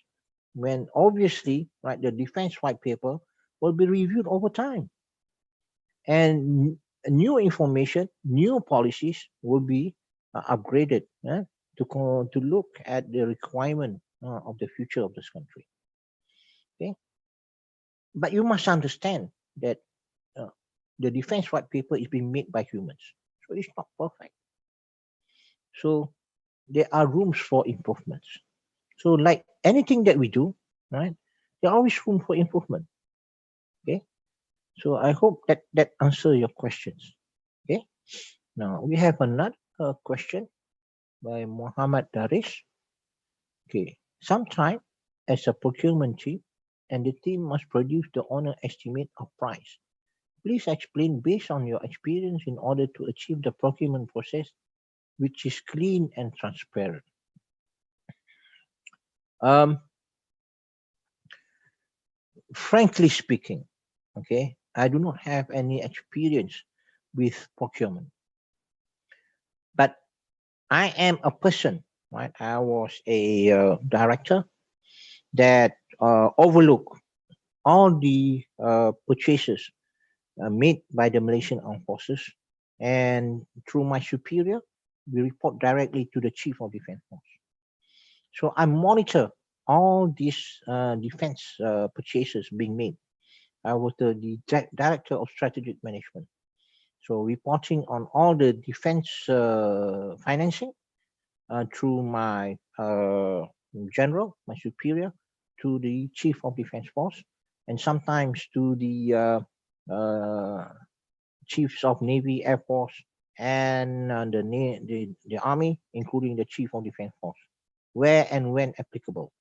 when obviously, right, the defense white paper will be reviewed over time, and new information, new policies will be upgraded to look at the requirement of the future of this country. Okay, but you must understand that the defense white paper is being made by humans, so it's not perfect. So there are rooms for improvements. So like anything that we do, right, there are always room for improvement. Okay, so I hope that answers your questions. Okay, now we have another question by Muhammad Daris. Okay, sometime as a procurement team, and the team must produce the honor estimate of price. Please explain based on your experience in order to achieve the procurement process which is clean and transparent. Frankly speaking, okay, I do not have any experience with procurement, but I am a person, right? I was a director that overlook all the purchases made by the Malaysian Armed Forces, and through my superior, we report directly to the Chief of Defence Force. So I monitor all these defense purchases being made. I was the director of strategic management. So reporting on all the defense financing through my general, my superior, to the Chief of Defence Force, and sometimes to the Chiefs of Navy, Air Force, and the Army, including the Chief of Defence Force, where and when applicable.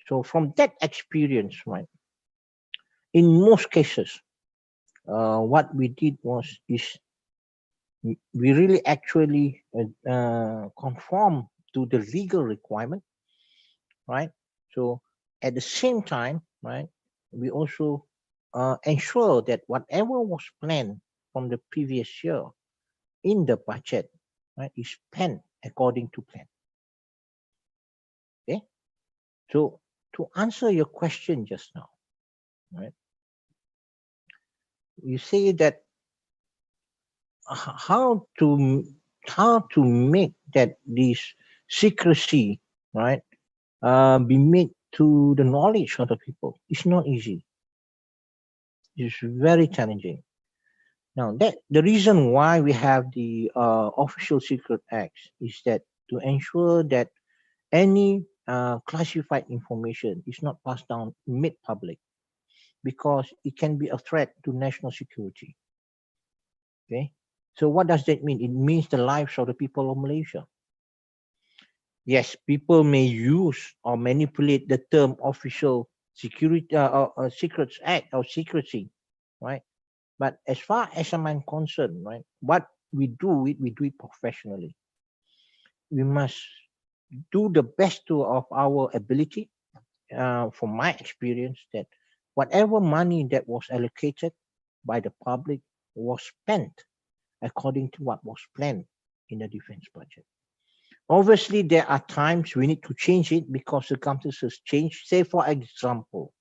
So from that experience, right, in most cases, what we did is we really actually conform to the legal requirement, right? So at the same time, right, we also ensure that whatever was planned from the previous year in the budget, right, is spent according to plan. Okay, so to answer your question just now, right, you say that how to make that this secrecy, right, be made to the knowledge of the people. It's not easy. It's very challenging. Now, that the reason why we have the Official Secret Acts is that to ensure that any classified information is not passed down, made public, because it can be a threat to national security. Okay, so what does that mean? It means the lives of the people of Malaysia. yes, people may use or manipulate the term official security secrets act or secrecy, right? But as far as I'm concerned, right, what we do it professionally. We must do the best of our ability. From my experience, that whatever money that was allocated by the public was spent according to what was planned in the defense budget. Obviously, there are times we need to change it because circumstances change. Say, for example,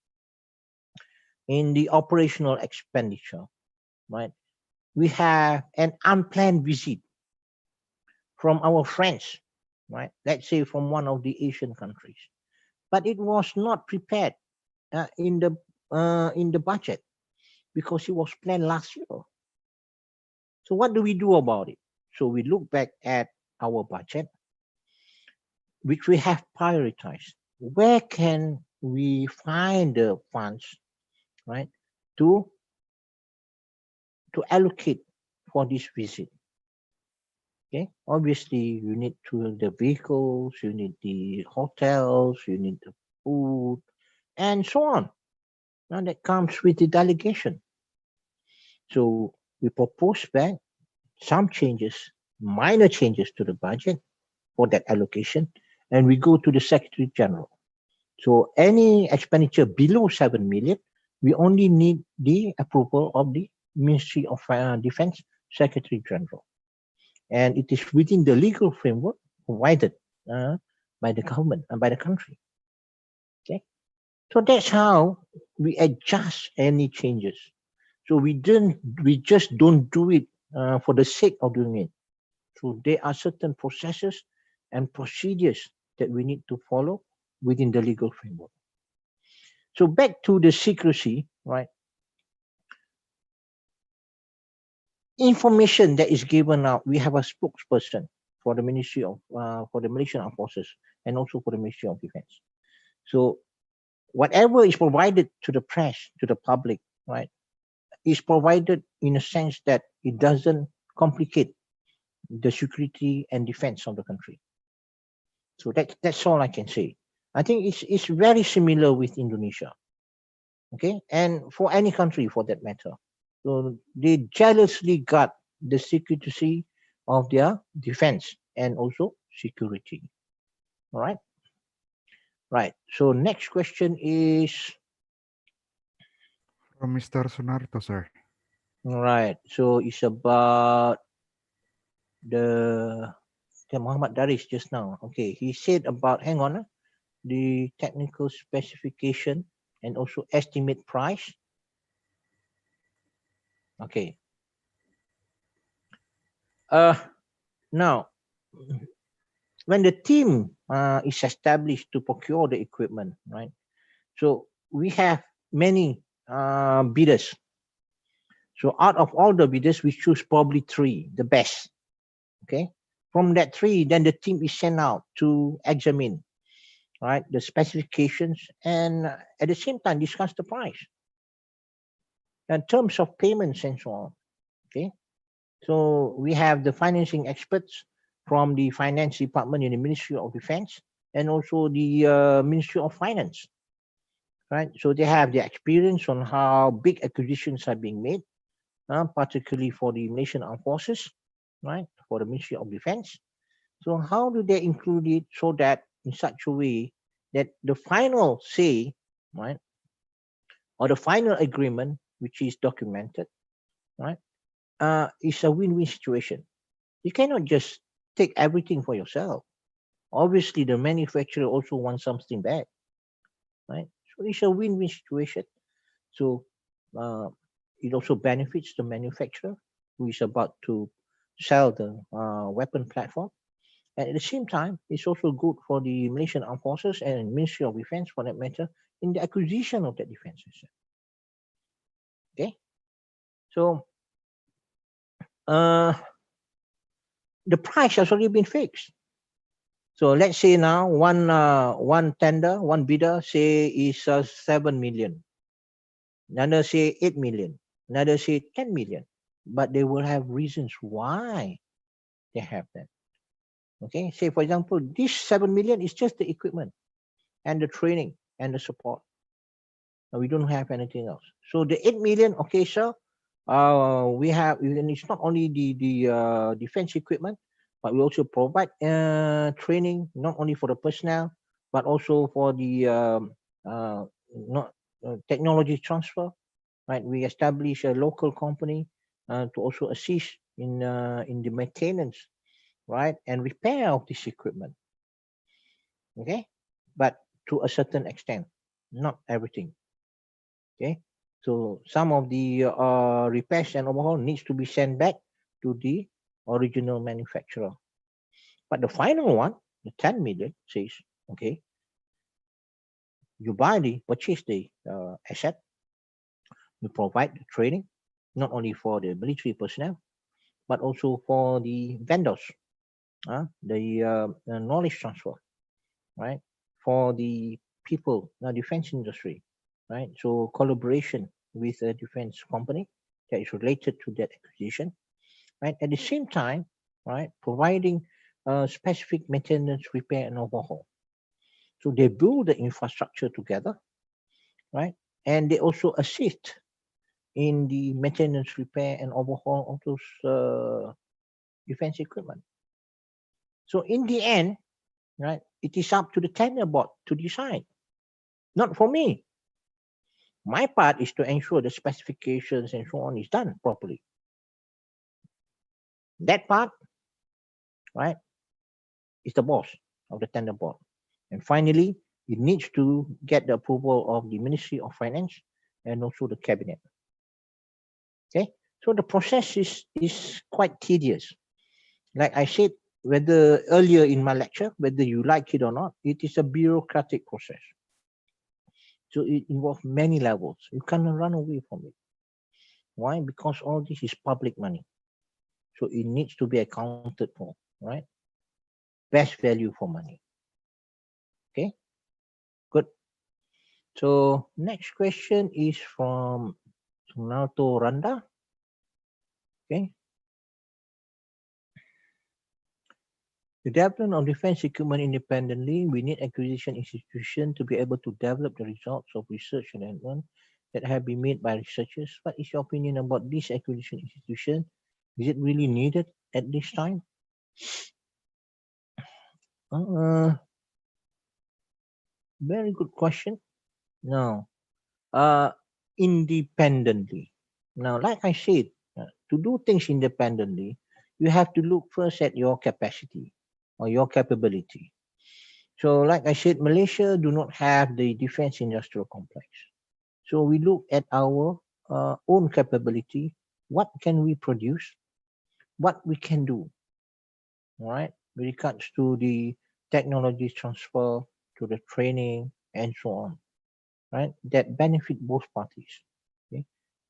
in the operational expenditure, right, we have an unplanned visit from our friends, right? Let's say from one of the Asian countries, but it was not prepared in the budget because it was planned last year. So what do we do about it? So we look back at our budget, which we have prioritized. Where can we find the funds, right, to allocate for this visit? Okay, obviously you need the vehicles, you need the hotels, you need the food, and so on. Now that comes with the delegation. So we propose back some changes, minor changes to the budget for that allocation, and we go to the Secretary General. So any expenditure below 7 million, we only need the approval of the Ministry of Defense Secretary General. And it is within the legal framework provided by the government and by the country. Okay, so that's how we adjust any changes. So we just don't do it for the sake of doing it. So there are certain processes and procedures that we need to follow within the legal framework. So back to the secrecy, right? Information that is given out, we have a spokesperson for the Ministry of for the Malaysian Armed Forces and also for the Ministry of Defense. So whatever is provided to the press, to the public, right, is provided in a sense that it doesn't complicate the security and defense of the country. So that's all I can say. I think it's very similar with Indonesia, okay, and for any country for that matter. So they jealously guard the secrecy of their defense and also security. All right. Right. So next question is From Mr. Sunarto, sir. all right. So it's about the Muhammad Daris just now. Okay, he said about hang on, the technical specification and also estimate price. Okay. Now, when the team is established to procure the equipment, right? So we have many bidders. So out of all the bidders, we choose probably 3, the best. Okay. From that 3, then the team is sent out to examine, right, the specifications and at the same time discuss the price in terms of payments and so on. Okay. So we have the financing experts from the finance department in the Ministry of Defense and also the Ministry of Finance, right? So they have the experience on how big acquisitions are being made, particularly for the Malaysian Armed Forces, right? For the Ministry of Defense. So how do they include it so that in such a way that the final say, right, or the final agreement, which is documented, right, is a win-win situation. You cannot just take everything for yourself. Obviously, the manufacturer also wants something back, right? So it's a win-win situation. So it also benefits the manufacturer who is about to sell the weapon platform. And at the same time, it's also good for the Malaysian Armed Forces and Ministry of Defense, for that matter, in the acquisition of that defense system. Okay, so the price has already been fixed. So let's say now one tender, one bidder say is 7 million, another say 8 million, another say 10 million, but they will have reasons why they have that. Okay, say for example, this 7 million is just the equipment and the training and the support. We don't have anything else. So the 8 million, okay, sir, we have, and it's not only the defense equipment, but we also provide training, not only for the personnel, but also for the not technology transfer, right? We establish a local company to also assist in the maintenance, right, and repair of this equipment. Okay, but to a certain extent, not everything. Okay, so some of the repairs and overhaul needs to be sent back to the original manufacturer. But the final one, the 10 million, says, okay, you purchase the asset, you provide the training, not only for the military personnel, but also for the vendors, the knowledge transfer, right, for the people, defense industry, right? So collaboration with a defense company that is related to that acquisition, right? At the same time, right, providing specific maintenance, repair, and overhaul. So they build the infrastructure together, right? And they also assist in the maintenance, repair, and overhaul of those defense equipment. So in the end, right, it is up to the tender board to decide, not for me. My part is to ensure the specifications and so on is done properly. That part, right, is the boss of the tender board. And finally, it needs to get the approval of the Ministry of Finance and also the Cabinet. Okay, so the process is quite tedious. Like I said, whether earlier in my lecture, whether you like it or not, it is a bureaucratic process. So it involves many levels. You cannot run away from it. Why? Because all this is public money. So it needs to be accounted for, right? Best value for money. Okay, good. So next question is from Sunarto Randa. Okay. The development of defense equipment independently, we need acquisition institution to be able to develop the results of research and development that have been made by researchers. What is your opinion about this acquisition institution? Is it really needed at this time? Very good question. No. Independently. Now, like I said, to do things independently, you have to look first at your capacity or your capability. So like I said, Malaysia do not have the defense industrial complex. So we look at our own capability. What can we produce? What we can do, all right, with regards to the technology transfer, to the training, and so on, right, that benefit both parties, okay,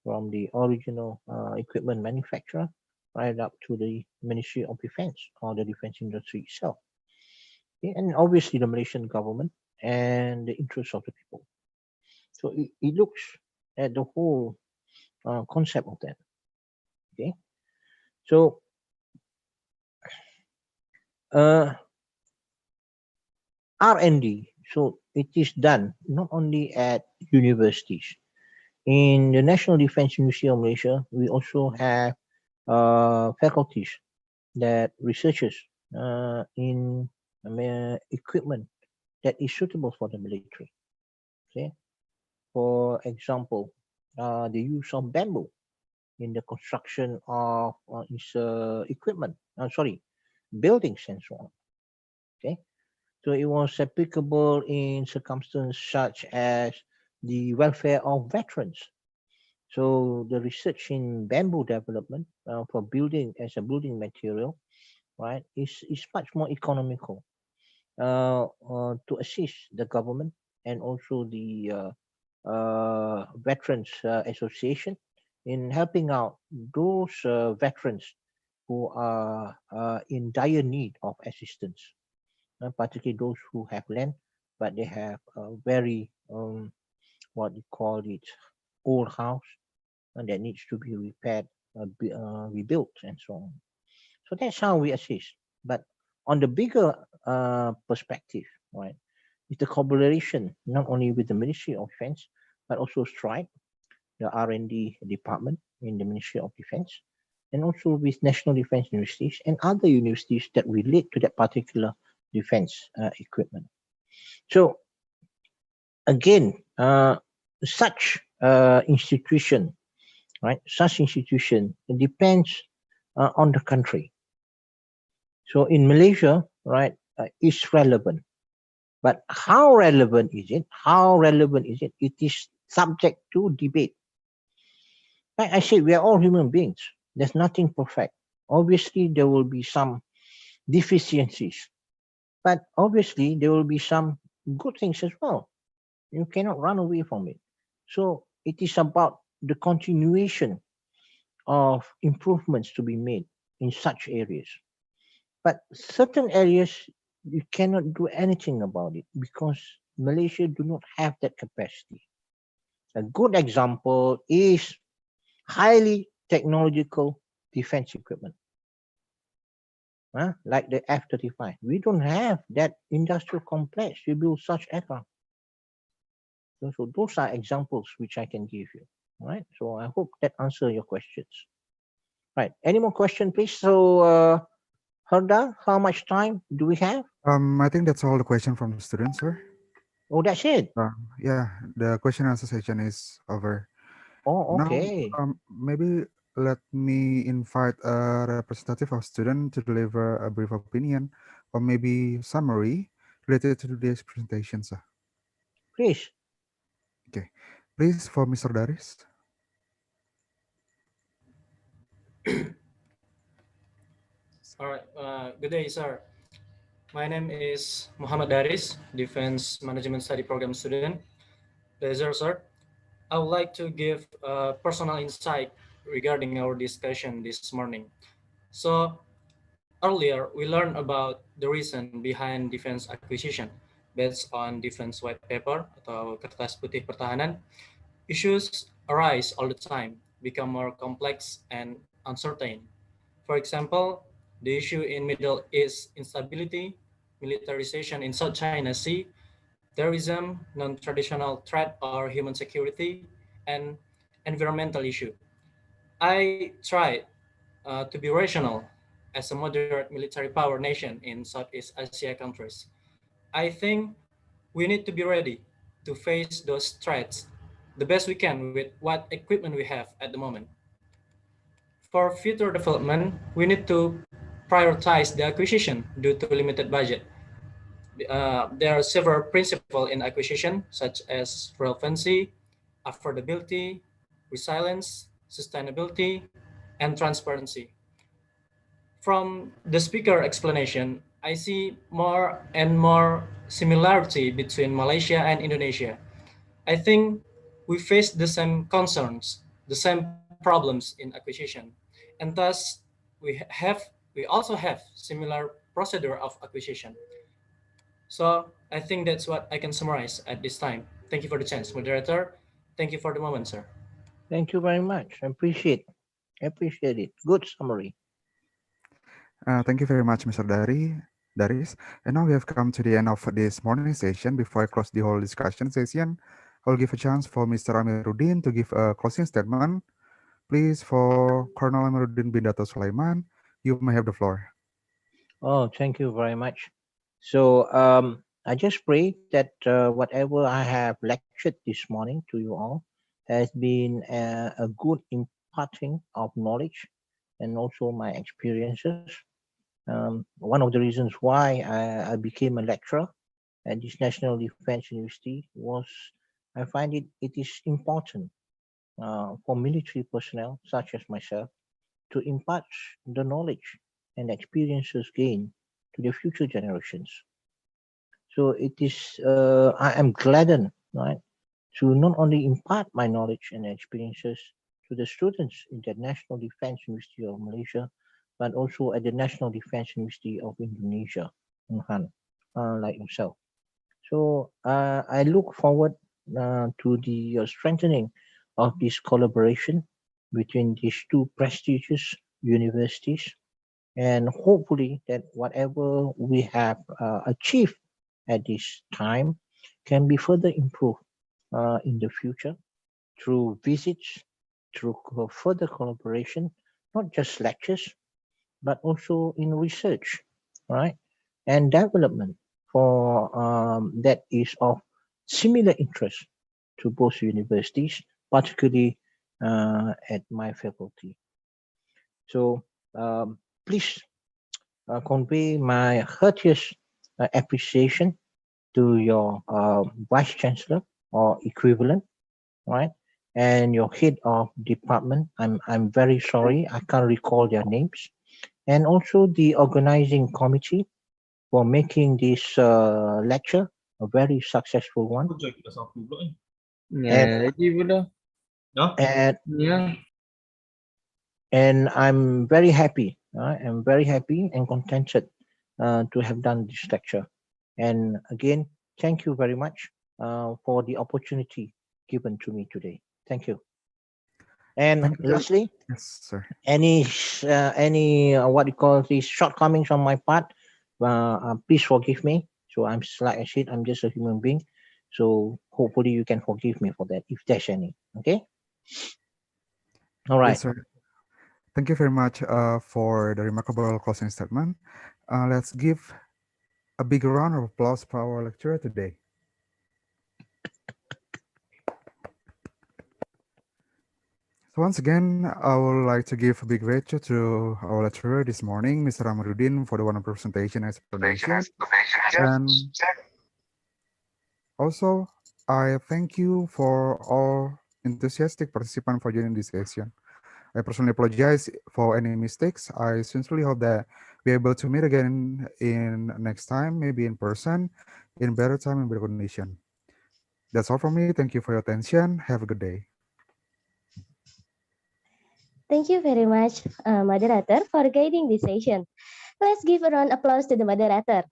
from the original equipment manufacturer right up to the Ministry of Defense or the defense industry itself. Okay? And obviously the Malaysian government and the interests of the people. So it looks at the whole concept of that. Okay, so R&D, so it is done not only at universities. In the National Defense University of Malaysia, we also have faculties that researches in equipment that is suitable for the military. Okay, for example, the use of bamboo in the construction of equipment. Buildings and so on. Okay, so it was applicable in circumstances such as the welfare of veterans. So the research in bamboo development for building as a building material, right, is much more economical to assist the government and also the Veterans Association in helping out those veterans who are in dire need of assistance, particularly those who have land, but they have a very, what you call it, old house that needs to be repaired, rebuilt, and so on. So that's how we assist. But on the bigger perspective, right, is the collaboration not only with the Ministry of Defense, but also STRIDE, the R&D department in the Ministry of Defense, and also with national defense universities and other universities that relate to that particular defense equipment. So again, such institution, right? Such institution, it depends on the country. So in Malaysia, right, it's relevant. But how relevant is it? How relevant is it? It is subject to debate. Like I said, we are all human beings. There's nothing perfect. Obviously, there will be some deficiencies, but obviously there will be some good things as well. You cannot run away from it. So it is about the continuation of improvements to be made in such areas. But certain areas, you cannot do anything about it because Malaysia do not have that capacity. A good example is highly technological defense equipment, like the F-35. We don't have that industrial complex to build such aircraft. So those are examples which I can give you. All right. So I hope that answers your questions. Right. Any more questions, please? So, Herda, how much time do we have? I think that's all the question from the students, sir. Oh, that's it. Yeah, the question and answer session is over. Oh, okay. Now, maybe let me invite a representative of student to deliver a brief opinion or maybe summary related to today's presentation, sir. Please. Okay, please for Mr. Daris. All right. Good day, sir. My name is Muhammad Daris, Defense Management Study Program student. Pleasure, sir. I would like to give a personal insight regarding our discussion this morning. So earlier, we learned about the reason behind defense acquisition based on defense white paper atau kertas putih pertahanan. Issues arise all the time, become more complex and uncertain. For example, the issue in Middle East instability, militarization in South China Sea, terrorism, non-traditional threat or human security, and environmental issue. I tried to be rational as a moderate military power nation in Southeast Asia countries. I think we need to be ready to face those threats the best we can with what equipment we have at the moment. For future development, we need to prioritize the acquisition due to limited budget. There are several principles in acquisition, such as relevancy, affordability, resilience, sustainability, and transparency. From the speaker explanation, I see more and more similarity between Malaysia and Indonesia. I think we face the same concerns, the same problems in acquisition, and thus we also have similar procedure of acquisition. So I think that's what I can summarize at this time. Thank you for the chance, moderator. Thank you for the moment, sir. Thank you very much. I appreciate it. Good summary. Thank you very much, Mr. Daris. And now we have come to the end of this morning session. Before I close the whole discussion session, I'll give a chance for Mr. Amiruddin to give a closing statement. Please, for Colonel Amiruddin bin Dato Sulaiman, you may have the floor. Oh, thank you very much. So I just pray that whatever I have lectured this morning to you all has been a good imparting of knowledge and also my experiences. One of the reasons why I became a lecturer at this National Defense University was I find it is important for military personnel such as myself to impart the knowledge and experiences gained to the future generations. So it is, I am gladdened, right, to not only impart my knowledge and experiences to the students in the National Defense University of Malaysia, but also at the National Defense University of Indonesia, Unhan, like yourself. So I look forward to the strengthening of this collaboration between these two prestigious universities and hopefully that whatever we have achieved at this time can be further improved in the future through visits, through further collaboration, not just lectures, but also in research, right, and development for that is of similar interest to both universities, particularly at my faculty. So please convey my heartiest appreciation to your vice chancellor or equivalent, right? And your head of department. I'm very sorry, I can't recall their names. And also the organizing committee for making this lecture a very successful one. And, and, and I'm very happy. I'm very happy and contented to have done this lecture. And again, thank you very much for the opportunity given to me today. Thank you. And Thank you. lastly, Yes, sir. any what you call these shortcomings on my part, please forgive me. So I'm, like I said, I'm just a human being. So hopefully you can forgive me for that if there's any. Okay. All right. Yes, sir. Thank you very much for the remarkable closing statement. Let's give a big round of applause for our lecturer today. So once again, I would like to give a big gratitude to our lecturer this morning, Mr. Amaruddin, for the wonderful presentation and explanation. And also, I thank you for all enthusiastic participants for joining this session. I personally apologize for any mistakes. I sincerely hope that we're able to meet again in next time, maybe in person, in better time and better condition. That's all from me. Thank you for your attention. Have a good day. Thank you very much, moderator, for guiding this session. Let's give a round of applause to the moderator.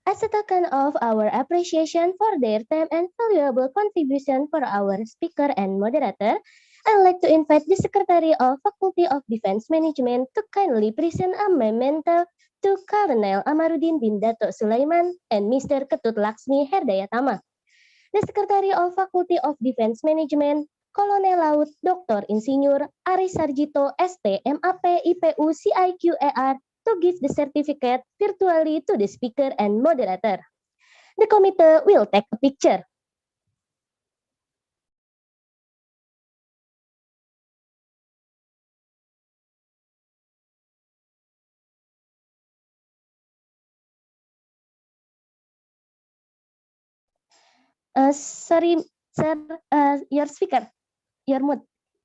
As a token of our appreciation for their time and valuable contribution for our speaker and moderator, I'd like to invite the Secretary of Faculty of Defense Management to kindly present a memento to Colonel Amaruddin bin Dato Sulaiman and Mr. Ketut Laksmi Herdayatama. The Secretary of Faculty of Defense Management, Kolonel Laut Dr. Insinyur Aris Sarjito ST MAP IPU CIQER to give the certificate virtually to the speaker and moderator. The committee will take a picture. Sorry, sir, your speaker, your mute,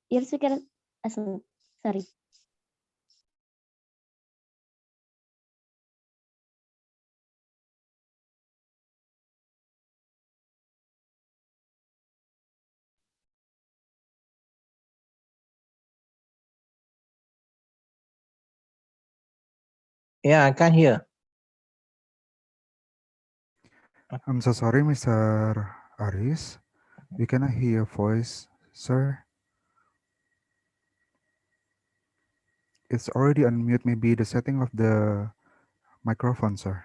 your speaker, sorry. Yeah, I can't hear. I'm so sorry, Mr. Aris. We cannot hear your voice, sir. It's already unmute. Maybe the setting of the microphone, sir.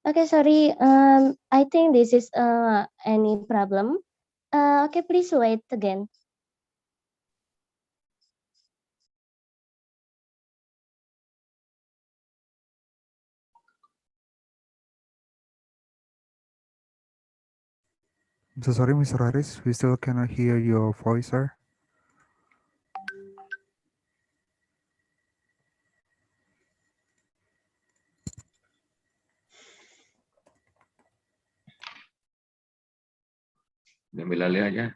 Okay, sorry. I think this is any problem. Okay, please wait again. I'm so sorry, Mr. Aris. We still cannot hear your voice, sir. Ambil alih aja.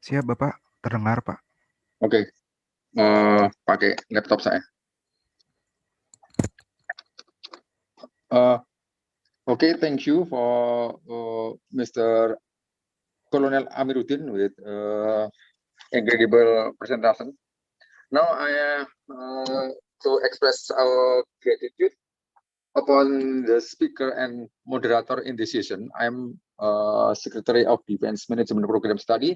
Siap, Bapak. Terdengar, Pak. Oke, pakai laptop saya. Okay, thank you for Mr. Colonel Amiruddin with incredible presentation. Now I to express our gratitude upon the speaker and moderator in this session. I'm Secretary of Defense Management Program Study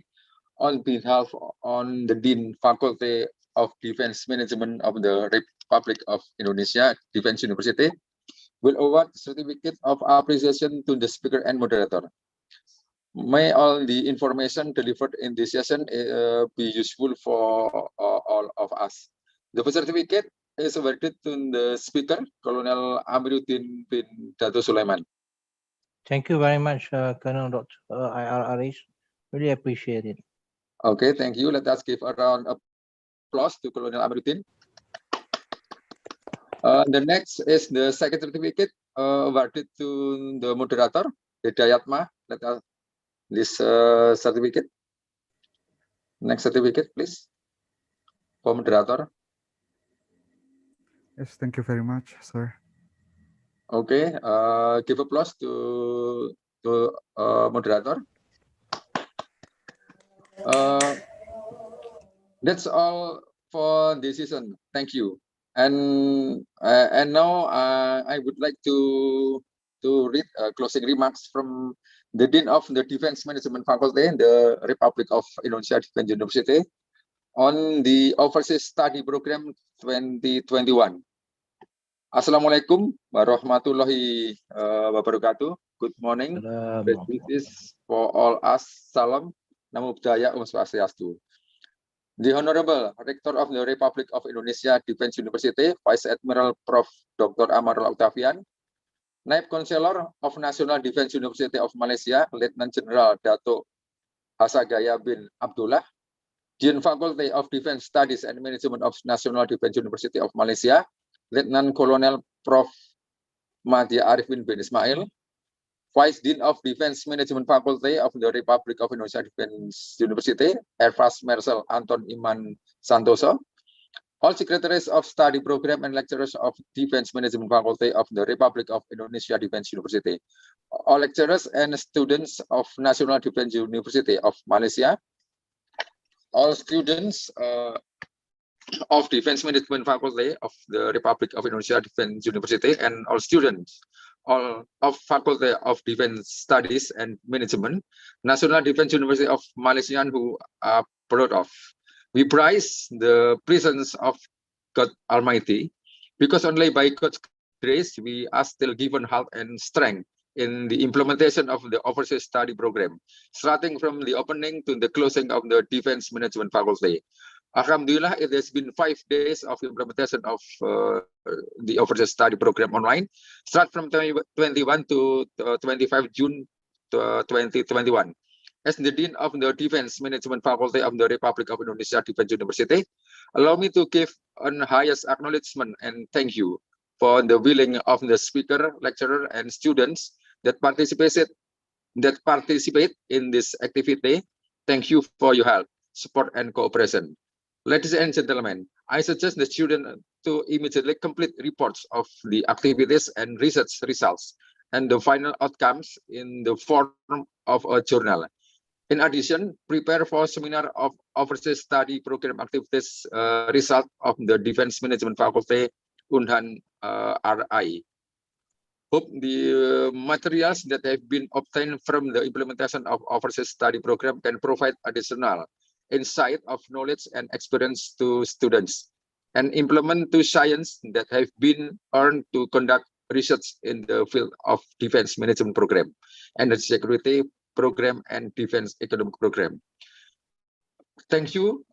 on behalf on the Dean Faculty of Defense Management of the Republic of Indonesia, Defense University, will award certificate of appreciation to the speaker and moderator. May all the information delivered in this session be useful for all of us. The certificate is awarded to the speaker, Colonel Amiruddin bin Dato Sulaiman. Thank you very much, Colonel Dr. IR Aris. Really appreciate it. Okay, thank you. Let us give a round of applause to Colonel Amiruddin. The next is the second certificate awarded to the moderator, Hidayatma. Let us this certificate. Next certificate, please. For moderator. Yes, thank you very much, sir. Okay, give applause to moderator. That's all for this season. Thank you. And now I would like to read closing remarks from the Dean of the Defense Management Faculty in the Republic of Indonesia Defense University on the Overseas Study Program 2021. Assalamualaikum warahmatullahi wabarakatuh. Good morning. Best wishes for all us. Salam. Namo Buddhaya. Om Swastiastu. The Honorable Rector of the Republic of Indonesia Defense University, Vice Admiral Prof. Dr. Amarul Octavian, Naib Counselor of National Defense University of Malaysia, Lieutenant General Dato' Hasagaya bin Abdullah, Dean Faculty of Defense Studies and Management of National Defense University of Malaysia, Lieutenant Colonel Prof. Madya Arifin bin Ismail, Vice Dean of Defense Management Faculty of the Republic of Indonesia Defense University, Air Vice Marshal Anton Iman Santoso, all secretaries of study program and lecturers of Defense Management Faculty of the Republic of Indonesia Defense University, all lecturers and students of National Defense University of Malaysia, all students of Defense Management Faculty of the Republic of Indonesia Defense University, and all students all of Faculty of Defense Studies and Management, National Defense University of Malaysia, who are proud of. We praise the presence of God Almighty, because only by God's grace we are still given health and strength in the implementation of the overseas study program, starting from the opening to the closing of the Defense Management Faculty. Alhamdulillah, it has been 5 days of implementation of the overseas study program online, start from 21 to 25 June 2021. As the Dean of the Defense Management Faculty of the Republic of Indonesia Defense University, allow me to give an highest acknowledgement and thank you for the willing of the speaker, lecturer, and students that participate in this activity. Thank you for your help, support, and cooperation. Ladies and gentlemen, I suggest the students to immediately complete reports of the activities and research results and the final outcomes in the form of a journal. In addition, prepare for seminar of overseas study program activities result of the Defense Management Faculty Unhan RI. Hope the materials that have been obtained from the implementation of overseas study program can provide additional insight of knowledge and experience to students and implement to science that have been earned to conduct research in the field of defense management program, energy security program, and defense economic program. Thank you.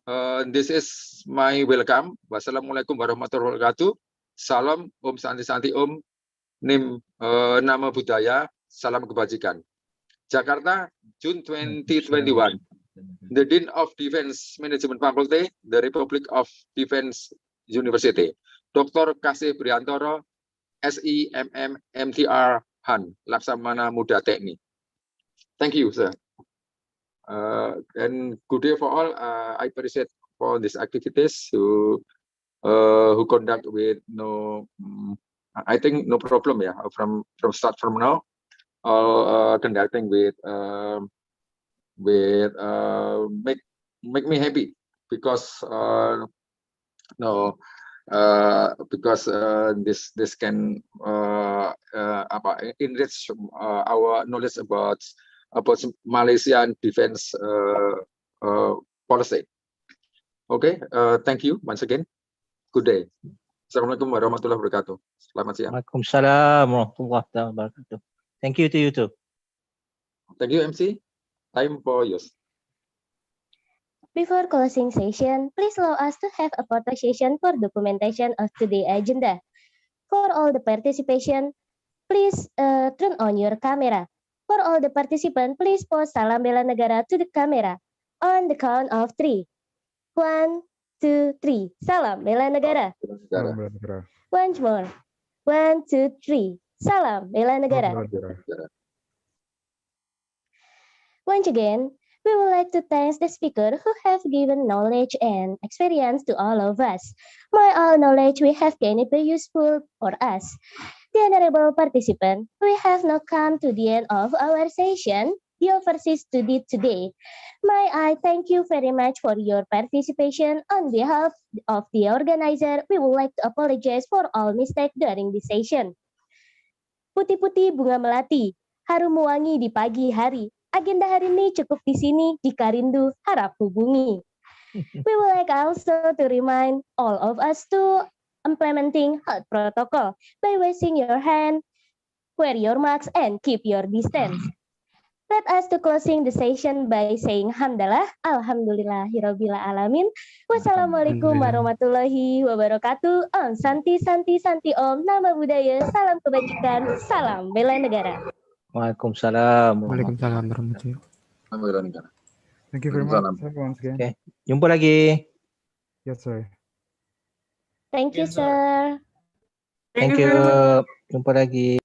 This is my welcome. Wassalamualaikum warahmatullahi wabarakatuh. Salam, Om Santi Santi Om, Nim Nama Budaya, Salam Kebajikan. Jakarta, June 2021. The Dean of Defense Management Faculty, the Republic of Defense University, Dr. Kasih Briantoro, SIMM MTR Han, Laksamana Muda Teknik. Thank you, sir. And good day for all. I appreciate for these activities who conduct with no, I think no problem. Yeah, from start from now, conducting with make me happy because this can enrich our knowledge about Malaysian defense policy. Okay, thank you once again. Good day. Assalamualaikum warahmatullahi wabarakatuh. Selamat siang. Waalaikumsalam warahmatullahi wabarakatuh. Thank you to you too. Thank you, MC. Time for yours. Before closing session, please allow us to have a photo session for documentation of today's agenda. For all the participation, please turn on your camera. For all the participants, please post Salam Bela Negara to the camera. On the count of 3. 1, 2, 3. Salam Bela Negara. Salam bela negara. Once more. 1, 2, 3. Salam Bela Negara. Once again, we would like to thank the speaker who have given knowledge and experience to all of us. May all knowledge we have gained be useful for us. The honorable participant, we have now come to the end of our session, the overseas study today. May I thank you very much for your participation. On behalf of the organizer, we would like to apologize for all mistakes during this session. Putih-putih bunga melati, harum wangi di pagi hari. Agenda hari ini cukup di sini, jika rindu harap hubungi. We would like also to remind all of us to implementing health protocol by washing your hand, wear your mask, and keep your distance. Let us to closing the session by saying hamdalah, alhamdulillahirabbil alamin. Wassalamualaikum warahmatullahi wabarakatuh. Om Santi Santi Santi Om, Nama Budaya, salam kebajikan, salam bela negara. Waalaikumsalam. Waalaikumsalam warahmatullahi wabarakatuh. Thank you very much, sir, once again. Okay. Jumpa lagi. Yes, sir. Thank you, sir. Thank you. Jumpa lagi.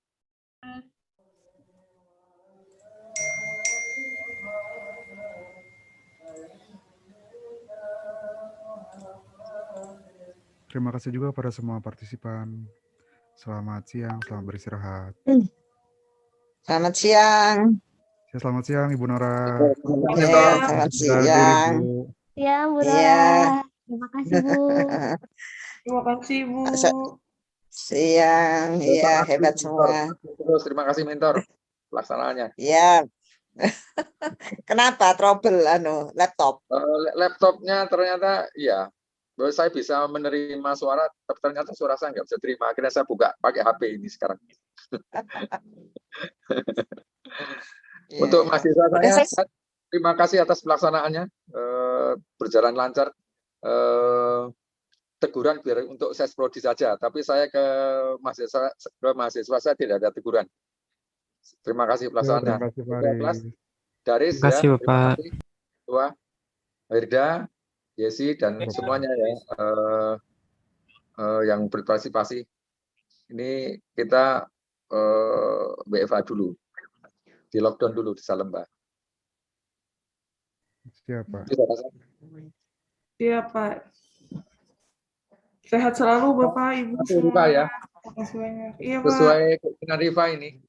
Terima kasih juga pada semua partisipan. Selamat siang, selamat beristirahat. Selamat siang. Ya, selamat siang, Ibu Nora. Selamat siang. Siang, Bu Nora. Iya. Terima kasih, Bu. Terima kasih, Bu. Siang, iya, hebat semua. Terus, terima kasih mentor pelaksanaannya. Iya. Kenapa trouble laptop? Laptopnya ternyata iya. Bahwa saya bisa menerima suara, tapi ternyata suara saya nggak bisa terima. Akhirnya saya buka pakai HP ini sekarang. Untuk mahasiswa saya, terima kasih atas pelaksanaannya. Berjalan lancar. Teguran biar untuk ses prodi saja, tapi saya ke mahasiswa saya tidak ada teguran. Terima kasih pelaksanaannya. Terima kasih, Pak. Daris, Terima kasih, ya, Bapak. terima kasih. Tua, Herda, Yesi, dan semuanya ya yang berpartisipasi. Ini kita WFA dulu. di lockdown dulu di Salemba. Siap, Pak. Itu saya rasa. Iya, Pak. Sehat selalu Bapak, Ibu Itu Rifa ya. semuanya. Terima kasih banyak. Iya, Pak. Sesuai dengan Rifa ini.